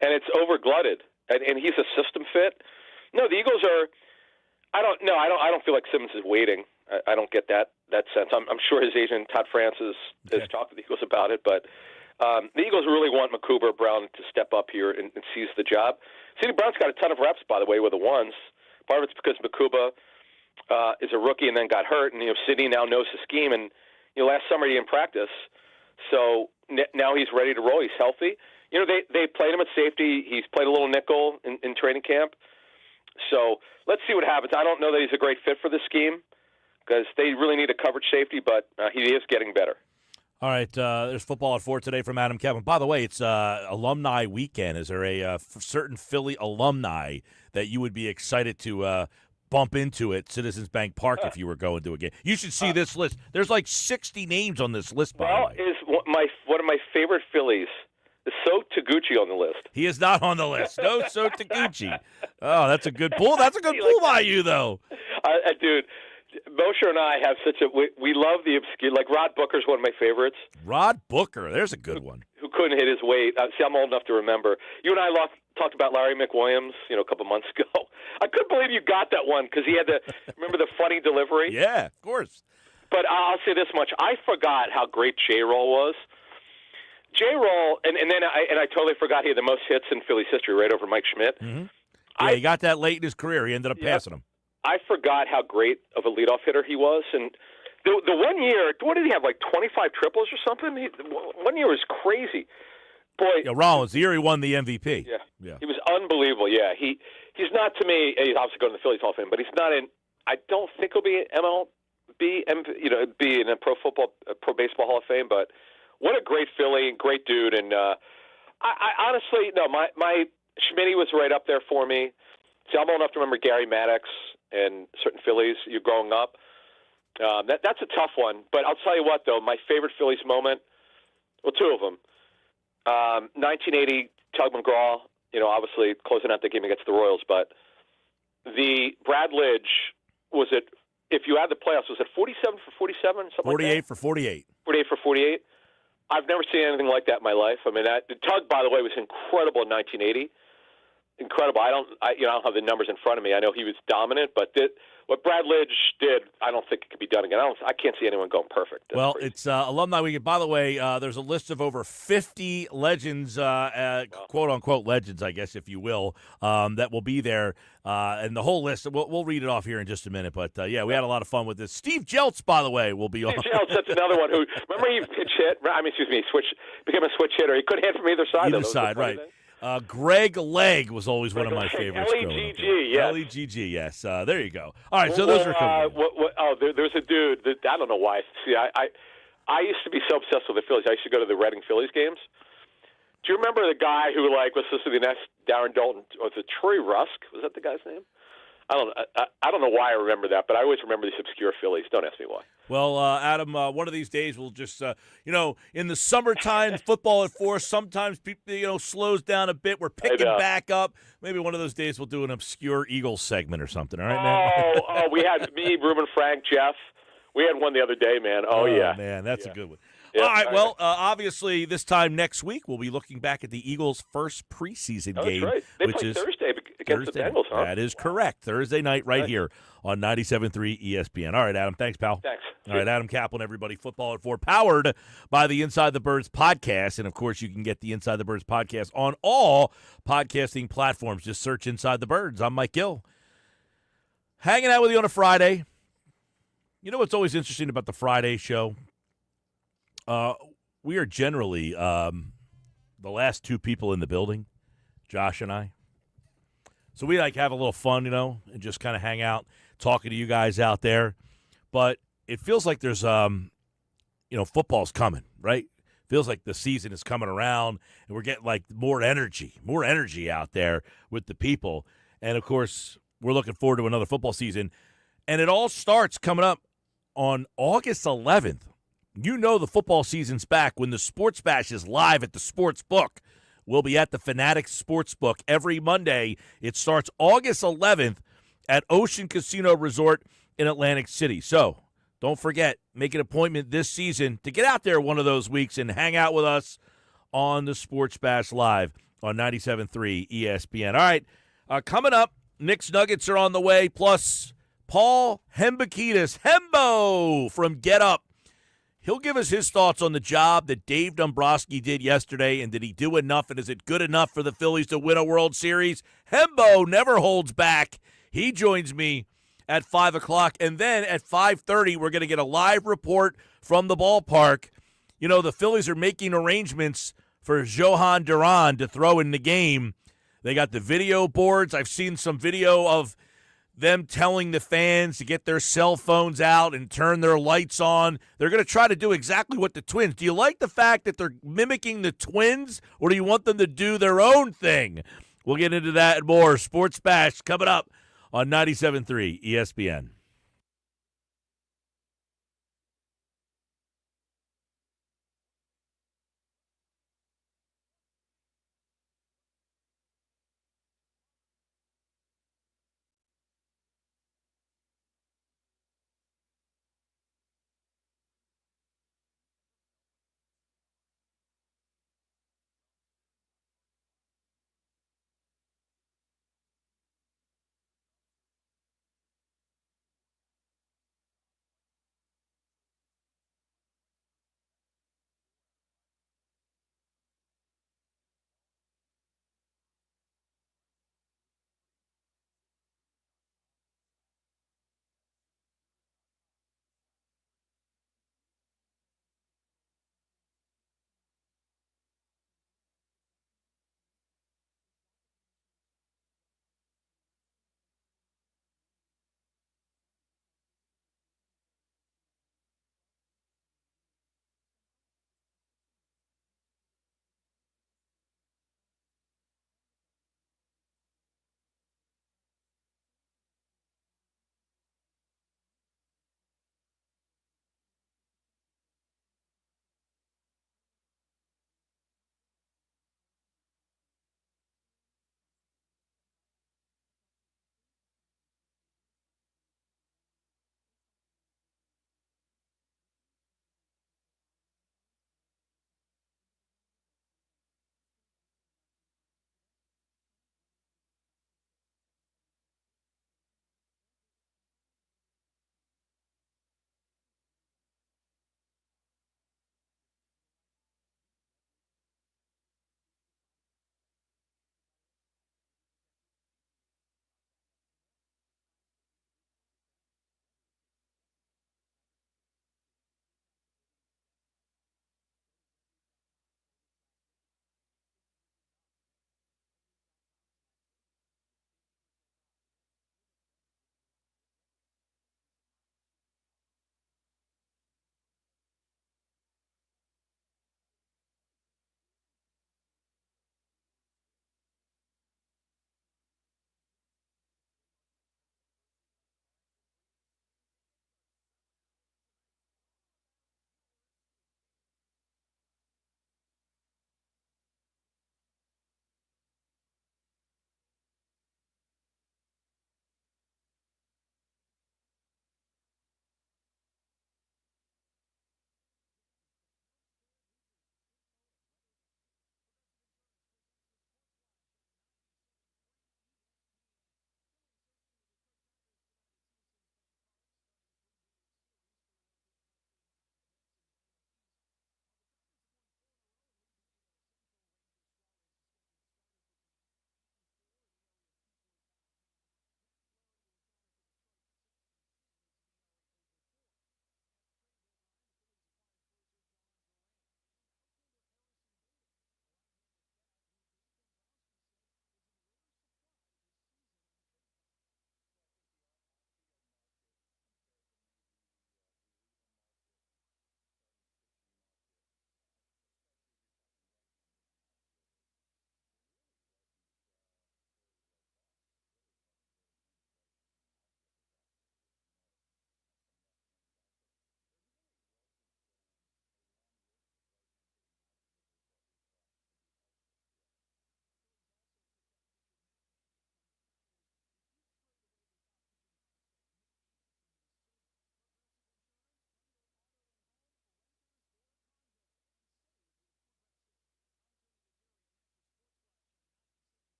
and it's over-glutted. And he's a system fit. No, the Eagles are. I don't know. I don't feel like Simmons is waiting. I don't get that sense. I'm sure his agent Todd Francis has talked to the Eagles about it, but the Eagles really want Makuba or Brown to step up here and seize the job. Sidney Brown's got a ton of reps, by the way, with the ones. Part of it's because Makuba is a rookie and then got hurt, and Sidney now knows the scheme. And last summer he didn't practice, so now he's ready to roll. He's healthy. They played him at safety. He's played a little nickel in training camp. So let's see what happens. I don't know that he's a great fit for this scheme because they really need a coverage safety, but he is getting better. All right, there's football at 4 today from Adam Caplan. By the way, it's alumni weekend. Is there a certain Philly alumni that you would be excited to bump into at Citizens Bank Park if you were going to a game? You should see this list. There's like 60 names on this list, by the way. Is one of my favorite Phillies is So Taguchi on the list. He is not on the list. No So Taguchi. Oh, that's a good pull. That's a good pull by you, though. Dude, Moshe and I have we love the obscure. Like Rod Booker's one of my favorites. Rod Booker, there's a good one. Who couldn't hit his weight. See, I'm old enough to remember. You and I talked about Larry McWilliams, a couple months ago. I couldn't believe you got that one because he had remember the funny delivery? Yeah, of course. But I'll say this much. I forgot how great J-Roll was. J-Roll, and then I totally forgot he had the most hits in Phillies history, right over Mike Schmidt. Mm-hmm. Yeah, he got that late in his career. He ended up passing him. I forgot how great of a leadoff hitter he was. And the 1 year, what did he have, like 25 triples or something? 1 year was crazy. Boy, Rollins, the year he won the MVP. Yeah. He was unbelievable, yeah. He's not, to me, he's obviously going to the Phillies Hall of Fame, but he's not in, I don't think he'll be MLB, be in a Pro Baseball Hall of Fame, but what a great Philly, great dude. And I honestly, no, my Schmitty was right up there for me. See, I'm old enough to remember Gary Maddox and certain Phillies. You're growing up. That's a tough one. But I'll tell you what, though, my favorite Phillies moment, well, two of them. 1980, Tug McGraw, obviously closing out the game against the Royals. But the Brad Lidge, was it, if you add the playoffs, was it 47 for 47? 48 for 48. 48 for 48. I've never seen anything like that in my life. I mean, Tug, by the way, was incredible in 1980. Incredible. I don't have the numbers in front of me. I know he was dominant, but what Brad Lidge did, I don't think it could be done again. I can't see anyone going perfect. That's crazy. It's Alumni Weekend. By the way, there's a list of over 50 legends, quote-unquote legends, I guess, if you will, that will be there. And the whole list, we'll read it off here in just a minute. But, we had a lot of fun with this. Steve Jeltz, by the way, will be on. Steve Jeltz, that's another one who, remember he pitch hit? Became a switch hitter. He couldn't hit from either side. Either side, right. Greg Legg was always one of my favorites. L-E-G-G, yes. L-E-G-G, yes. There you go. All right, so those are cool. There's a dude that I don't know why. See, I used to be so obsessed with the Phillies. I used to go to the Reading Phillies games. Do you remember the guy who was supposed to be the next Darren Dalton? Was it Troy Rusk? Was that the guy's name? I don't know why I remember that, but I always remember these obscure Phillies. Don't ask me why. Well, Adam, one of these days we'll just, in the summertime, football at 4, sometimes people, slows down a bit. We're picking back up. Maybe one of those days we'll do an obscure Eagles segment or something. All right, man? We had me, Ruben, Frank, Jeff. We had one the other day, man. Oh yeah. Man, that's a good one. Yeah. All right, well, obviously this time next week we'll be looking back at the Eagles' first preseason game. That's right. They which play is Thursday against the Bengals, huh? That is correct. Thursday night right here on 97.3 ESPN. All right, Adam. Thanks, pal. Thanks. All right, Adam Caplan, everybody. Football at 4, powered by the Inside the Birds podcast. And, of course, you can get the Inside the Birds podcast on all podcasting platforms. Just search Inside the Birds. I'm Mike Gill. Hanging out with you on a Friday. You know what's always interesting about the Friday show? We are generally the last two people in the building, Josh and I. So we have a little fun, and just kind of hang out, talking to you guys out there. But it feels like there's, football's coming, right? Feels like the season is coming around, and we're getting more energy out there with the people. And of course, we're looking forward to another football season. And it all starts coming up on August 11th. The football season's back when the Sports Bash is live at the Sports Book. We'll be at the Fanatics Sportsbook every Monday. It starts August 11th at Ocean Casino Resort in Atlantic City. So don't forget, make an appointment this season to get out there one of those weeks and hang out with us on the Sports Bash Live on 97.3 ESPN. All right, coming up, Knicks Nuggets are on the way, plus Paul Hembo from Get Up. He'll give us his thoughts on the job that Dave Dombrowski did yesterday, and did he do enough, and is it good enough for the Phillies to win a World Series? Hembo never holds back. He joins me at 5 o'clock, and then at 5:30, we're going to get a live report from the ballpark. The Phillies are making arrangements for Johan Duran to throw in the game. They got the video boards. I've seen some video of them telling the fans to get their cell phones out and turn their lights on. They're going to try to do exactly what the Twins. Do you like the fact that they're mimicking the Twins, or do you want them to do their own thing? We'll get into that and more. Sports Bash coming up on 97.3 ESPN.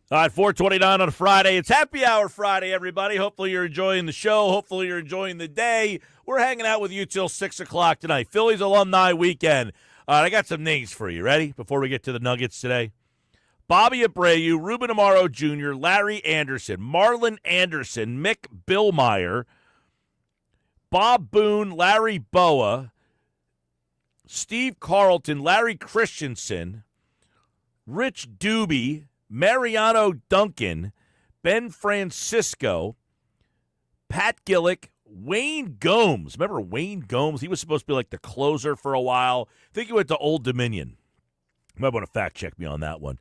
All right, 4:29 on a Friday. It's Happy Hour Friday, everybody. Hopefully you're enjoying the show. Hopefully you're enjoying the day. We're hanging out with you till 6 o'clock tonight. Phillies Alumni Weekend. All right, I got some names for you. Ready? Before we get to the Nuggets today. Bobby Abreu, Ruben Amaro Jr., Larry Anderson, Marlon Anderson, Mick Billmeyer, Bob Boone, Larry Boa, Steve Carlton, Larry Christensen, Rich Doobie, Mariano Duncan, Ben Francisco, Pat Gillick, Wayne Gomes. Remember Wayne Gomes? He was supposed to be like the closer for a while. I think he went to Old Dominion. You might want to fact check me on that one.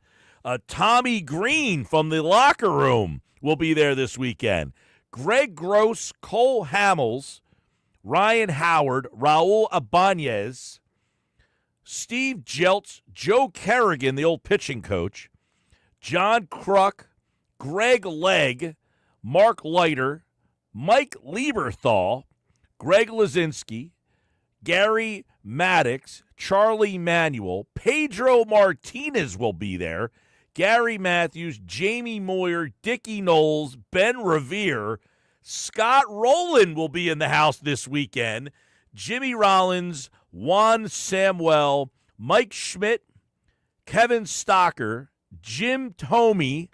Tommy Green from the locker room will be there this weekend. Greg Gross, Cole Hamels, Ryan Howard, Raul Ibanez, Steve Jeltz, Joe Kerrigan, the old pitching coach, John Kruk, Greg Legg, Mark Leiter, Mike Lieberthal, Greg Lazinski, Gary Maddox, Charlie Manuel, Pedro Martinez will be there, Gary Matthews, Jamie Moyer, Dickie Knowles, Ben Revere, Scott Rowland will be in the house this weekend, Jimmy Rollins, Juan Samuel, Mike Schmidt, Kevin Stocker, Jim Tomey,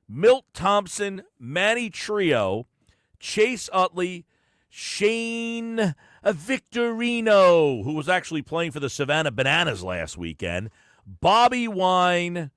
Milt Thompson, Manny Trio, Chase Utley, Shane Victorino, who was actually playing for the Savannah Bananas last weekend, Bobby Wine,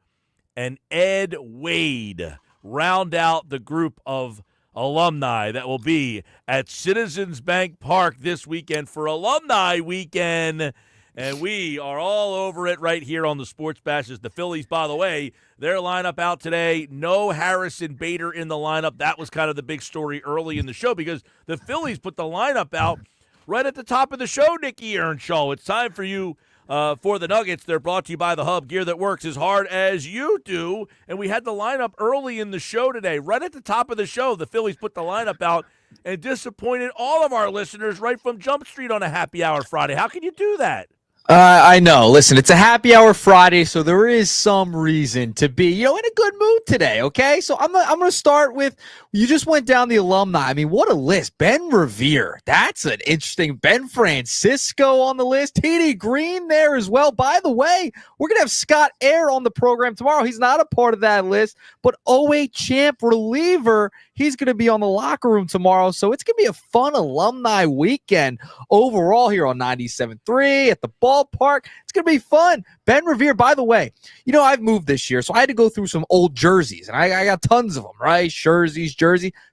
and Ed Wade round out the group of alumni that will be at Citizens Bank Park this weekend for Alumni Weekend. And we are all over it right here on the Sports Bashes. The Phillies, by the way, their lineup out today. No Harrison Bader in the lineup. That was kind of the big story early in the show because the Phillies put the lineup out right at the top of the show, Nikki Earnshaw. It's time for you for the Nuggets. They're brought to you by the Hub, gear that works as hard as you do. And we had the lineup early in the show today. Right at the top of the show, the Phillies put the lineup out and disappointed all of our listeners right from Jump Street on a Happy Hour Friday. How can you do that? I know. Listen, it's a Happy Hour Friday, so there is some reason to be, in a good mood today, okay? So I'm going to start with, you just went down the alumni. I mean, what a list. Ben Revere, that's an interesting. Ben Francisco on the list. T.D. Green there as well. By the way, we're going to have Scott Air on the program tomorrow. He's not a part of that list, but OA champ reliever, he's going to be on the locker room tomorrow. So it's going to be a fun alumni weekend overall here on 97.3 at the ballpark. It's going to be fun. Ben Revere, by the way, I've moved this year, so I had to go through some old jerseys, and I got tons of them, right? Jerseys.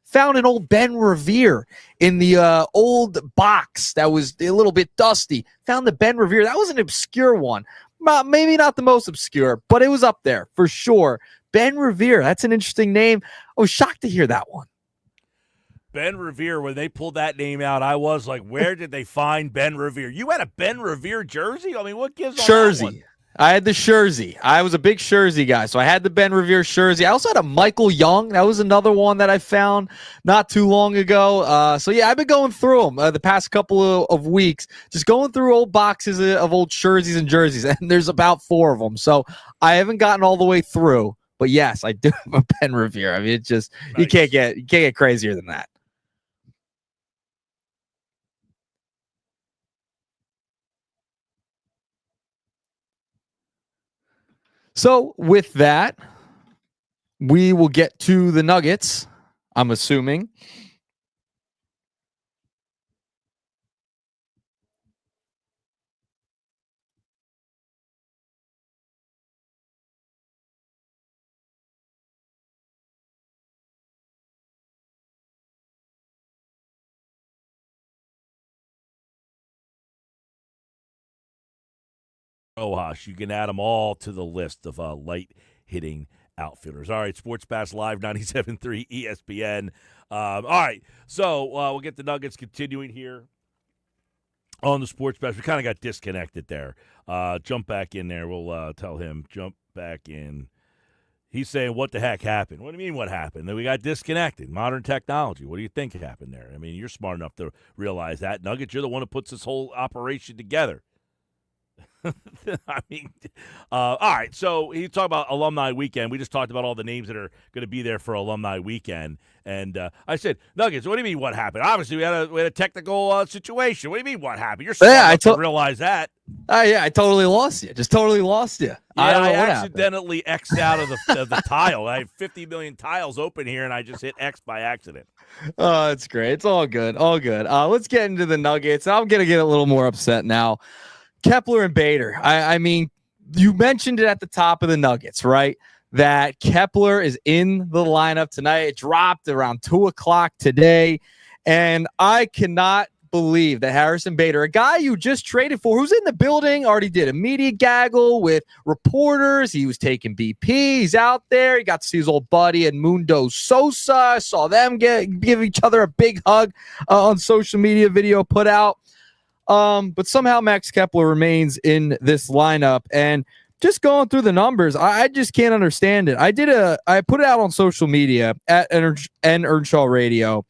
Found an old Ben Revere in the old box that was a little bit dusty. Found the Ben Revere. That was an obscure one. Maybe not the most obscure, but it was up there for sure. Ben Revere, that's an interesting name. I was shocked to hear that one. Ben Revere, when they pulled that name out, I was like, where did they find Ben Revere? You had a Ben Revere jersey? I mean, what gives on that one? I had the jersey. I was a big jersey guy, so I had the Ben Revere jersey. I also had a Michael Young. That was another one that I found not too long ago. So, yeah, I've been going through them the past couple of weeks, just going through old boxes of old jerseys and jerseys, and there's about 4 of them. So I haven't gotten all the way through, but, yes, I do have a Ben Revere. I mean, it's just nice. You can't get crazier than that. So with that, we will get to the Nuggets, I'm assuming. Rojas. You can add them all to the list of light-hitting outfielders. All right, Sports Pass Live, 97.3 ESPN. All right, so we'll get the Nuggets continuing here on the Sports Pass. We kind of got disconnected there. Jump back in there. We'll tell him, jump back in. He's saying, what the heck happened? What do you mean what happened? Then we got disconnected. Modern technology. What do you think happened there? I mean, you're smart enough to realize that. Nuggets, you're the one who puts this whole operation together. I mean, all right. So he talked about alumni weekend. We just talked about all the names that are going to be there for alumni weekend. And I said, Nuggets, what do you mean what happened? Obviously, we had a technical situation. What do you mean what happened? You're smart enough to realize that. Yeah, I totally lost you. Just totally lost you. Yeah, I don't know what accidentally X'd out of the tile. I have 50 million tiles open here, and I just hit X by accident. Oh, it's great. It's all good. All good. Let's get into the Nuggets. I'm going to get a little more upset now. Kepler and Bader. I mean, you mentioned it at the top of the Nuggets, right? That Kepler is in the lineup tonight. It dropped around 2 o'clock today. And I cannot believe that Harrison Bader, a guy you just traded for, who's in the building, already did a media gaggle with reporters. He was taking BP. He's out there. He got to see his old buddy and Mundo Sosa. I saw them give each other a big hug on social media video put out. But somehow Max Kepler remains in this lineup. And just going through the numbers, I just can't understand it. I put it out on social media at Earnshaw Radio.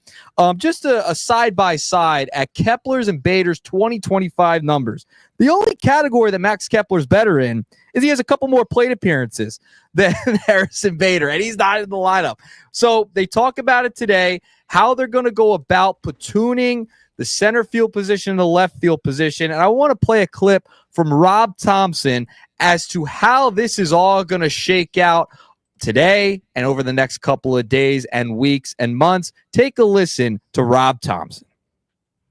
Just a side-by-side at Kepler's and Bader's 2025 numbers. The only category that Max Kepler's better in is he has a couple more plate appearances than Harrison Bader, and he's not in the lineup. So they talk about it today, how they're going to go about platooning the center field position and the left field position. And I want to play a clip from Rob Thompson as to how this is all going to shake out today and over the next couple of days and weeks and months. Take a listen to Rob Thompson.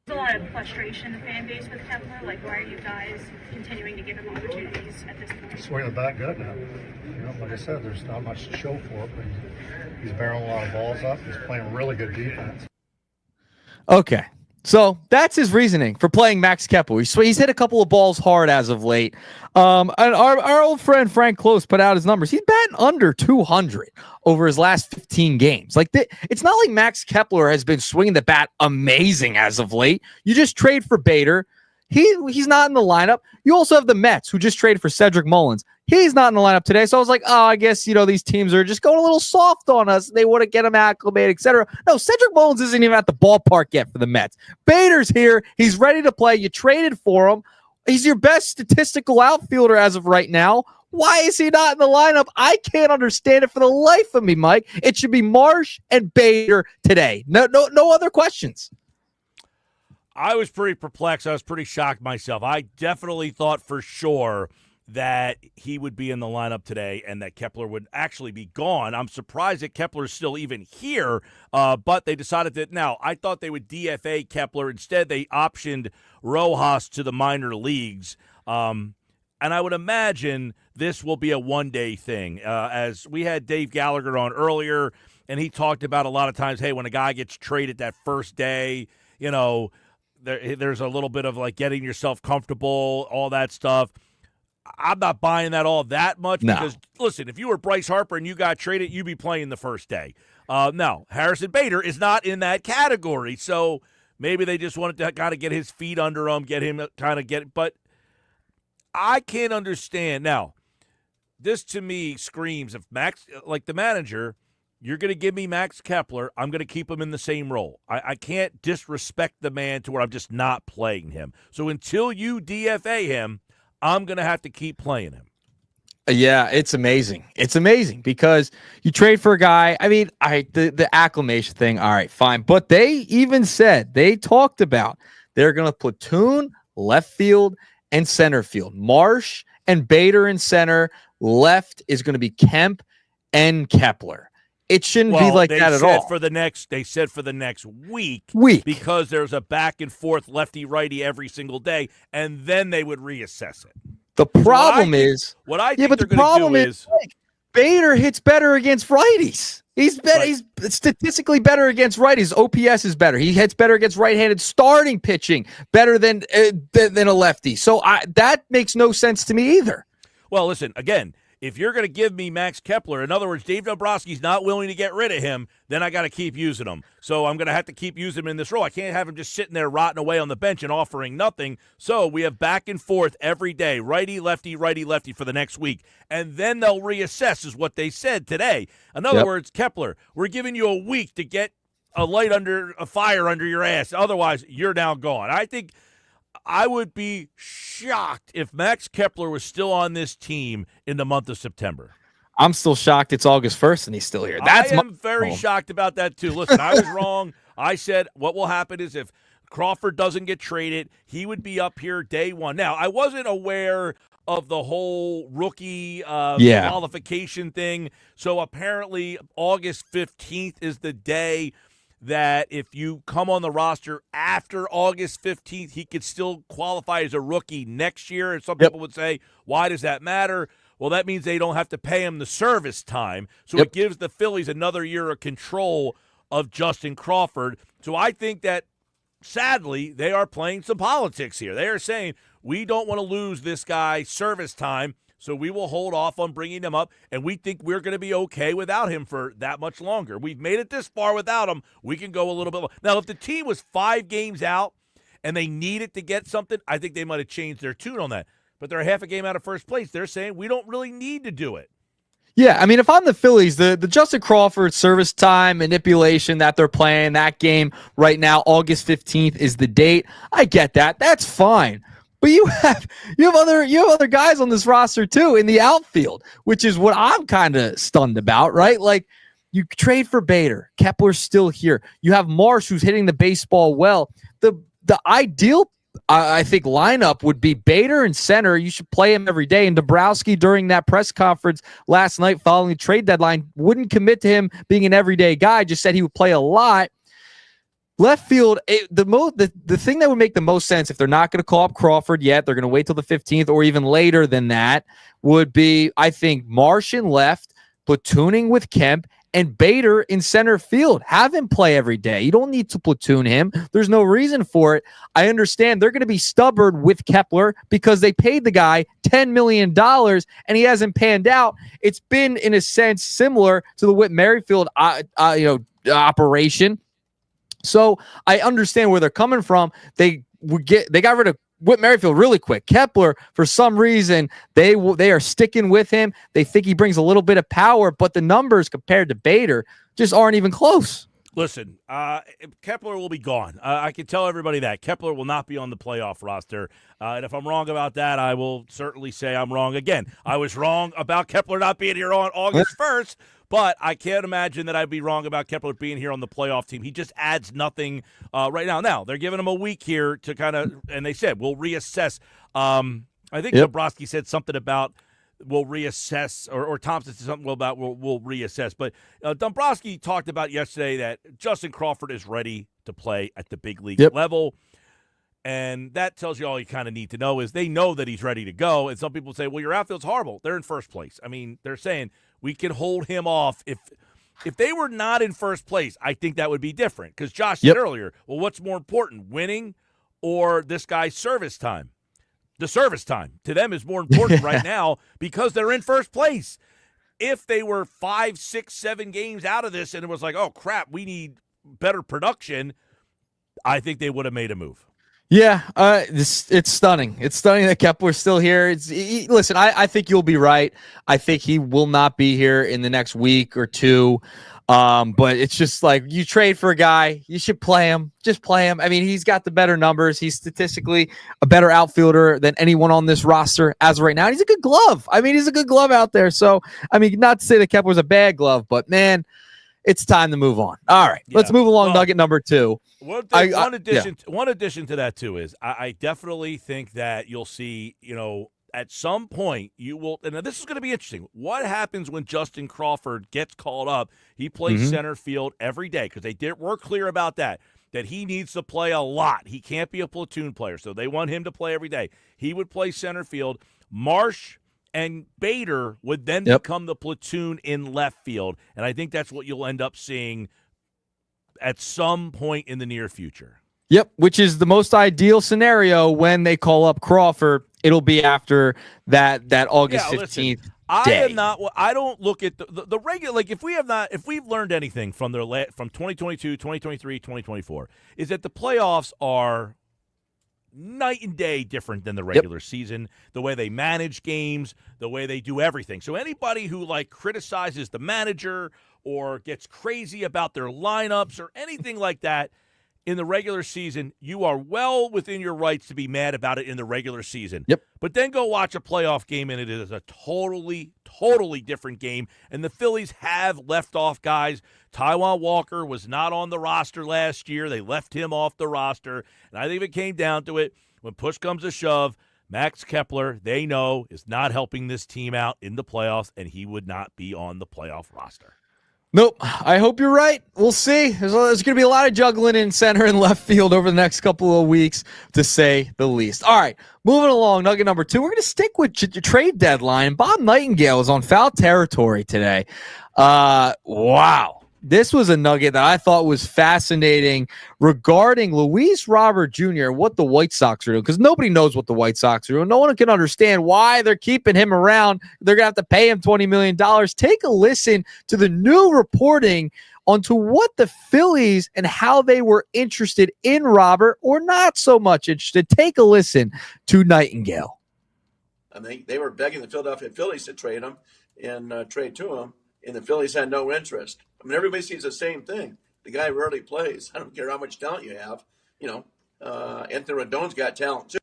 There's a lot of frustration in the fan base with Kepler. Like, why are you guys continuing to give him opportunities at this point? Swinging the bat good now. Like I said, there's not much to show for it, but he's barreling a lot of balls up. He's playing really good defense. Okay. So that's his reasoning for playing Max Kepler. He's hit a couple of balls hard as of late. And our old friend Frank Close put out his numbers. He's batting under 200 over his last 15 games. It's not like Max Kepler has been swinging the bat amazing as of late. You just trade for Bader. He's not in the lineup. You also have the Mets, who just traded for Cedric Mullins. He's not in the lineup today. So I was like, oh, I guess, these teams are just going a little soft on us. They want to get him acclimated, etc. No, Cedric Mullins isn't even at the ballpark yet for the Mets. Bader's here. He's ready to play. You traded for him. He's your best statistical outfielder as of right now. Why is he not in the lineup? I can't understand it for the life of me, Mike. It should be Marsh and Bader today. No other questions. I was pretty perplexed. I was pretty shocked myself. I definitely thought for sure that he would be in the lineup today and that Kepler would actually be gone. I'm surprised that Kepler is still even here, but they decided that now I thought they would DFA Kepler. Instead, they optioned Rojas to the minor leagues. And I would imagine this will be a one-day thing. As we had Dave Gallagher on earlier, and he talked about a lot of times, hey, when a guy gets traded that first day, there's a little bit of like getting yourself comfortable, all that stuff. I'm not buying that all that much because, listen, if you were Bryce Harper and you got traded, you'd be playing the first day. No, Harrison Bader is not in that category. So maybe they just wanted to kind of get his feet under him, but I can't understand. Now, this to me screams if Max, like the manager, you're going to give me Max Kepler, I'm going to keep him in the same role. I can't disrespect the man to where I'm just not playing him. So until you DFA him, I'm going to have to keep playing him. Yeah, it's amazing. It's amazing because you trade for a guy. I mean, the acclimation thing, all right, fine. But they even said, they talked about they're going to platoon left field and center field. Marsh and Bader in center. Left is going to be Kemp and Kepler. It shouldn't be like that at all. They said for the next week because there's a back and forth lefty-righty every single day, and then they would reassess it. The problem is Bader hits better against righties. He's statistically better against righties. OPS is better. He hits better against right-handed starting pitching, better than a lefty. So that makes no sense to me either. Well, listen, again, if you're going to give me Max Kepler, in other words, Dave Dombrowski's not willing to get rid of him, then I got to keep using him. So I'm going to have to keep using him in this role. I can't have him just sitting there rotting away on the bench and offering nothing. So we have back and forth every day, righty, lefty for the next week. And then they'll reassess is what they said today. In other words, Kepler, we're giving you a week to get a fire under your ass. Otherwise, you're now gone. I think I would be shocked if Max Kepler was still on this team in the month of September. I'm still shocked it's August 1st and he's still here. I am very shocked about that, too. Listen, I was wrong. I said what will happen is if Crawford doesn't get traded, he would be up here day one. Now, I wasn't aware of the whole rookie qualification thing. So apparently August 15th is the day that if you come on the roster after August 15th, he could still qualify as a rookie next year. And some people would say, why does that matter? Well, that means they don't have to pay him the service time. So it gives the Phillies another year of control of Justin Crawford. So I think that, sadly, they are playing some politics here. They are saying, we don't want to lose this guy service time, so we will hold off on bringing him up, and we think we're going to be okay without him for that much longer. We've made it this far without him. We can go a little bit longer. Now, if the team was 5 games out and they needed to get something, I think they might have changed their tune on that. But they're half a game out of first place. They're saying we don't really need to do it. Yeah, I mean, if I'm the Phillies, the Justin Crawford service time manipulation that they're playing, that game right now, August 15th is the date. I get that. That's fine. But you have other guys on this roster too in the outfield, which is what I'm kind of stunned about, right? Like you trade for Bader, Kepler's still here. You have Marsh who's hitting the baseball well. The ideal I think lineup would be Bader in center. You should play him every day. And Dombrowski during that press conference last night following the trade deadline wouldn't commit to him being an everyday guy, just said he would play a lot. Left field, the thing that would make the most sense if they're not going to call up Crawford yet, they're going to wait till the 15th or even later than that, would be, I think, Marsh in left, platooning with Kemp, and Bader in center field. Have him play every day. You don't need to platoon him. There's no reason for it. I understand they're going to be stubborn with Kepler because they paid the guy $10 million and he hasn't panned out. It's been, in a sense, similar to the Whit Merrifield operation. So I understand where they're coming from. They got rid of Whit Merrifield really quick. Kepler, for some reason, they are sticking with him. They think he brings a little bit of power, but the numbers compared to Bader just aren't even close. Listen, Kepler will be gone. I can tell everybody that. Kepler will not be on the playoff roster. And if I'm wrong about that, I will certainly say I'm wrong again. I was wrong about Kepler not being here on August 1st, but I can't imagine that I'd be wrong about Kepler being here on the playoff team. He just adds nothing right now. Now, they're giving him a week here to kind of, and they said, we'll reassess. I think Dombrowski said something about we'll reassess, or Thompson said something about we'll reassess. But Dombrowski talked about yesterday that Justin Crawford is ready to play at the big league level. And that tells you all you kind of need to know is they know that he's ready to go. And some people say, well, your outfield's horrible. They're in first place. I mean, they're saying we can hold him off. If they were not in first place, I think that would be different. Because Josh said earlier, well, what's more important, winning or this guy's service time? The service time to them is more important right now because they're in first place. If they were 5, 6, 7 games out of this and it was like, oh, crap, we need better production, I think they would have made a move. Yeah, it's stunning. It's stunning that Kepler's still here. Listen, I think you'll be right. I think he will not be here in the next week or two. But it's just like you trade for a guy, you should play him. Just play him. I mean, he's got the better numbers. He's statistically a better outfielder than anyone on this roster as of right now. And he's a good glove. I mean, he's a good glove out there. So, I mean, not to say that Kepler's a bad glove, but man, it's time to move on. All right, let's move along. Nugget number 2. One addition to that, too, is I definitely think that you'll see, at some point you will, and this is going to be interesting. What happens when Justin Crawford gets called up? He plays center field every day because we're clear about that he needs to play a lot. He can't be a platoon player, so they want him to play every day. He would play center field. Marsh and Bader would then become the platoon in left field, and I think that's what you'll end up seeing at some point in the near future. Yep, which is the most ideal scenario when they call up Crawford. It'll be after that August 15th day. I don't look at the regular, like if we've learned anything from from 2022, 2023, 2024, is that the playoffs are night and day different than the regular season, the way they manage games, the way they do everything. So anybody who criticizes the manager or gets crazy about their lineups or anything like that, in the regular season, you are well within your rights to be mad about it in the regular season. Yep. But then go watch a playoff game, and it is a totally, totally different game. And the Phillies have left off guys. Taijuan Walker was not on the roster last year. They left him off the roster. And I think if it came down to it, when push comes to shove, Max Kepler, they know, is not helping this team out in the playoffs, and he would not be on the playoff roster. Nope. I hope you're right. We'll see. There's going to be a lot of juggling in center and left field over the next couple of weeks, to say the least. All right, moving along, nugget number 2. We're going to stick with trade deadline. Bob Nightingale is on foul territory today. Wow. This was a nugget that I thought was fascinating regarding Luis Robert Jr., what the White Sox are doing, because nobody knows what the White Sox are doing. No one can understand why they're keeping him around. They're going to have to pay him $20 million. Take a listen to the new reporting onto what the Phillies and how they were interested in Robert or not so much interested. Take a listen to Nightingale. I mean, they were begging the Philadelphia Phillies to trade him and trade to him, and the Phillies had no interest. I mean, everybody sees the same thing. The guy rarely plays. I don't care how much talent you have. Anthony Rendon's got talent too.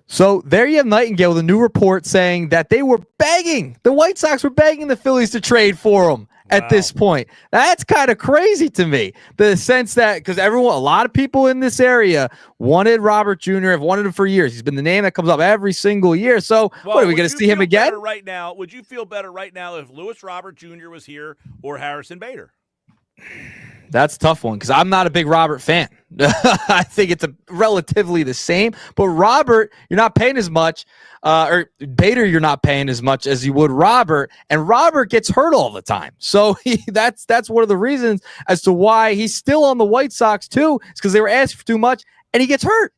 So there you have Nightingale with a new report saying that they were begging, the White Sox were begging the Phillies to trade for him at this point. That's kind of crazy to me. The sense that, because a lot of people in this area wanted Robert Jr., have wanted him for years. He's been the name that comes up every single year. So what, are we going to see him again? Right now, would you feel better right now if Luis Robert Jr. was here or Harrison Bader? That's a tough one because I'm not a big Robert fan. I think it's relatively the same. But Robert, you're not paying as much, or Bader, you're not paying as much as you would Robert, and Robert gets hurt all the time. So that's one of the reasons as to why he's still on the White Sox too. It's because they were asking for too much, and he gets hurt.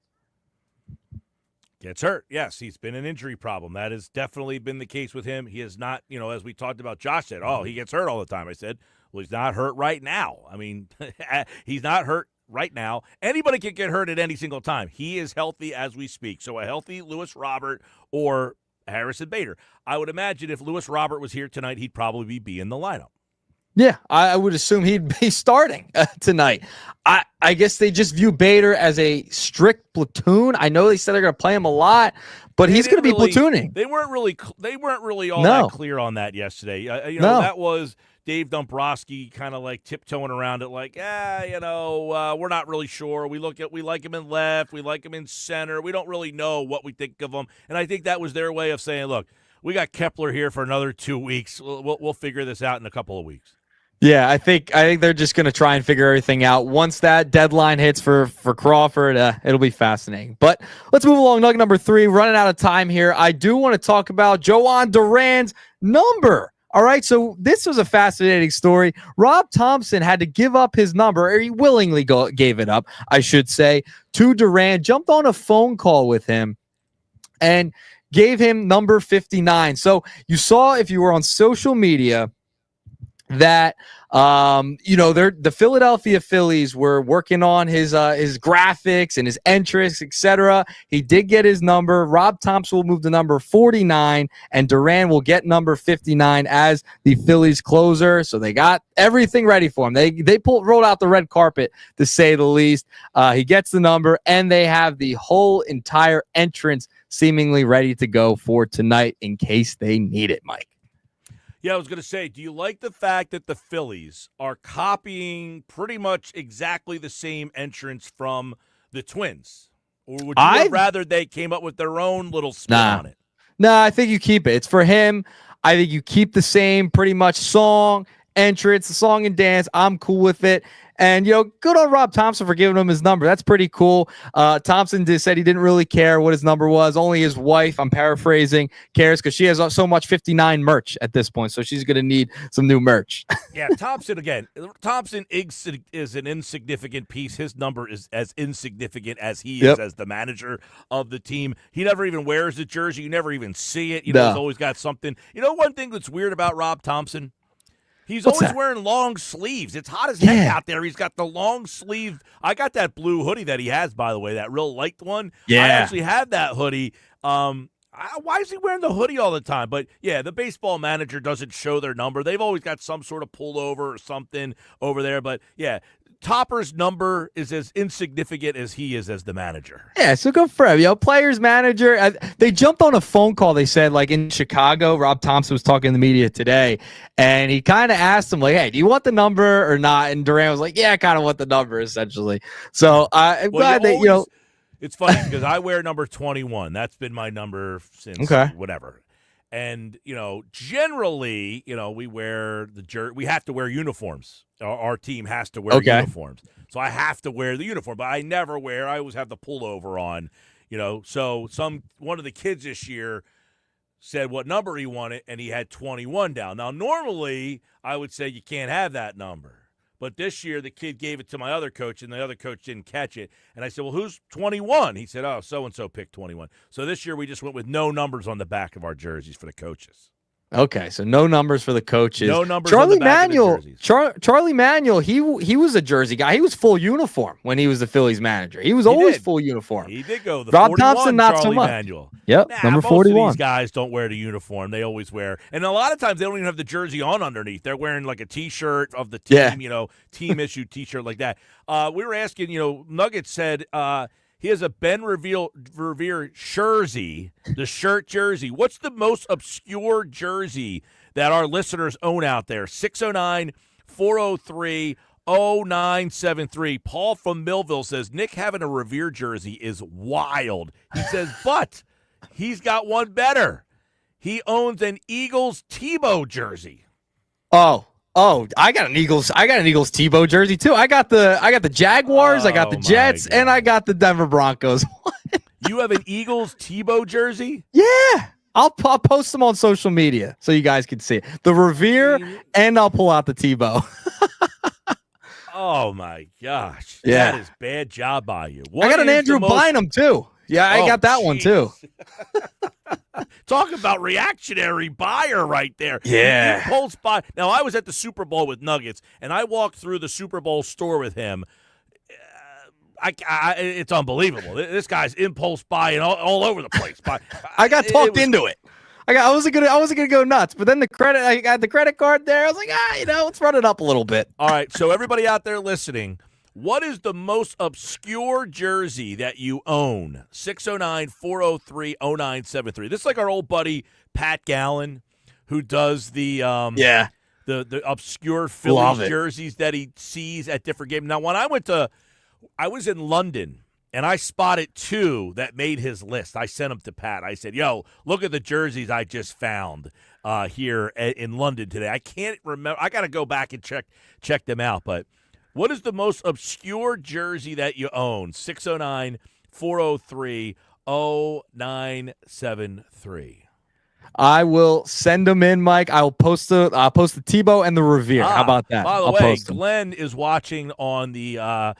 Gets hurt. Yes, he's been an injury problem. That has definitely been the case with him. He is not, as we talked about, Josh said, he gets hurt all the time. I said, well, he's not hurt right now. I mean, he's not hurt right now. Anybody can get hurt at any single time. He is healthy as we speak. So a healthy Luis Robert or Harrison Bader. I would imagine if Luis Robert was here tonight, he'd probably be in the lineup. Yeah, I would assume he'd be starting tonight. I guess they just view Bader as a strict platoon. I know they said they're going to play him a lot, but he's going to be platooning. They weren't really all that clear on that yesterday. That was Dave Dombrowski kind of like tiptoeing around it, like, we're not really sure. We like him in left, we like him in center. We don't really know what we think of him, and I think that was their way of saying, look, we got Kepler here for another 2 weeks. We'll figure this out in a couple of weeks. Yeah, I think they're just going to try and figure everything out. Once that deadline hits for Crawford, it'll be fascinating. But let's move along. Nugget number 3, running out of time here. I do want to talk about Joan Duran's number. All right, so this was a fascinating story. Rob Thompson had to give up his number, or he willingly gave it up, I should say, to Duran, jumped on a phone call with him, and gave him number 59. So you saw, if you were on social media, that the Philadelphia Phillies were working on his graphics and his entrance, etc. He did get his number. Rob Thompson will move to number 49, and Duran will get number 59 as the Phillies closer. So they got everything ready for him. They rolled out the red carpet, to say the least. He gets the number, and they have the whole entire entrance seemingly ready to go for tonight in case they need it, Mike. Yeah, I was going to say, do you like the fact that the Phillies are copying pretty much exactly the same entrance from the Twins? Or would you have rather they came up with their own little spin on it? No, I think you keep it. It's for him. I think you keep the same pretty much song, entrance, the song and dance. I'm cool with it. And, good on Rob Thompson for giving him his number. That's pretty cool. Thompson said he didn't really care what his number was. Only his wife, I'm paraphrasing, cares because she has so much 59 merch at this point. So she's going to need some new merch. Yeah, Thompson is an insignificant piece. His number is as insignificant as he is as the manager of the team. He never even wears the jersey. You never even see it. He's always got something. One thing that's weird about Rob Thompson? He's always wearing long sleeves. It's hot as heck out there. He's got the long sleeve. I got that blue hoodie that he has, by the way, that real light one. Yeah. I actually have that hoodie. Why is he wearing the hoodie all the time? But, yeah, the baseball manager doesn't show their number. They've always got some sort of pullover or something over there. But, yeah, Topper's number is as insignificant as he is as the manager. Yeah, so good for him. Players, manager. They jumped on a phone call. They said, like in Chicago, Rob Thompson was talking to the media today, and he kind of asked him, like, hey, do you want the number or not? And Durant was like, yeah, I kind of want the number, essentially. So I'm glad that, It's funny because I wear number 21. That's been my number since whatever. And, generally, we wear we have to wear uniforms. Our team has to wear uniforms. So I have to wear the uniform, but I always have the pullover on, So one of the kids this year said what number he wanted, and he had 21 down. Now, normally I would say you can't have that number. But this year, the kid gave it to my other coach, and the other coach didn't catch it. And I said, well, who's 21? He said, oh, so-and-so picked 21. So this year, we just went with no numbers on the back of our jerseys for the coaches. Okay, so no numbers for the coaches. No numbers on the back of the jerseys. Charlie Manuel, he was a jersey guy. He was full uniform when he was the Phillies manager. He was always full uniform. He did go. The Rob 41, Thompson, not Charlie so much. Manuel. Yep, number 41. Most of these guys don't wear the uniform. They always wear. And a lot of times, they don't even have the jersey on underneath. They're wearing like a T-shirt of the team, team-issued T-shirt like that. We were asking, Nuggets said he has a Ben Revere jersey, the shirt jersey. What's the most obscure jersey that our listeners own out there? 609-403-0973. Paul from Millville says, Nick having a Revere jersey is wild. He says, but he's got one better. He owns an Eagles Tebow jersey. Oh, I got an Eagles Tebow jersey too. I got the Jaguars, I got the Jets, and I got the Denver Broncos. You have an Eagles Tebow jersey? Yeah. I'll post them on social media so you guys can see it. The Revere, and I'll pull out the Tebow. Oh, my gosh. Yeah. That is bad job by you. I got an Andrew Bynum, too. Yeah, I got that one, too. Talk about reactionary buyer right there. Yeah. Impulse buy. Now, I was at the Super Bowl with Nuggets, and I walked through the Super Bowl store with him. It's unbelievable. This guy's impulse buying all over the place. I got talked into it. I wasn't gonna go nuts, but then I got the credit card there. I was like, let's run it up a little bit. All right, so everybody out there listening, what is the most obscure jersey that you own? 609-403-0973. This is like our old buddy Pat Gallen, who does the obscure Phillies jerseys that he sees at different games. Now, when I was in London, and I spotted two that made his list. I sent them to Pat. I said, yo, look at the jerseys I just found here in London today. I can't remember. I got to go back and check them out. But what is the most obscure jersey that you own? 609-403-0973. I will send them in, Mike. I'll post the Tebow and the Revere. How about that? By the way, Glenn is watching on the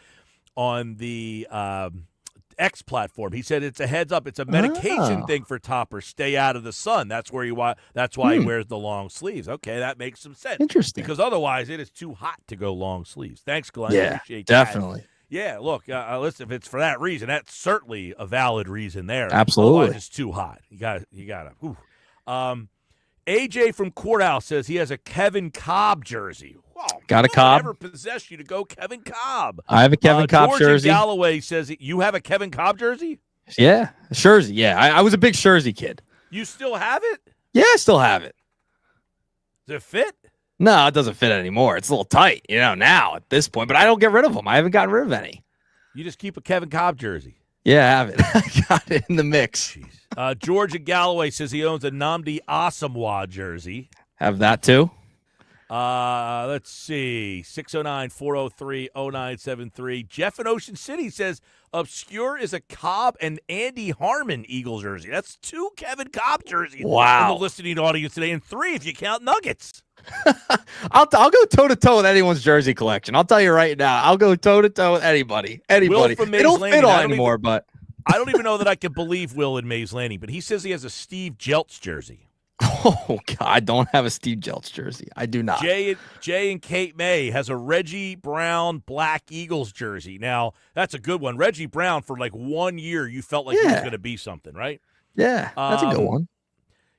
X platform. He said it's a heads up. It's a medication thing for Topper. Stay out of the sun. That's why he wears the long sleeves. Okay, that makes some sense. Interesting. Because otherwise it is too hot to go long sleeves. Thanks, Glenn. Yeah, appreciate definitely. That. Yeah, look, listen, if it's for that reason, that's certainly a valid reason there. Absolutely. Otherwise it's too hot. You got to. AJ from Courthouse says he has a Kevin Cobb jersey. Wow, got a Cobb. Never possessed you to go Kevin Cobb. I have a Kevin Cobb George jersey. Galloway says you have a Kevin Cobb jersey. Yeah, jersey. Yeah, I was a big jersey kid. You still have it? Yeah, I still have it. Does it fit? No, it doesn't fit anymore. It's a little tight, now at this point. But I don't get rid of them. I haven't gotten rid of any. You just keep a Kevin Cobb jersey. Yeah, I have it. I got it in the mix. Jeez. George Galloway says he owns a Nnamdi Asomugha jersey. Have that too. Let's see. 609-403-0973. Jeff in Ocean City says obscure is a Cobb and Andy Harmon Eagles jersey. That's two Kevin Cobb jerseys. Wow. In the listening audience today, and three if you count Nuggets. I'll go toe-to-toe with anyone's jersey collection. I'll tell you right now. I'll go toe-to-toe with anybody. They don't fit on anymore, but I don't even know that I can believe Will in Mays Landing, but he says he has a Steve Jeltz jersey. Oh, God, I don't have a Steve Jeltz jersey. I do not. Jay and Kate May has a Reggie Brown Black Eagles jersey. Now, that's a good one. Reggie Brown, for like 1 year, you felt like he was going to be something, right? Yeah, that's a good one.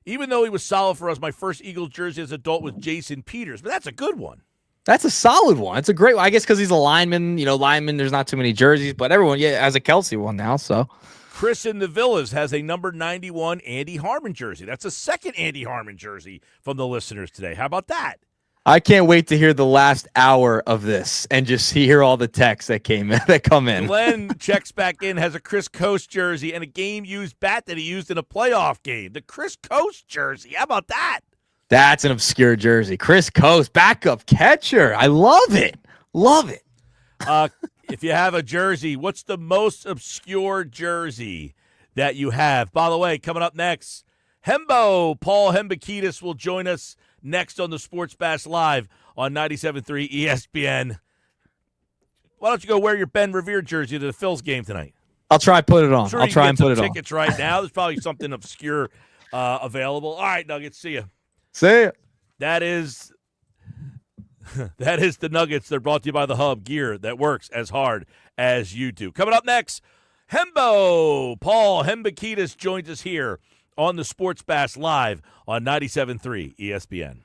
Even though he was solid for us, my first Eagles jersey as an adult was Jason Peters, but that's a good one. That's a solid one. It's a great one. I guess because he's a lineman. Lineman, there's not too many jerseys, but everyone, has a Kelsey one now, so. Chris in the Villas has a number 91 Andy Harmon jersey. That's a second Andy Harmon jersey from the listeners today. How about that? I can't wait to hear the last hour of this and just hear all the texts that come in. Glenn checks back in, has a Chris Coast jersey and a game-used bat that he used in a playoff game. The Chris Coast jersey. How about that? That's an obscure jersey. Chris Coast, backup catcher. I love it. Love it. If you have a jersey, what's the most obscure jersey that you have? By the way, coming up next, Hembo, Paul Hembekitis will join us next on the Sports Bash Live on 97.3 ESPN. Why don't you go wear your Ben Revere jersey to the Phils game tonight? I'll try put it on. Sure, I'll try and put it on. Tickets right now. There's probably something obscure available. All right, Nuggets, see ya. See ya. That is the Nuggets. They're brought to you by the Hub, gear that works as hard as you do. Coming up next, Hembo. Paul Hembekitis joins us here on the Sports Bash Live on 97.3 ESPN.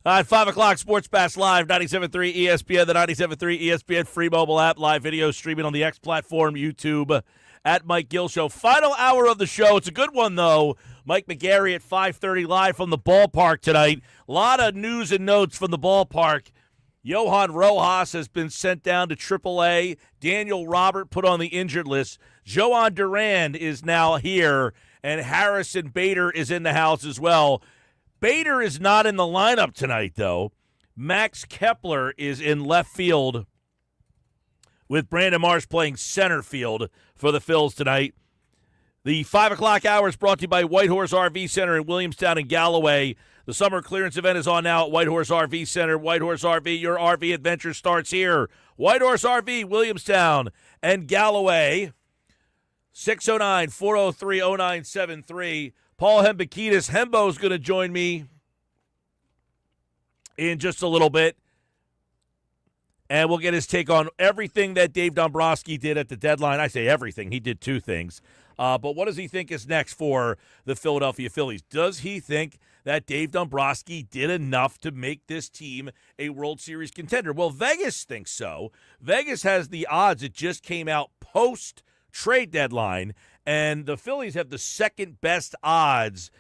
All right, 5 o'clock, Sports Pass Live, 97.3 ESPN, the 97.3 ESPN free mobile app, live video streaming on the X platform, YouTube, at Mike Gill Show. Final hour of the show. It's a good one, though. Mike McGarry at 5:30 live from the ballpark tonight. A lot of news and notes from the ballpark. Johan Rojas has been sent down to AAA. Daniel Robert put on the injured list. Joan Duran is now here, and Harrison Bader is in the house as well. Bader is not in the lineup tonight, though. Max Kepler is in left field with Brandon Marsh playing center field for the Phils tonight. The 5 o'clock hour is brought to you by Whitehorse RV Center in Williamstown and Galloway. The summer clearance event is on now at Whitehorse RV Center. Whitehorse RV, your RV adventure starts here. Whitehorse RV, Williamstown and Galloway. 609-403-0973. Paul Hembekitis. Hembo's going to join me in just a little bit. And we'll get his take on everything that Dave Dombrowski did at the deadline. I say everything. He did two things. But what does he think is next for the Philadelphia Phillies? Does he think that Dave Dombrowski did enough to make this team a World Series contender? Well, Vegas thinks so. Vegas has the odds. It just came out post-trade deadline, and the Phillies have the second best odds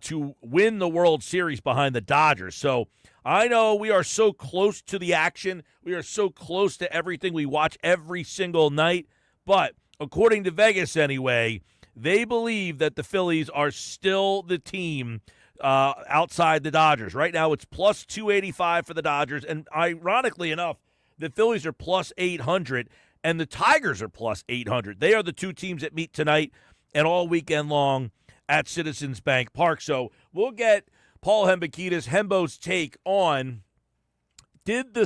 to win the World Series behind the Dodgers. So I know we are so close to the action. We are so close to everything we watch every single night. But according to Vegas anyway, they believe that the Phillies are still the team outside the Dodgers. Right now it's plus 285 for the Dodgers. And ironically enough, the Phillies are plus 800 and the Tigers are plus 800. They are the two teams that meet tonight and all weekend long at Citizens Bank Park. So we'll get Paul Hembekitis, Hembo's take on did the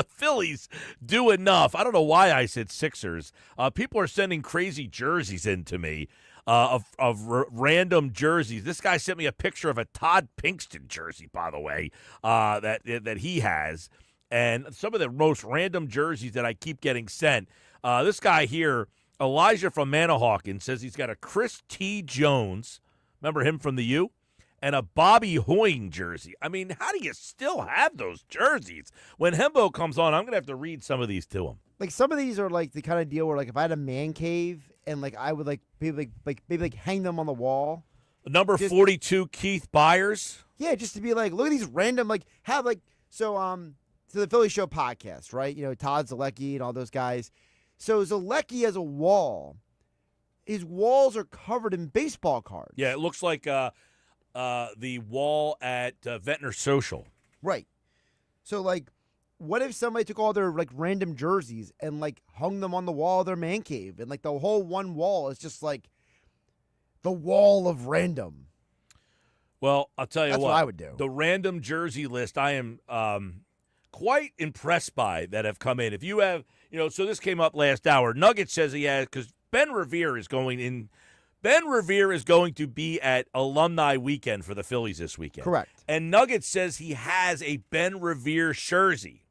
Phillies do enough? I don't know why I said Sixers. People are sending crazy jerseys in to me of random jerseys. This guy sent me a picture of a Todd Pinkston jersey, by the way, that he has. And some of the most random jerseys that I keep getting sent. This guy here, Elijah from Manahawkin, says he's got a Chris T. Jones, remember him from the U? And a Bobby Hoying jersey. I mean, how do you still have those jerseys? When Hembo comes on, I'm going to have to read some of these to him. Like, some of these are like the kind of deal where, like, if I had a man cave and, like, I would, like, maybe hang them on the wall. Number 42, Keith Byers. Yeah, just to be like, look at these random, like, have, like, so the Philly Show podcast, right? You know, Todd Zalecki and all those guys. So Zalecki has a wall. His walls are covered in baseball cards. Yeah, it looks like the wall at Ventnor Social. Right. So, like, what if somebody took all their, like, random jerseys and, like, hung them on the wall of their man cave? And, like, the whole one wall is just, like, the wall of random. Well, I'll tell you That's what I would do. The random jersey list I am quite impressed by that have come in. If you have, so this came up last hour. Nugget says he has, because Ben Revere is going in. Ben Revere is going to be at Alumni Weekend for the Phillies this weekend. Correct. And Nugget says he has a Ben Revere jersey.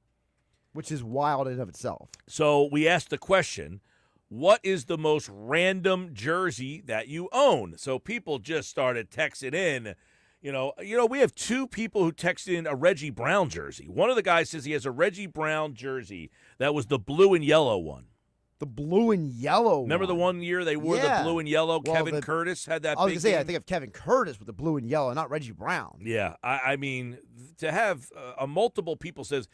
Which is wild in and of itself. So we asked the question, what is the most random jersey that you own? So people just started texting in. We have two people who texted in a Reggie Brown jersey. One of the guys says he has a Reggie Brown jersey that was the blue and yellow one. The blue and yellow. Remember the one year they wore the blue and yellow? Well, Kevin Curtis had that. I was big gonna say, game. I think of Kevin Curtis with the blue and yellow, not Reggie Brown. Yeah, I mean, to have multiple people says,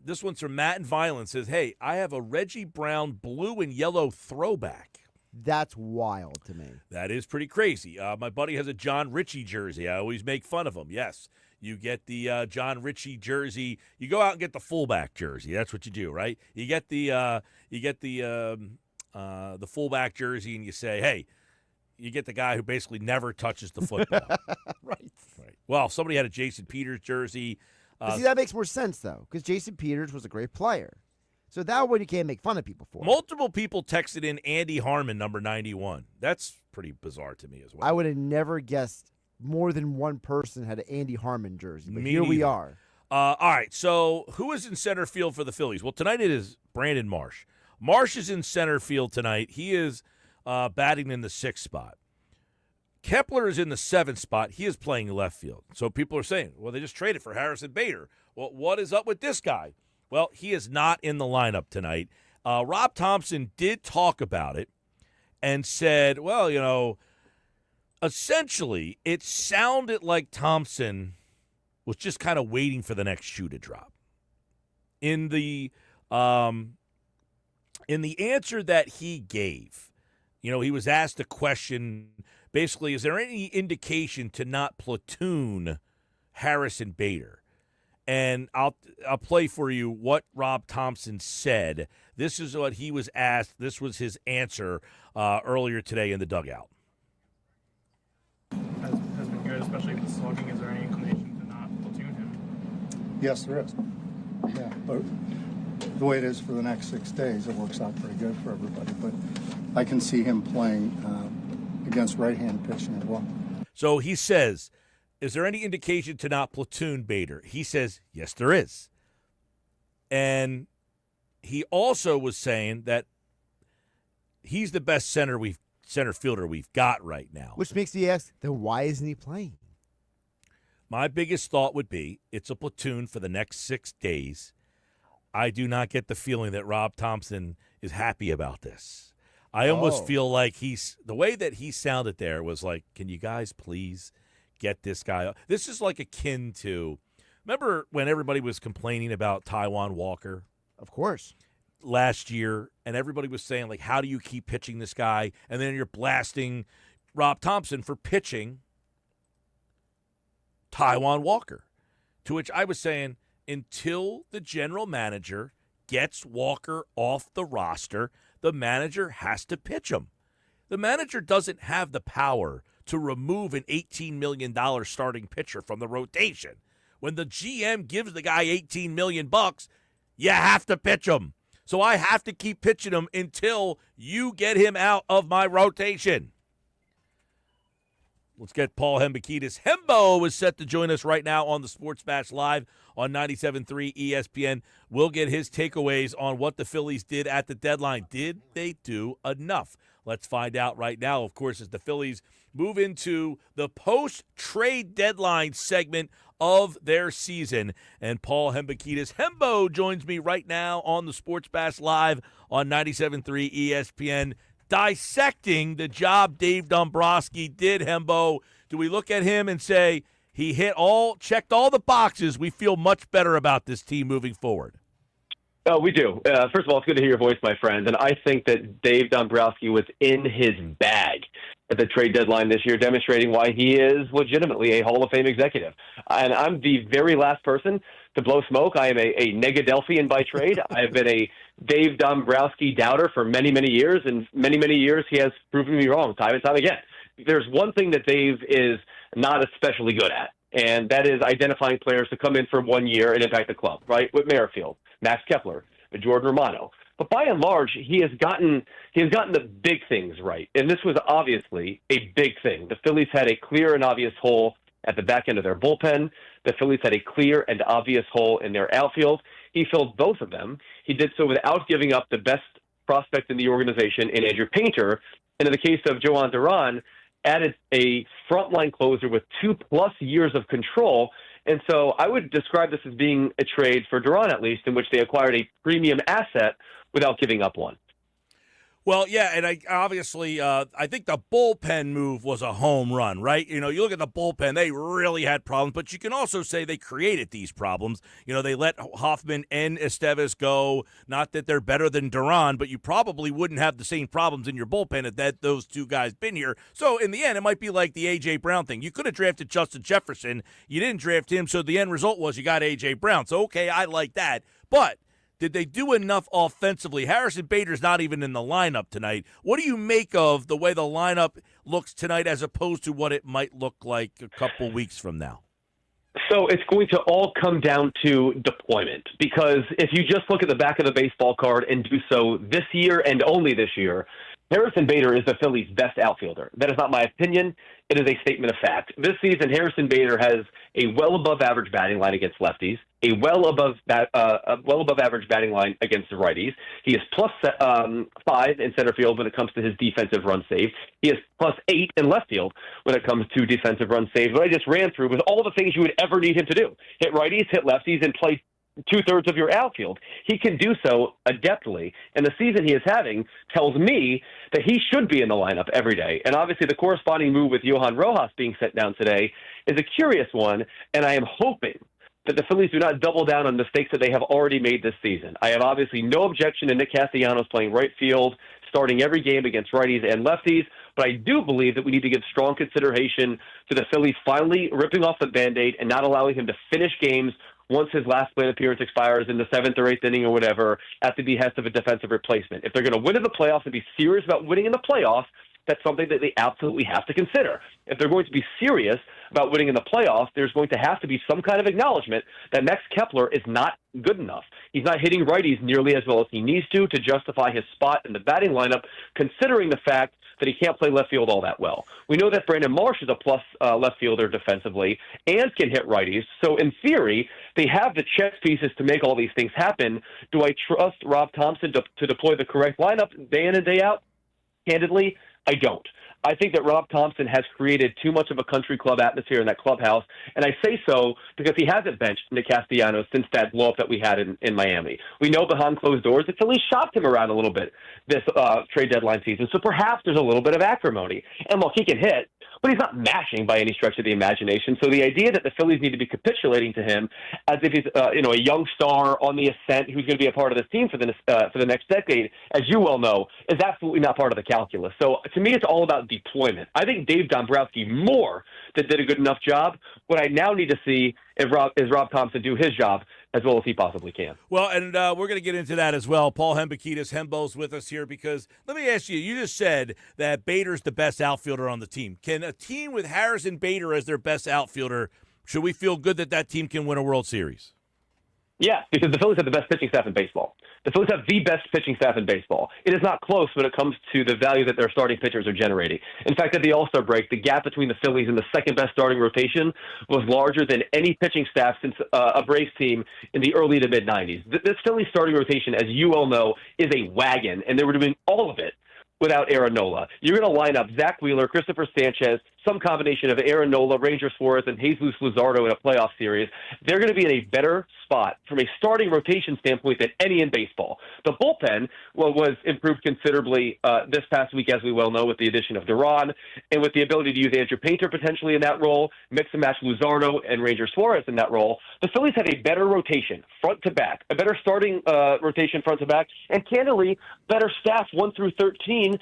this one's from Matt and Violence says, hey, I have a Reggie Brown blue and yellow throwback. That's wild to me. That is pretty crazy. My buddy has a John Ritchie jersey. I always make fun of him. Yes. You get the John Ritchie jersey. You go out and get the fullback jersey. That's what you do, right? You get the fullback jersey, and you say, "Hey," you get the guy who basically never touches the football. Right. Well, somebody had a Jason Peters jersey. See, that makes more sense though, because Jason Peters was a great player. So that one you can't make fun of people for. Multiple people texted in Andy Harmon, number 91. That's pretty bizarre to me as well. I would have never guessed more than one person had an Andy Harmon jersey, but here we are. All right, so who is in center field for the Phillies? Well, tonight it is Brandon Marsh. Marsh is in center field tonight. He is batting in the 6th spot. Kepler is in the 7th spot. He is playing left field. So people are saying, well, they just traded for Harrison Bader. Well, what is up with this guy? Well, he is not in the lineup tonight. Rob Thompson did talk about it and said, well, essentially it sounded like Thompson was just kind of waiting for the next shoe to drop. In the answer that he gave, he was asked a question, basically, is there any indication to not platoon Harrison Bader? And I'll play for you what Rob Thompson said. This is what he was asked. This was his answer earlier today in the dugout. Has been good, especially with the slugging. Is there any inclination to not platoon him? Yes, there is. Yeah, but the way it is for the next 6 days, it works out pretty good for everybody. But I can see him playing against right-hand pitching as well. So he says, is there any indication to not platoon Bader? He says, yes, there is. And he also was saying that he's the best center fielder we've got right now. Which makes me ask, then why isn't he playing? My biggest thought would be it's a platoon for the next 6 days. I do not get the feeling that Rob Thompson is happy about this. I almost feel like the way that he sounded there was like, can you guys please get this guy up? This is like akin to, remember when everybody was complaining about Taijuan Walker? Of course. Last year, and everybody was saying, like, how do you keep pitching this guy? And then you're blasting Rob Thompson for pitching Taijuan Walker. To which I was saying, until the general manager gets Walker off the roster, the manager has to pitch him. The manager doesn't have the power to remove an $18 million starting pitcher from the rotation. When the GM gives the guy $18 million, you have to pitch him. So I have to keep pitching him until you get him out of my rotation. Let's get Paul Hembekides. Hembo is set to join us right now on the Sports Bash Live on 97.3 ESPN. We'll get his takeaways on what the Phillies did at the deadline. Did they do enough? Let's find out right now, of course, as the Phillies move into the post-trade deadline segment of their season. And Paul Hembekides, Hembo, joins me right now on the Sports Bash Live on 97.3 ESPN, dissecting the job Dave Dombrowski did. Hembo, do we look at him and say he checked all the boxes, we feel much better about this team moving forward? Oh, we do. First of all, it's good to hear your voice, my friend. And I think that Dave Dombrowski was in his bag at the trade deadline this year, demonstrating why he is legitimately a Hall of Fame executive. And I'm the very last person to blow smoke. I am a Negadelphian by trade. I have been a Dave Dombrowski doubter for many, many years, and many, many years he has proven me wrong time and time again. There's one thing that Dave is not especially good at, and that is identifying players to come in for 1 year and impact the club, right? With Merrifield, Max Kepler, Jordan Romano. But by and large, he has gotten the big things right. And this was obviously a big thing. The Phillies had a clear and obvious hole at the back end of their bullpen. The Phillies had a clear and obvious hole in their outfield. He filled both of them. He did so without giving up the best prospect in the organization in Andrew Painter. And in the case of Joan Duran, added a frontline closer with 2+ years of control. And so I would describe this as being a trade for Duran, at least, in which they acquired a premium asset without giving up one. Well, yeah, and I think the bullpen move was a home run, right? You look at the bullpen, they really had problems, but you can also say they created these problems. They let Hoffman and Estevez go. Not that they're better than Duran, but you probably wouldn't have the same problems in your bullpen if those two guys been here. So in the end, it might be like the A.J. Brown thing. You could have drafted Justin Jefferson. You didn't draft him, so the end result was you got A.J. Brown. So, okay, I like that. But did they do enough offensively? Harrison Bader's not even in the lineup tonight. What do you make of the way the lineup looks tonight as opposed to what it might look like a couple weeks from now? So it's going to all come down to deployment, because if you just look at the back of the baseball card and do so this year and only this year, Harrison Bader is the Phillies' best outfielder. That is not my opinion. It is a statement of fact. This season, Harrison Bader has a well above average batting line against lefties, a well above average batting line against the righties. He is plus 5 in center field when it comes to his defensive run save. He is plus 8 in left field when it comes to defensive run saves. What I just ran through was all the things you would ever need him to do: hit righties, hit lefties, and play two-thirds of your outfield. He can do so adeptly, and the season he is having tells me that he should be in the lineup every day. And obviously the corresponding move with Johan Rojas being sent down today is a curious one, and I am hoping that the Phillies do not double down on mistakes that they have already made this season. I have obviously no objection to Nick Castellanos playing right field, starting every game against righties and lefties, but I do believe that we need to give strong consideration to the Phillies finally ripping off the Band-Aid and not allowing him to finish games once his last plate appearance expires in the 7th or 8th inning or whatever at the behest of a defensive replacement. If they're going to win in the playoffs and be serious about winning in the playoffs, that's something that they absolutely have to consider. If they're going to be serious about winning in the playoffs, there's going to have to be some kind of acknowledgement that Max Kepler is not good enough. He's not hitting righties nearly as well as he needs to justify his spot in the batting lineup, considering the fact that he can't play left field all that well. We know that Brandon Marsh is a plus left fielder defensively and can hit righties. So in theory, they have the chess pieces to make all these things happen. Do I trust Rob Thompson to deploy the correct lineup day in and day out? Candidly, I don't. I think that Rob Thompson has created too much of a country club atmosphere in that clubhouse, and I say so because he hasn't benched Nick Castellanos since that blow-up that we had in Miami. We know behind closed doors the Phillies shopped him around a little bit this trade deadline season, so perhaps there's a little bit of acrimony. And look, he can hit, but he's not mashing by any stretch of the imagination. So the idea that the Phillies need to be capitulating to him as if he's a young star on the ascent who's going to be a part of this team for the next decade, as you well know, is absolutely not part of the calculus. So to me, it's all about deployment. I think Dave Dombrowski more that did a good enough job. What I now need to see is Rob Thompson do his job as well as he possibly can. Well, and we're going to get into that as well. Paul Hembekides, Hembo's with us here because let me ask you, you just said that Bader's the best outfielder on the team. Can a team with Harrison Bader as their best outfielder, should we feel good that that team can win a World Series? Yeah, because the Phillies have the best pitching staff in baseball. The Phillies have the best pitching staff in baseball. It is not close when it comes to the value that their starting pitchers are generating. In fact, at the All-Star break, the gap between the Phillies and the second-best starting rotation was larger than any pitching staff since a Braves team in the early to mid-'90s. This Phillies starting rotation, as you all know, is a wagon, and they were doing all of it without Aaron Nola. You're going to line up Zach Wheeler, Christopher Sanchez, some combination of Aaron Nola, Ranger Suarez, and Jesus Luzardo in a playoff series. They're going to be in a better spot from a starting rotation standpoint than any in baseball. The bullpen was improved considerably this past week, as we well know, with the addition of Duran and with the ability to use Andrew Painter potentially in that role, mix and match Luzardo and Ranger Suarez in that role. The Phillies have a better rotation front to back, a better starting rotation front to back, and candidly, better staff 1 through 13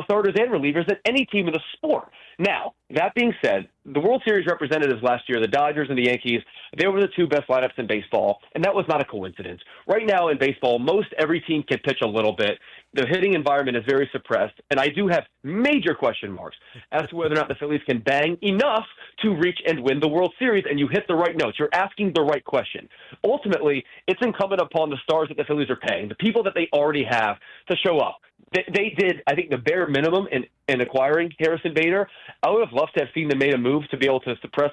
starters and relievers than any team in the sport. Now, that being said, the World Series representatives last year, the Dodgers and the Yankees, they were the two best lineups in baseball, and that was not a coincidence. Right now in baseball, most every team can pitch a little bit. The hitting environment is very suppressed, and I do have major question marks as to whether or not the Phillies can bang enough to reach and win the World Series, and you hit the right notes. You're asking the right question. Ultimately, it's incumbent upon the stars that the Phillies are paying, the people that they already have, to show up. They did, I think, the bare minimum in acquiring Harrison Bader. I would have loved to have seen them made a move to be able to suppress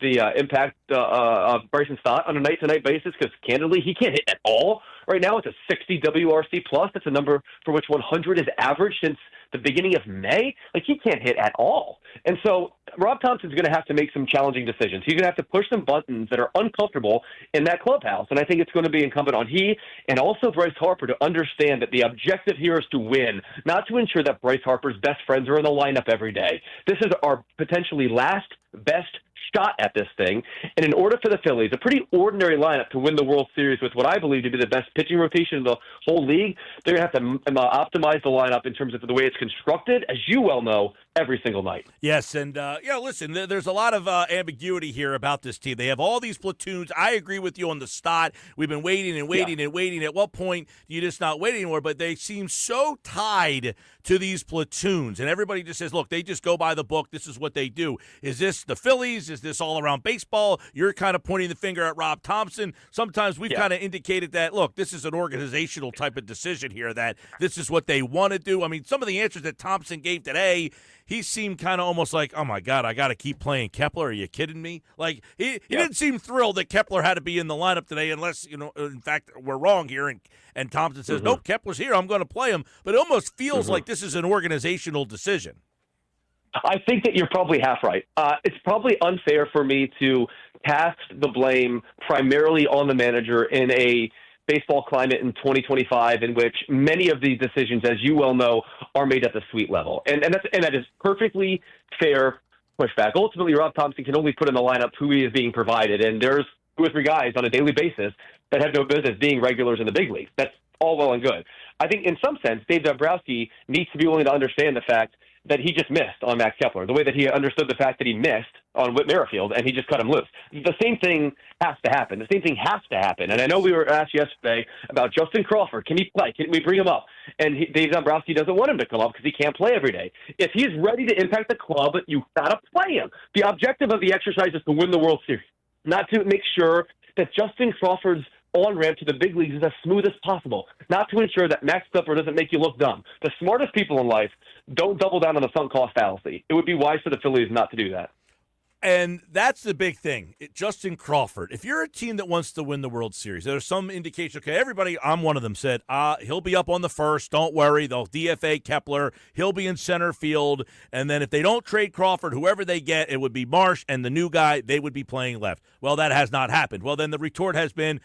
the impact of Bryson Stott on a night-to-night basis because, candidly, he can't hit at all. Right now, it's a 60 WRC+. That's a number for which 100 is average since the beginning of May. Like, he can't hit at all. And so Rob Thompson's going to have to make some challenging decisions. He's going to have to push some buttons that are uncomfortable in that clubhouse. And I think it's going to be incumbent on he and also Bryce Harper to understand that the objective here is to win, not to ensure that Bryce Harper's best friends are in the lineup every day. This is our potentially last best shot at this thing. And in order for the Phillies, a pretty ordinary lineup to win the World Series with what I believe to be the best pitching rotation in the whole league, they're going to have to optimize the lineup in terms of the way it's constructed. As you well know, every single night. Yes, and listen, there's a lot of ambiguity here about this team. They have all these platoons. I agree with you on the Stott. We've been waiting and waiting and waiting. At what point do you just not wait anymore? But they seem so tied to these platoons, and everybody just says, look, they just go by the book. This is what they do. Is this the Phillies? Is this all around baseball? You're kind of pointing the finger at Rob Thompson. Sometimes we've kind of indicated that, look, this is an organizational type of decision here, that this is what they want to do. I mean, some of the answers that Thompson gave today, he seemed kind of almost like, oh, my God, I got to keep playing Kepler. Are you kidding me? Like, he didn't seem thrilled that Kepler had to be in the lineup today unless, in fact, we're wrong here. And Thompson says, nope, Kepler's here. I'm going to play him. But it almost feels like this is an organizational decision. I think that you're probably half right. It's probably unfair for me to cast the blame primarily on the manager in a baseball climate in 2025 in which many of these decisions, as you well know, are made at the suite level. And that is perfectly fair pushback. Ultimately, Rob Thompson can only put in the lineup who he is being provided. And there's 2 or 3 guys on a daily basis that have no business being regulars in the big leagues. That's all well and good. I think in some sense, Dave Dombrowski needs to be willing to understand the fact that he just missed on Max Kepler, the way that he understood the fact that he missed on Whit Merrifield, and he just cut him loose. The same thing has to happen. The same thing has to happen. And I know we were asked yesterday about Justin Crawford. Can he play? Can we bring him up? And Dave Dombrowski doesn't want him to come up because he can't play every day. If he's ready to impact the club, you got to play him. The objective of the exercise is to win the World Series, not to make sure that Justin Crawford's on-ramp to the big leagues is as smooth as possible, not to ensure that Max Kepler doesn't make you look dumb. The smartest people in life don't double down on the sunk cost fallacy. It would be wise for the Phillies not to do that. And that's the big thing. Justin Crawford, if you're a team that wants to win the World Series, there's some indication, okay, everybody, I'm one of them, said, he'll be up on the first, don't worry, they'll DFA Kepler, he'll be in center field, and then if they don't trade Crawford, whoever they get, it would be Marsh, and the new guy, they would be playing left. Well, that has not happened. Well, then the retort has been,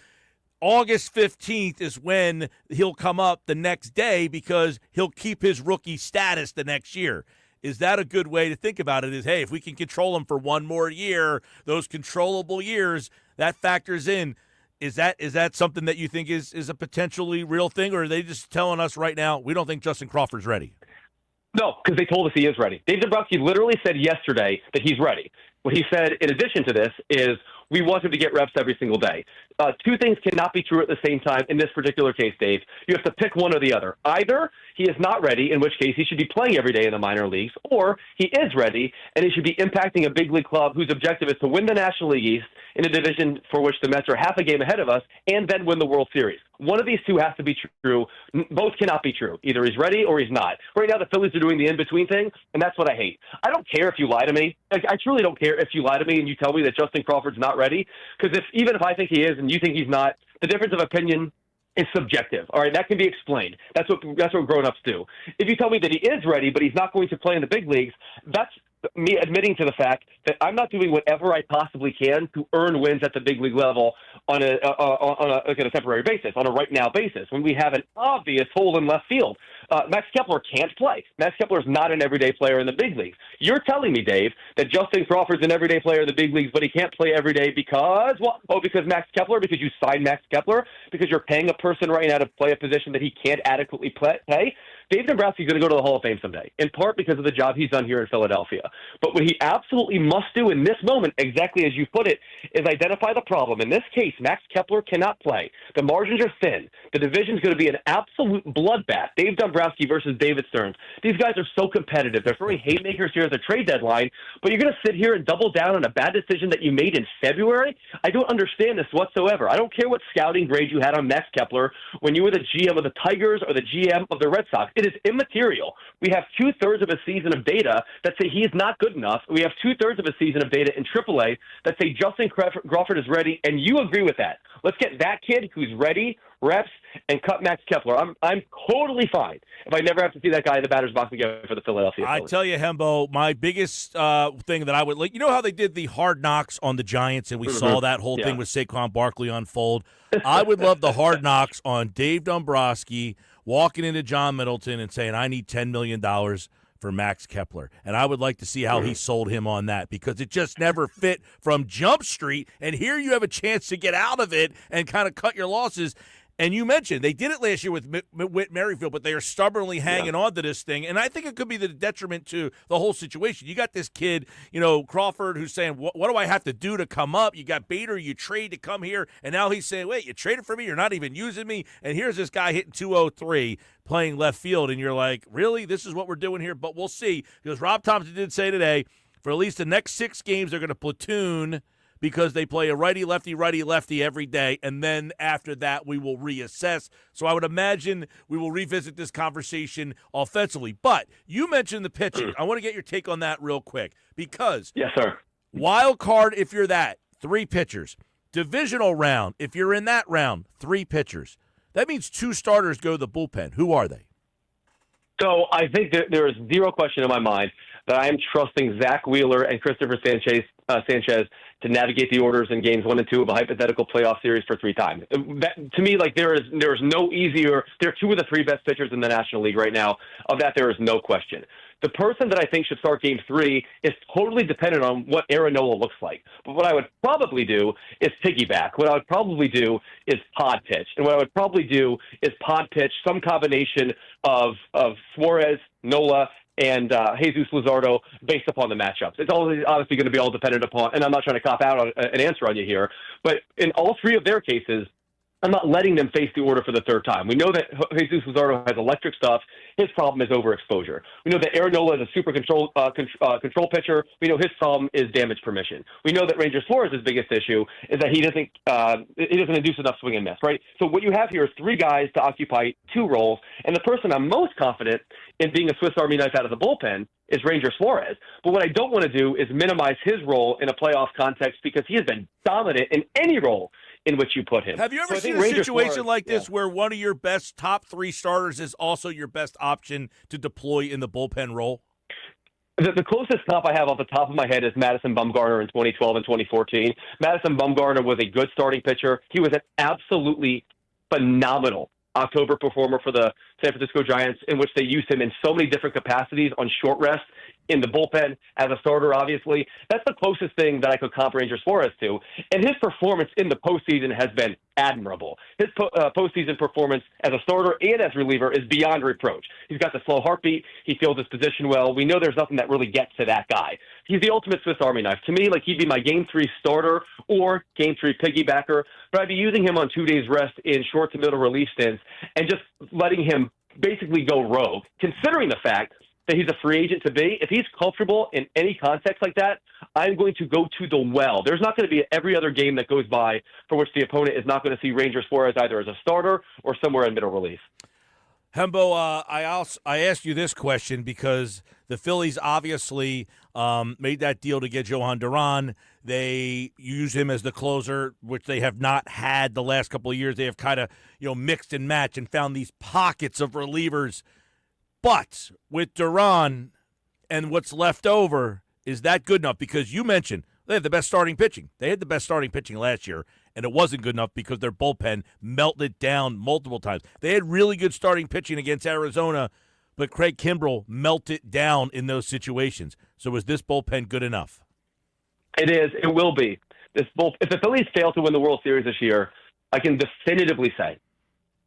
August 15th is when he'll come up the next day because he'll keep his rookie status the next year. Is that a good way to think about it? Is, hey, if we can control him for one more year, those controllable years, that factors in. Is that something that you think is a potentially real thing, or are they just telling us right now, we don't think Justin Crawford's ready? No, because they told us he is ready. Dave Dombrowski literally said yesterday that he's ready. What he said in addition to this is we want him to get reps every single day. 2 things cannot be true at the same time in this particular case, Dave. You have to pick one or the other. Either he is not ready, in which case he should be playing every day in the minor leagues, or he is ready and he should be impacting a big league club whose objective is to win the National League East in a division for which the Mets are half a game ahead of us and then win the World Series. One of these two has to be true. Both cannot be true. Either he's ready or he's not. Right now, the Phillies are doing the in-between thing, and that's what I hate. I don't care if you lie to me. I truly don't care if you lie to me and you tell me that Justin Crawford's not ready, because even if I think he is and you think he's not, the difference of opinion is subjective. All right, that can be explained. That's what grown-ups do. If you tell me that he is ready, but he's not going to play in the big leagues, that's me admitting to the fact that I'm not doing whatever I possibly can to earn wins at the big league level on a temporary basis, on a right now basis, when we have an obvious hole in left field. Max Kepler can't play. Max Kepler is not an everyday player in the big leagues. You're telling me, Dave, that Justin Crawford's an everyday player in the big leagues, but he can't play every day because, because Max Kepler, because you signed Max Kepler, because you're paying a person right now to play a position that he can't adequately play? Dave Dombrowski's going to go to the Hall of Fame someday, in part because of the job he's done here in Philadelphia. But what he absolutely must do in this moment, exactly as you put it, is identify the problem. In this case, Max Kepler cannot play. The margins are thin. The division's going to be an absolute bloodbath. Dave Dombrowski versus David Stearns. These guys are so competitive. They're throwing haymakers here at the trade deadline, but you're going to sit here and double down on a bad decision that you made in February? I don't understand this whatsoever. I don't care what scouting grade you had on Max Kepler when you were the GM of the Tigers or the GM of the Red Sox. It is immaterial. We have 2/3 of a season of data that say he is not good enough. We have 2/3 of a season of data in AAA that say Justin Crawford is ready, and you agree with that. Let's get that kid who's ready, reps, and cut Max Kepler. I'm totally fine if I never have to see that guy in the batter's box again for the Philadelphia Phillies. I tell you, Hembo, my biggest thing that I would like, you know how they did the hard knocks on the Giants, and we saw that whole thing with Saquon Barkley unfold? I would love the hard knocks on Dave Dombrowski walking into John Middleton and saying, I need $10 million for Max Kepler. And I would like to see how he sold him on that, because it just never fit from Jump Street. And here you have a chance to get out of it and kind of cut your losses. And you mentioned they did it last year with Whit Merrifield, but they are stubbornly hanging on to this thing. And I think it could be the detriment to the whole situation. You got this kid, Crawford, who's saying, what do I have to do to come up? You got Bader, you trade to come here. And now he's saying, wait, you traded for me? You're not even using me? And here's this guy hitting 203 playing left field. And you're like, really? This is what we're doing here? But we'll see. Because Rob Thompson did say today, for at least the next 6 games, they're going to platoon because they play a righty-lefty every day, and then after that we will reassess. So I would imagine we will revisit this conversation offensively. But you mentioned the pitching. I want to get your take on that real quick because yes, sir. Wild card, if you're that, 3 pitchers. Divisional round, if you're in that round, 3 pitchers. That means 2 starters go to the bullpen. Who are they? So I think that there is zero question in my mind that I am trusting Zach Wheeler and Christopher Sanchez to navigate the orders in games 1 and 2 of a hypothetical playoff series for 3 times. That, to me, like there is no easier. They're 2 of the 3 best pitchers in the National League right now. Of that, there is no question. The person that I think should start game 3 is totally dependent on what Aaron Nola looks like. But what I would probably do is piggyback. What I would probably do is pod pitch. And what I would probably do is pod pitch some combination of Suarez, Nola, and Jesus Luzardo based upon the matchups. It's obviously going to be all dependent upon, and I'm not trying to cop out on an answer on you here, but in all 3 of their cases, I'm not letting them face the order for the 3rd time. We know that Jesus Luzardo has electric stuff. His problem is overexposure. We know that Aaron Nola is a super control pitcher. We know his problem is damage permission. We know that Ranger Suarez's biggest issue is that he doesn't induce enough swing and miss, right? So what you have here is 3 guys to occupy 2 roles, and the person I'm most confident in being a Swiss Army knife out of the bullpen is Ranger Suarez. But what I don't want to do is minimize his role in a playoff context because he has been dominant in any role in which you put him. Have you ever seen a situation like this where one of your best top 3 starters is also your best option to deploy in the bullpen role? The closest comp I have off the top of my head is Madison Bumgarner in 2012 and 2014. Madison Bumgarner was a good starting pitcher. He was an absolutely phenomenal October performer for the San Francisco Giants, in which they used him in so many different capacities on short rest, in the bullpen, as a starter, obviously. That's the closest thing that I could comp Ranger Suarez to. And his performance in the postseason has been admirable. His postseason performance as a starter and as reliever is beyond reproach. He's got the slow heartbeat. He feels his position well. We know there's nothing that really gets to that guy. He's the ultimate Swiss Army knife. To me, like, he'd be my Game 3 starter or Game 3 piggybacker, but I'd be using him on 2 days rest in short to middle relief stints and just letting him basically go rogue, considering the fact that he's a free agent to be. If he's comfortable in any context like that, I'm going to go to the well. There's not going to be every other game that goes by for which the opponent is not going to see Ranger Suarez either as a starter or somewhere in middle relief. Hembo, I asked you this question because the Phillies obviously made that deal to get Johan Duran. They use him as the closer, which they have not had the last couple of years. They have kind of mixed and matched and found these pockets of relievers. But with Duran and what's left over, is that good enough? Because you mentioned they have the best starting pitching. They had the best starting pitching last year, and it wasn't good enough because their bullpen melted down multiple times. They had really good starting pitching against Arizona, but Craig Kimbrell melted down in those situations. So is this bullpen good enough? It is. It will be. If the Phillies fail to win the World Series this year, I can definitively say,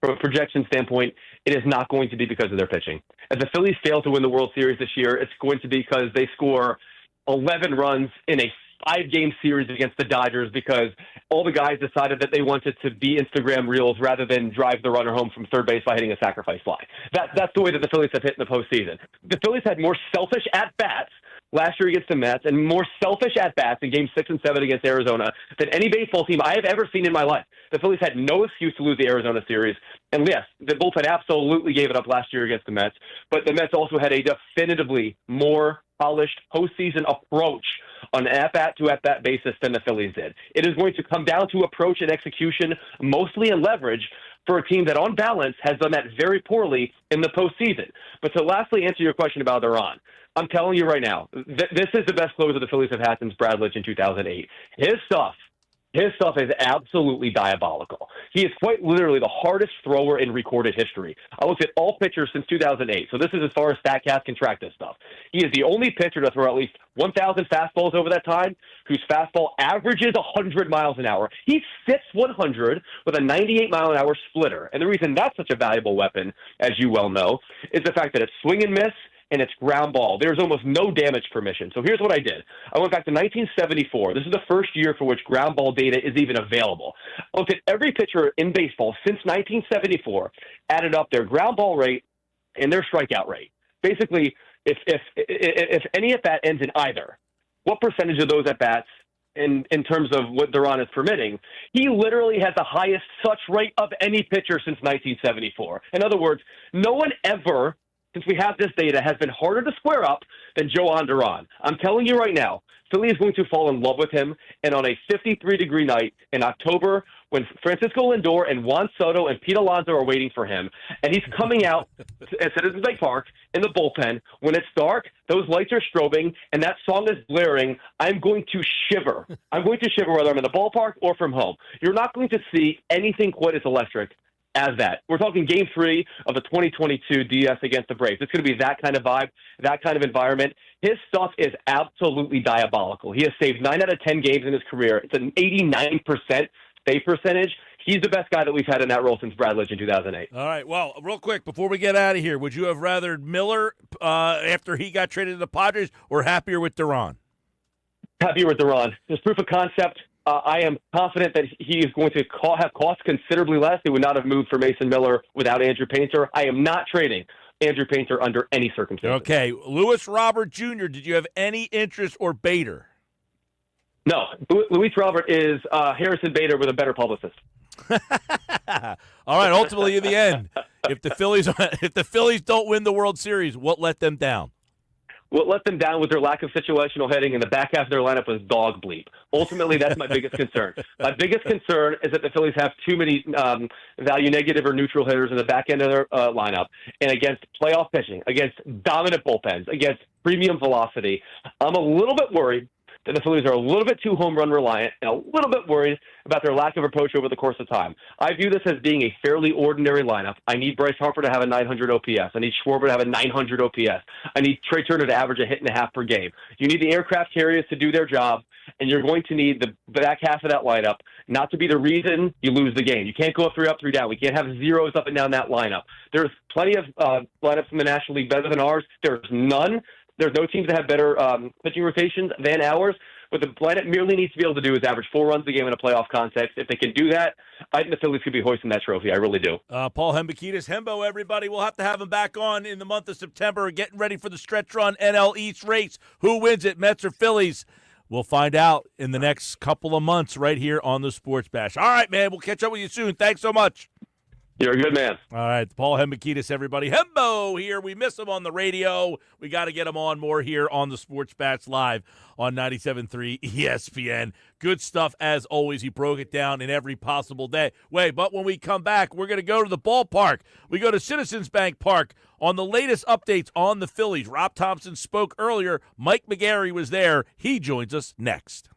from a projection standpoint, it is not going to be because of their pitching. If the Phillies fail to win the World Series this year, it's going to be because they score 11 runs in a 5-game series against the Dodgers because all the guys decided that they wanted to be Instagram reels rather than drive the runner home from third base by hitting a sacrifice fly. That's the way that the Phillies have hit in the postseason. The Phillies had more selfish at-bats last year against the Mets and more selfish at-bats in Games 6 and 7 against Arizona than any baseball team I have ever seen in my life. The Phillies had no excuse to lose the Arizona series. And yes, the bullpen absolutely gave it up last year against the Mets, but the Mets also had a definitively more polished postseason approach on an at-bat to at-bat basis than the Phillies did. It is going to come down to approach and execution, mostly in leverage, for a team that on balance has done that very poorly in the postseason. But to lastly answer your question about Duran, I'm telling you right now, this is the best closer the Phillies have had since Brad Litch in 2008. His stuff His stuff is absolutely diabolical. He is quite literally the hardest thrower in recorded history. I looked at all pitchers since 2008, so this is as far as StatCast can track this stuff. He is the only pitcher to throw at least 1,000 fastballs over that time, whose fastball averages 100 miles an hour. He sits 100 with a 98-mile-an-hour splitter. And the reason that's such a valuable weapon, as you well know, is the fact that it's swing and miss, and it's ground ball. There's almost no damage permission. So here's what I did. I went back to 1974. This is the first year for which ground ball data is even available. I looked at every pitcher in baseball since 1974, added up their ground ball rate and their strikeout rate. Basically, if any at-bat ends in either, what percentage of those at-bats in terms of what Duran is permitting, he literally has the highest such rate of any pitcher since 1974. In other words, no one ever, since we have this data, has been harder to square up than Joan Duran. I'm telling you right now, Philly is going to fall in love with him, and on a 53-degree night in October, when Francisco Lindor and Juan Soto and Pete Alonso are waiting for him, and he's coming out at Citizens Bank Park in the bullpen, when it's dark, those lights are strobing, and that song is blaring, I'm going to shiver. I'm going to shiver whether I'm in the ballpark or from home. You're not going to see anything quite as electric as that. We're talking Game 3 of the 2022 DS against the Braves. It's going to be that kind of vibe, that kind of environment. His stuff is absolutely diabolical. He has saved 9 out of 10 games in his career. It's an 89% save percentage. He's the best guy that we've had in that role since Brad Lidge in 2008. All right. Well, real quick, before we get out of here, would you have rather Miller after he got traded to the Padres or happier with Duran? Happier with Duran. There's proof of concept. I am confident that he is going to have cost considerably less. He would not have moved for Mason Miller without Andrew Painter. I am not trading Andrew Painter under any circumstances. Okay. Luis Robert Jr., did you have any interest or Bader? No. Luis Robert is Harrison Bader with a better publicist. All right. Ultimately, in the end, if the Phillies don't win the World Series, what let them down? What let them down was their lack of situational hitting, and the back half of their lineup was dog bleep. Ultimately, that's my biggest concern. My biggest concern is that the Phillies have too many value negative or neutral hitters in the back end of their lineup. And against playoff pitching, against dominant bullpens, against premium velocity, I'm a little bit worried that the Phillies are a little bit too home run reliant and a little bit worried about their lack of approach over the course of time. I view this as being a fairly ordinary lineup. I need Bryce Harper to have a 900 OPS. I need Schwarber to have a 900 OPS. I need Trey Turner to average a hit and a half per game. You need the aircraft carriers to do their job, and you're going to need the back half of that lineup not to be the reason you lose the game. You can't go 3 up, 3 down. We can't have zeros up and down that lineup. There's plenty of lineups in the National League better than ours. There's none. There's no teams that have better pitching rotations than ours. What the lineup merely needs to be able to do is average 4 runs a game in a playoff context. If they can do that, I think the Phillies could be hoisting that trophy. I really do. Paul Hembekides, Hembo, everybody. We'll have to have him back on in the month of September, getting ready for the stretch run NL East race. Who wins it, Mets or Phillies? We'll find out in the next couple of months right here on the Sports Bash. All right, man. We'll catch up with you soon. Thanks so much. You're a good man. All right, Paul Hembekides, everybody. Hembo here. We miss him on the radio. We got to get him on more here on the Sports Bats Live on 97.3 ESPN. Good stuff as always. He broke it down in every possible way. But when we come back, we're going to go to the ballpark. We go to Citizens Bank Park on the latest updates on the Phillies. Rob Thompson spoke earlier. Mike McGarry was there. He joins us next.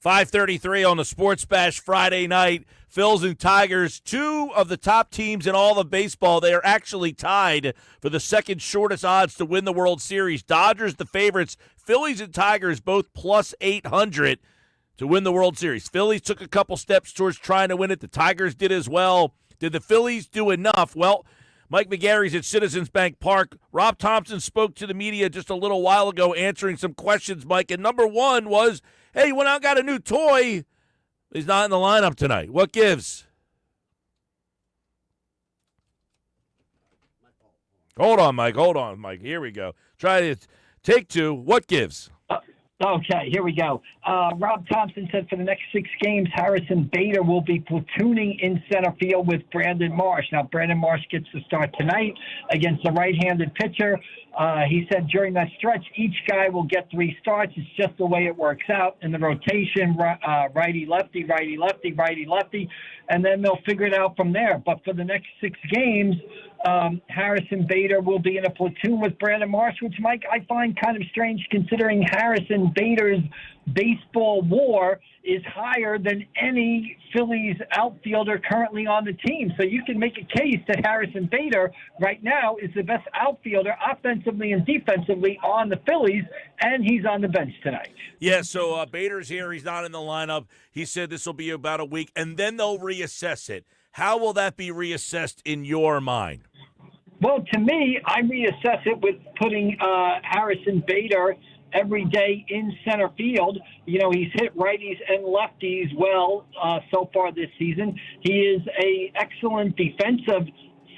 5:33 on the Sports Bash Friday night. Phils and Tigers, two of the top teams in all of baseball. They are actually tied for the second shortest odds to win the World Series. Dodgers the favorites. Phillies and Tigers both plus 800 to win the World Series. Phillies took a couple steps towards trying to win it. The Tigers did as well. Did the Phillies do enough? Well, Mike McGarry's at Citizens Bank Park. Rob Thompson spoke to the media just a little while ago answering some questions, Mike. And number one was, hey, went out and got a new toy. He's not in the lineup tonight. What gives? Hold on, Mike. Here we go. Try it. Take two. What gives? Okay, here we go. Rob Thompson said for the next 6 games, Harrison Bader will be platooning in center field with Brandon Marsh. Now, Brandon Marsh gets to start tonight against a right-handed pitcher. He said during that stretch, each guy will get 3 starts. It's just the way it works out in the rotation, righty-lefty, righty-lefty, righty-lefty, and then they'll figure it out from there. But for the next 6 games, Harrison Bader will be in a platoon with Brandon Marsh, which, Mike, I find kind of strange considering Harrison Bader's baseball WAR is higher than any Phillies outfielder currently on the team. So you can make a case that Harrison Bader right now is the best outfielder offensively and defensively on the Phillies, and he's on the bench tonight. Yeah, so Bader's here. He's not in the lineup. He said this will be about a week, and then they'll reassess it. How will that be reassessed in your mind? Well, to me, I reassess it with putting Harrison Bader every day in center field. You know, he's hit righties and lefties well so far this season. He is a excellent defensive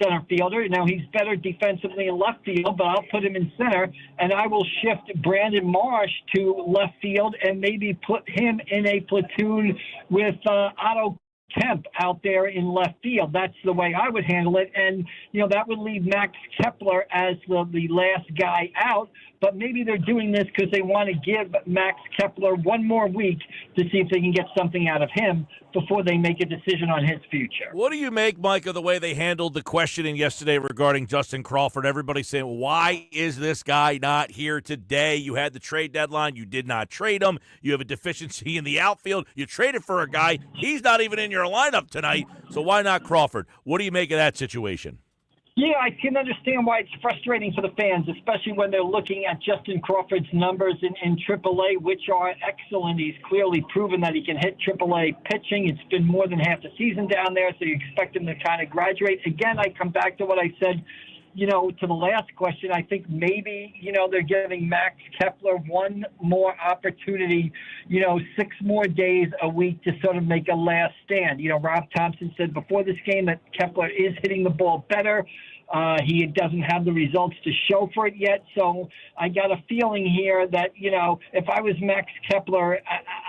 center fielder. Now, he's better defensively in left field, but I'll put him in center, and I will shift Brandon Marsh to left field and maybe put him in a platoon with Otto Kemp out there in left field. That's the way I would handle it. And, you know, that would leave Max Kepler as the last guy out. But maybe they're doing this because they want to give Max Kepler one more week to see if they can get something out of him before they make a decision on his future. What do you make, Mike, of the way they handled the questioning yesterday regarding Justin Crawford? Everybody saying, why is this guy not here today? You had the trade deadline. You did not trade him. You have a deficiency in the outfield. You traded for a guy. He's not even in your lineup tonight. So why not Crawford? What do you make of that situation? Yeah, I can understand why it's frustrating for the fans, especially when they're looking at Justin Crawford's numbers in AAA, which are excellent. He's clearly proven that he can hit AAA pitching. It's been more than half the season down there, so you expect him to kind of graduate. Again, I come back to what I said, you know, to the last question. I think maybe, you know, they're giving Max Kepler one more opportunity, you know, 6 more days a week to sort of make a last stand. You know, Rob Thompson said before this game that Kepler is hitting the ball better. He doesn't have the results to show for it yet. So I got a feeling here that, you know, if I was Max Kepler,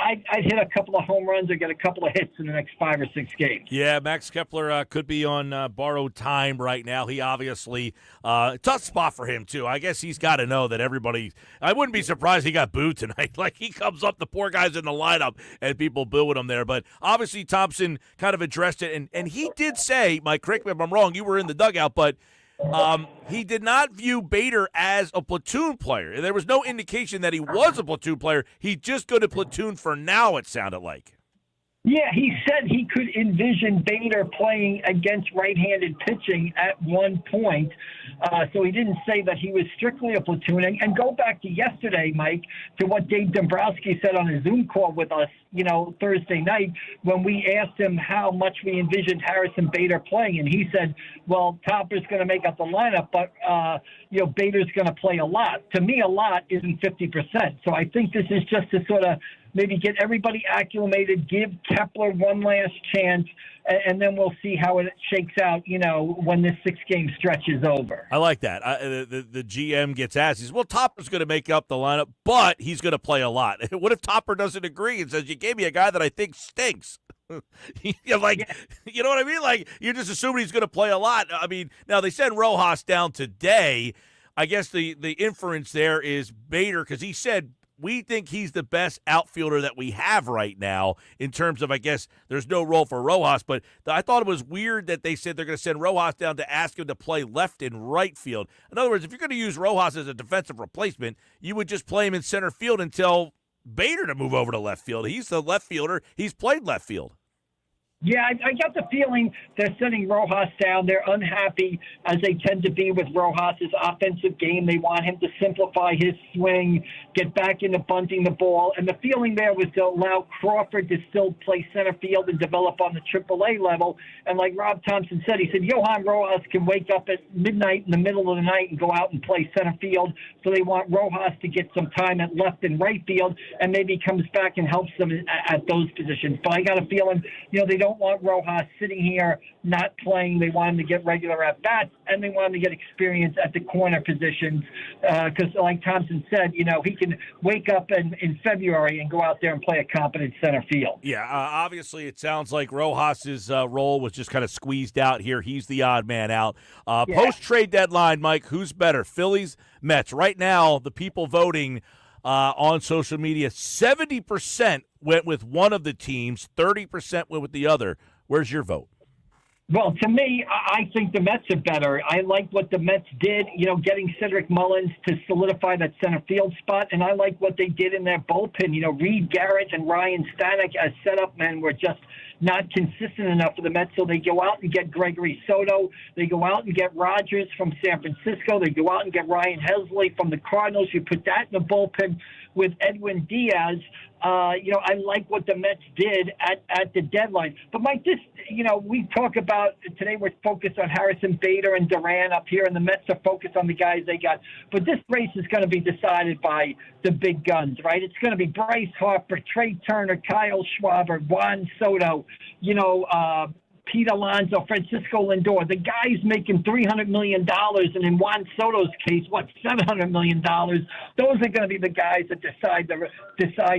I'd hit a couple of home runs or get a couple of hits in the next 5 or 6 games. Yeah, Max Kepler could be on borrowed time right now. He obviously, tough spot for him, too. I guess he's got to know that everybody, I wouldn't be surprised he got booed tonight. Like, he comes up, the poor guy's in the lineup, and people booing him there. But obviously Thompson kind of addressed it, and he did say, Mike, correct me if I'm wrong, you were in the dugout, but he did not view Bader as a platoon player. There was no indication that he was a platoon player. He just go to platoon for now, it sounded like. Yeah, he said he could envision Bader playing against right-handed pitching at one point. So he didn't say that he was strictly a platooning. And go back to yesterday, Mike, to what Dave Dombrowski said on a Zoom call with us, you know, Thursday night, when we asked him how much we envisioned Harrison Bader playing. And he said, well, Topper's going to make up the lineup, but, you know, Bader's going to play a lot. To me, a lot isn't 50%. So I think this is just to sort of maybe get everybody acclimated, give Kepler one last chance, and then we'll see how it shakes out, you know, when this 6-game stretch is over. I like that. The GM gets asked, he says, well, Topper's going to make up the lineup, but he's going to play a lot. What if Topper doesn't agree and says, you gave me a guy that I think stinks? You're like, yeah. You know what I mean? Like, you're just assuming he's going to play a lot. I mean, now they send Rojas down today. I guess the inference there is Bader, because he said, we think he's the best outfielder that we have right now in terms of, I guess, there's no role for Rojas. But I thought it was weird that they said they're going to send Rojas down to ask him to play left and right field. In other words, if you're going to use Rojas as a defensive replacement, you would just play him in center field until Bader to move over to left field. He's the left fielder. He's played left field. Yeah, I got the feeling they're sending Rojas down. They're unhappy, as they tend to be with Rojas' offensive game. They want him to simplify his swing, get back into bunting the ball. And the feeling there was to allow Crawford to still play center field and develop on the AAA level. And like Rob Thompson said, he said, Johan Rojas can wake up at midnight in the middle of the night and go out and play center field. So they want Rojas to get some time at left and right field, and maybe comes back and helps them at those positions. But I got a feeling, they don't want Rojas sitting here not playing. They want him to get regular at-bats, and they want him to get experience at the corner positions because, like Thompson said, he can wake up in February and go out there and play a competent center field. Yeah, obviously it sounds like Rojas's role was just kind of squeezed out here. He's the odd man out. Post-trade deadline, Mike, who's better, Phillies, Mets? Right now, the people voting on social media, 70% went with one of the teams, 30% went with the other. Where's your vote? Well, to me, I think the Mets are better. I like what the Mets did, getting Cedric Mullins to solidify that center field spot, and I like what they did in their bullpen. Reed Garrett and Ryan Stanek as setup men were just not consistent enough for the Mets, so they go out and get Gregory Soto. They go out and get Rogers from San Francisco. They go out and get Ryan Helsley from the Cardinals. You put that in the bullpen with Edwin Diaz. I like what the Mets did at the deadline. But, Mike, we talk about today we're focused on Harrison Bader and Duran up here, and the Mets are focused on the guys they got. But this race is going to be decided by the big guns, right? It's going to be Bryce Harper, Trey Turner, Kyle Schwarber, Juan Soto, Pete Alonso, Francisco Lindor, the guys making $300 million, and in Juan Soto's case, $700 million? Those are going to be the guys that decide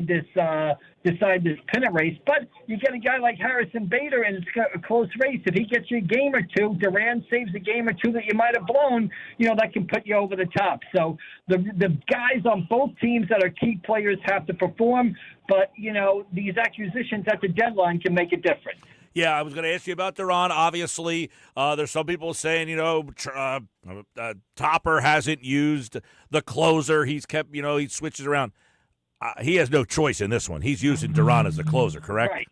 this pennant race. But you get a guy like Harrison Bader, and it's a close race. If he gets you a game or two, Duran saves a game or two that you might have blown, that can put you over the top. So the guys on both teams that are key players have to perform, but, these acquisitions at the deadline can make a difference. Yeah, I was going to ask you about Duran. Obviously, there's some people saying, Topper hasn't used the closer. He's kept, he switches around. He has no choice in this one. He's using Duran as the closer, correct? Right.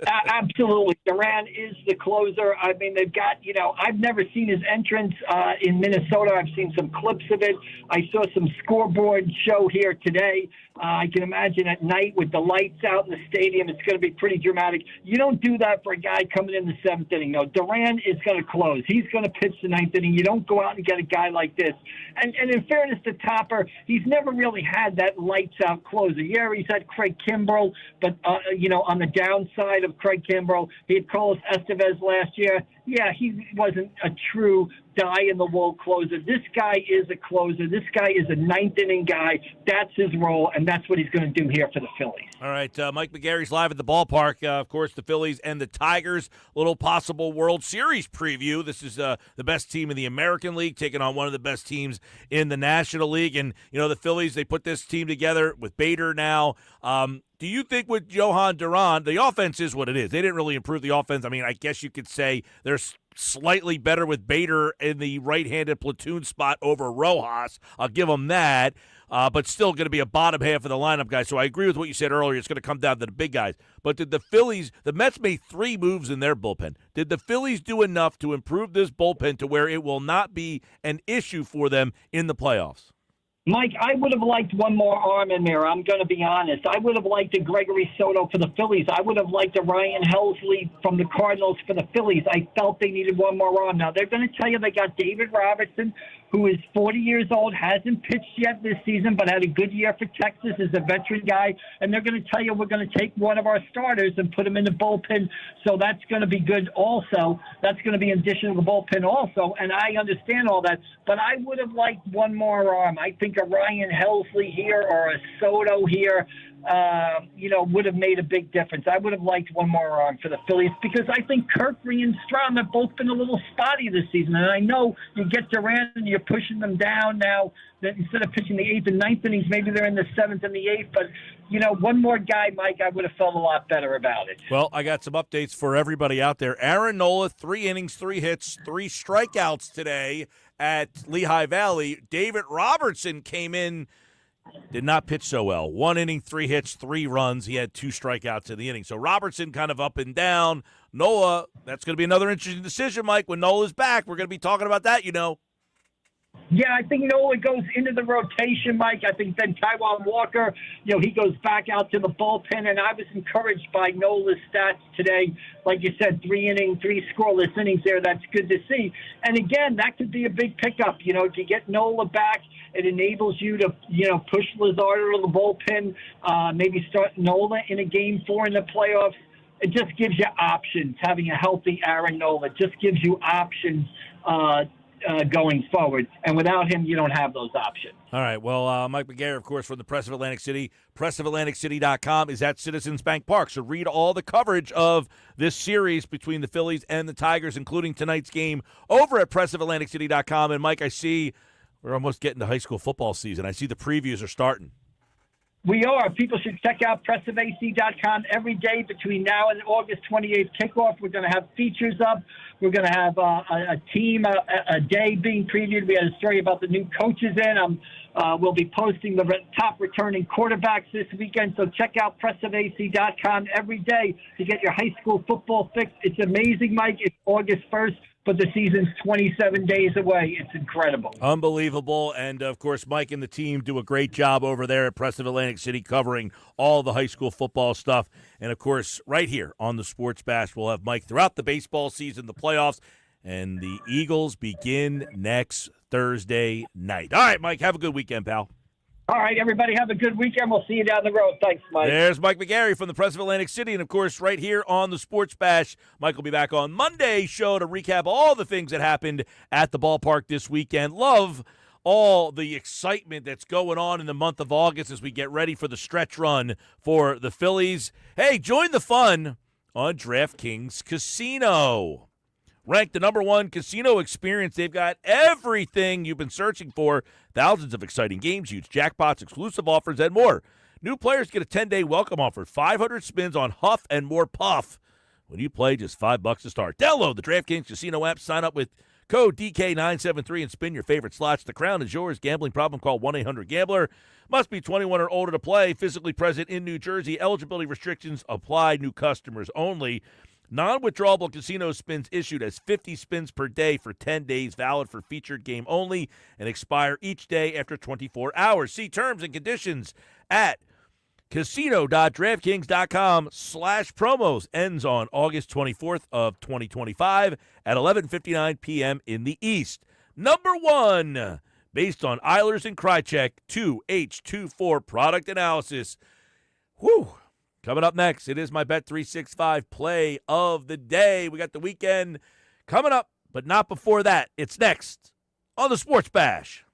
Absolutely. Duran is the closer. I mean, they've got, I've never seen his entrance in Minnesota. I've seen some clips of it. I saw some scoreboard show here today. I can imagine at night with the lights out in the stadium, it's going to be pretty dramatic. You don't do that for a guy coming in the seventh inning. No, Duran is going to close. He's going to pitch the ninth inning. You don't go out and get a guy like this. And in fairness to Topper, he's never really had that lights out closer. Yeah, he's had Craig Kimbrell, but, on the downside of Craig Kimbrell, he had Carlos Estevez last year. Yeah, he wasn't a true die-in-the-wool closer. This guy is a closer. This guy is a ninth-inning guy. That's his role, and that's what he's going to do here for the Phillies. All right, Mike McGarry's live at the ballpark. Of course, the Phillies and the Tigers. Little possible World Series preview. This is the best team in the American League taking on one of the best teams in the National League. And, the Phillies, they put this team together with Bader now. Do you think with Johan Duran, the offense is what it is? They didn't really improve the offense. I mean, I guess you could say they're slightly better with Bader in the right-handed platoon spot over Rojas. I'll give them that, but still going to be a bottom half of the lineup guy. So I agree with what you said earlier. It's going to come down to the big guys. But did the Mets made 3 moves in their bullpen. Did the Phillies do enough to improve this bullpen to where it will not be an issue for them in the playoffs? Mike, I would have liked one more arm in there. I'm going to be honest. I would have liked a Gregory Soto for the Phillies. I would have liked a Ryan Helsley from the Cardinals for the Phillies. I felt they needed one more arm. Now, they're going to tell you they got David Robertson, who is 40 years old, hasn't pitched yet this season, but had a good year for Texas as a veteran guy. And they're going to tell you we're going to take one of our starters and put him in the bullpen. So that's going to be good also. That's going to be in addition to the bullpen also. And I understand all that. But I would have liked one more arm. I think a Ryan Helsley here or a Soto here, would have made a big difference. I would have liked one more arm for the Phillies because I think Kirkry and Strom have both been a little spotty this season. And I know you get Duran and you're pushing them down now. That instead of pitching the 8th and 9th innings, maybe they're in the 7th and the 8th. But, one more guy, Mike, I would have felt a lot better about it. Well, I got some updates for everybody out there. Aaron Nola, 3 innings, 3 hits, 3 strikeouts today at Lehigh Valley. David Robertson came in did not pitch so well. 1 inning, 3 hits, 3 runs. He had 2 strikeouts in the inning. So Robertson kind of up and down. Nola, that's going to be another interesting decision, Mike. When Nola's back, we're going to be talking about that, Yeah, I think Nola goes into the rotation, Mike. I think then Taiwan Walker, he goes back out to the bullpen, and I was encouraged by Nola's stats today. Like you said, 3 scoreless innings there. That's good to see. And again, that could be a big pickup. If you get Nola back, it enables you to, push Luzardo to the bullpen, maybe start Nola in a game 4 in the playoffs. It just gives you options. Having a healthy Aaron Nola just gives you options going forward. And without him, you don't have those options. All right. Well, Mike McGarry, of course, from the Press of Atlantic City. PressOfAtlanticCity.com is at Citizens Bank Park. So read all the coverage of this series between the Phillies and the Tigers, including tonight's game, over at PressOfAtlanticCity.com. And, Mike, I see we're almost getting to high school football season. I see the previews are starting. We are. People should check out pressofac.com every day between now and August 28th kickoff. We're going to have features up. We're going to have a team, a day being previewed. We had a story about the new coaches in. We'll be posting the top returning quarterbacks this weekend. So check out pressofac.com every day to get your high school football fix. It's amazing, Mike. It's August 1st. But the season's 27 days away. It's incredible. Unbelievable. And, of course, Mike and the team do a great job over there at Press of Atlantic City covering all the high school football stuff. And, of course, right here on the Sports Bash, we'll have Mike throughout the baseball season, the playoffs, and the Eagles begin next Thursday night. All right, Mike, have a good weekend, pal. All right, everybody, have a good weekend. We'll see you down the road. Thanks, Mike. There's Mike McGarry from the Press of Atlantic City. And, of course, right here on the Sports Bash, Mike will be back on Monday's show to recap all the things that happened at the ballpark this weekend. Love all the excitement that's going on in the month of August as we get ready for the stretch run for the Phillies. Hey, join the fun on DraftKings Casino. Ranked the #1 casino experience. They've got everything you've been searching for. Thousands of exciting games, huge jackpots, exclusive offers, and more. New players get a 10-day welcome offer, 500 spins on Huff and more Puff. When you play, just $5 to start. Download the DraftKings Casino app, sign up with code DK973, and spin your favorite slots. The crown is yours. Gambling problem, call 1-800-GAMBLER. Must be 21 or older to play. Physically present in New Jersey. Eligibility restrictions apply. New customers only. Non-withdrawable casino spins issued as 50 spins per day for 10 days, valid for featured game only, and expire each day after 24 hours. See terms and conditions at casino.draftkings.com/promos. Ends on August 24th of 2025 at 11:59 p.m. in the East. #1, based on Eilers and Krychek 2H24 product analysis. Whew. Coming up next, it is my Bet365 play of the day. We got the weekend coming up, but not before that. It's next on the Sports Bash.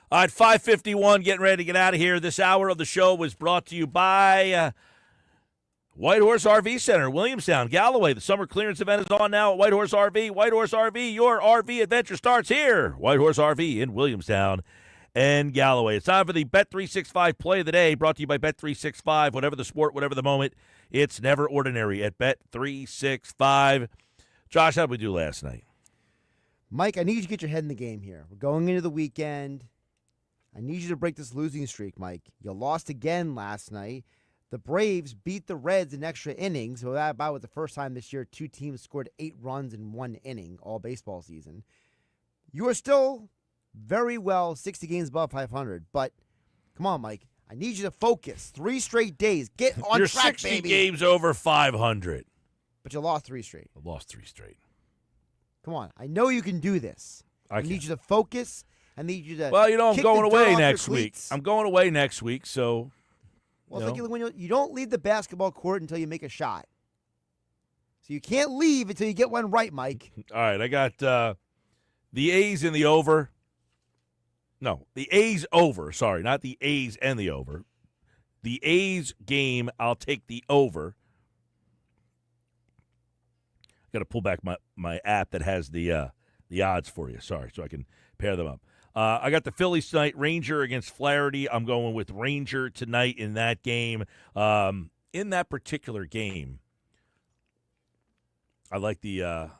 All right, 5:51, getting ready to get out of here. This hour of the show was brought to you by White Horse RV Center, Williamstown, Galloway. The summer clearance event is on now at White Horse RV. White Horse RV, your RV adventure starts here. White Horse RV in Williamstown and Galloway. It's time for the Bet365 play of the day, brought to you by Bet365. Whatever the sport, whatever the moment, it's never ordinary at Bet365. Josh, how did we do last night? Mike, I need you to get your head in the game here. We're going into the weekend. I need you to break this losing streak, Mike. You lost again last night. The Braves beat the Reds in extra innings. So that about was the first time this year two teams scored 8 runs in 1 inning all baseball season. You are still very well 60 games above 500. But come on, Mike. I need you to focus. 3 straight days. Get on You're track, 60 baby. games over 500. But you lost 3 straight. I lost 3 straight. Come on. I know you can do this. I need you to focus. I need you to. Well, I'm kick going the dirt away off next your week. cleats. I'm going away next week, so. Well, it's like when you don't leave the basketball court until you make a shot. So you can't leave until you get one right, Mike. All right, I got the A's in the over. No, the A's over. Sorry, not the A's and the over. The A's game, I'll take the over. Got to pull back my app that has the odds for you. Sorry, so I can pair them up. I got the Phillies tonight, Ranger against Flaherty. I'm going with Ranger tonight in that game. In that particular game, I like the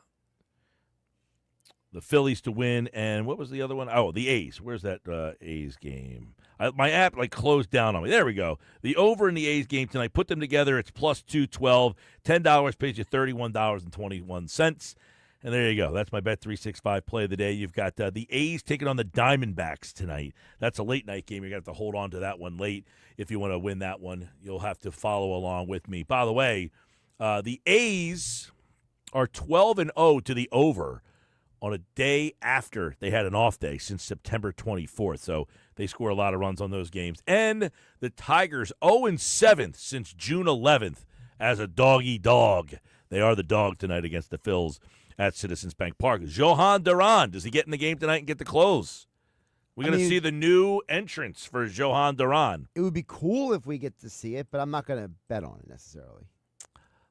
Phillies to win. And what was the other one? Oh, the A's. Where's that A's game? My app closed down on me. There we go. The over in the A's game tonight. Put them together. It's plus 212. $10 pays you $31.21. And there you go. That's my Bet365 play of the day. You've got the A's taking on the Diamondbacks tonight. That's a late-night game. You're going to have to hold on to that one late if you want to win that one. You'll have to follow along with me. By the way, the A's are 12-0 to the over on a day after they had an off day since September 24th. So they score a lot of runs on those games. And the Tigers 0-7 since June 11th as a doggy dog. They are the dog tonight against the Phils at Citizens Bank Park. Johan Duran, does he get in the game tonight and get the close? We're going to see the new entrance for Johan Duran. It would be cool if we get to see it, but I'm not going to bet on it necessarily.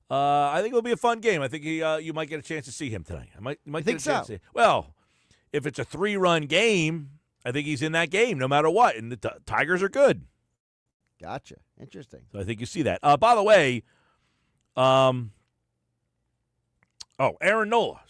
I think it'll be a fun game. I think you might get a chance to see him tonight. You might think get a chance so? to see him. Well, if it's a 3-run game, I think he's in that game no matter what, and the Tigers are good. Gotcha. Interesting. So I think you see that. By the way, Aaron Nola.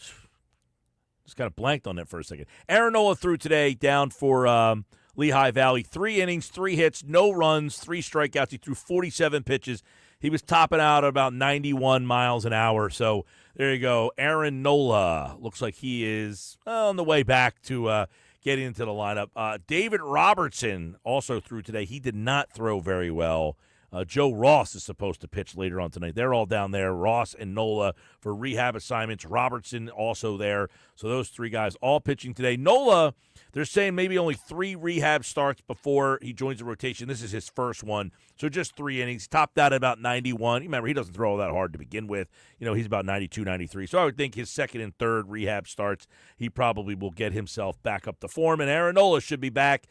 Just kind of blanked on that for a second. Aaron Nola threw today down for Lehigh Valley. 3 innings, 3 hits, no runs, 3 strikeouts. He threw 47 pitches. He was topping out at about 91 miles an hour. So there you go. Aaron Nola looks like he is on the way back to getting into the lineup. David Robertson also threw today. He did not throw very well. Joe Ross is supposed to pitch later on tonight. They're all down there, Ross and Nola, for rehab assignments. Robertson also there. So those 3 guys all pitching today. Nola, they're saying maybe only 3 rehab starts before he joins the rotation. This is his first one. So just 3 innings. Topped out at about 91. Remember, he doesn't throw all that hard to begin with. He's about 92, 93. So I would think his second and third rehab starts, he probably will get himself back up to form. And Aaron Nola should be back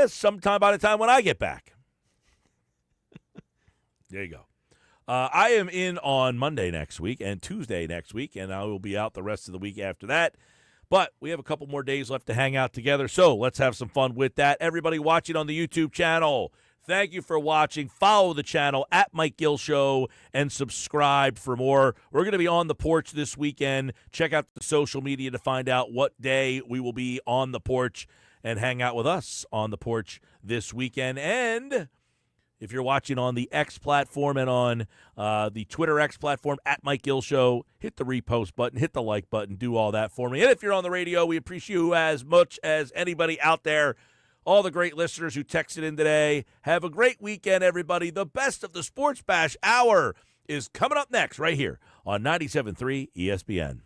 sometime by the time when I get back. There you go. I am in on Monday next week and Tuesday next week, and I will be out the rest of the week after that. But we have a couple more days left to hang out together, so let's have some fun with that. Everybody watching on the YouTube channel, thank you for watching. Follow the channel at Mike Gill Show and subscribe for more. We're going to be on the porch this weekend. Check out the social media to find out what day we will be on the porch and hang out with us on the porch this weekend. And if you're watching on the X platform and on the Twitter X platform, at Mike Gill Show, hit the repost button, hit the like button, do all that for me. And if you're on the radio, we appreciate you as much as anybody out there. All the great listeners who texted in today. Have a great weekend, everybody. The best of the Sports Bash Hour is coming up next right here on 97.3 ESPN.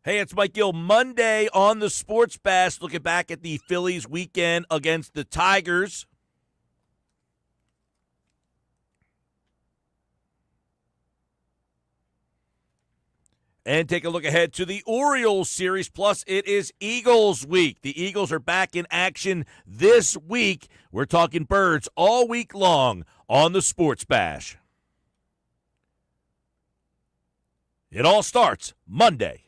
Hey, it's Mike Gill. Monday on the Sports Bash, looking back at the Phillies weekend against the Tigers. And take a look ahead to the Orioles series. Plus, it is Eagles week. The Eagles are back in action this week. We're talking Birds all week long on the Sports Bash. It all starts Monday.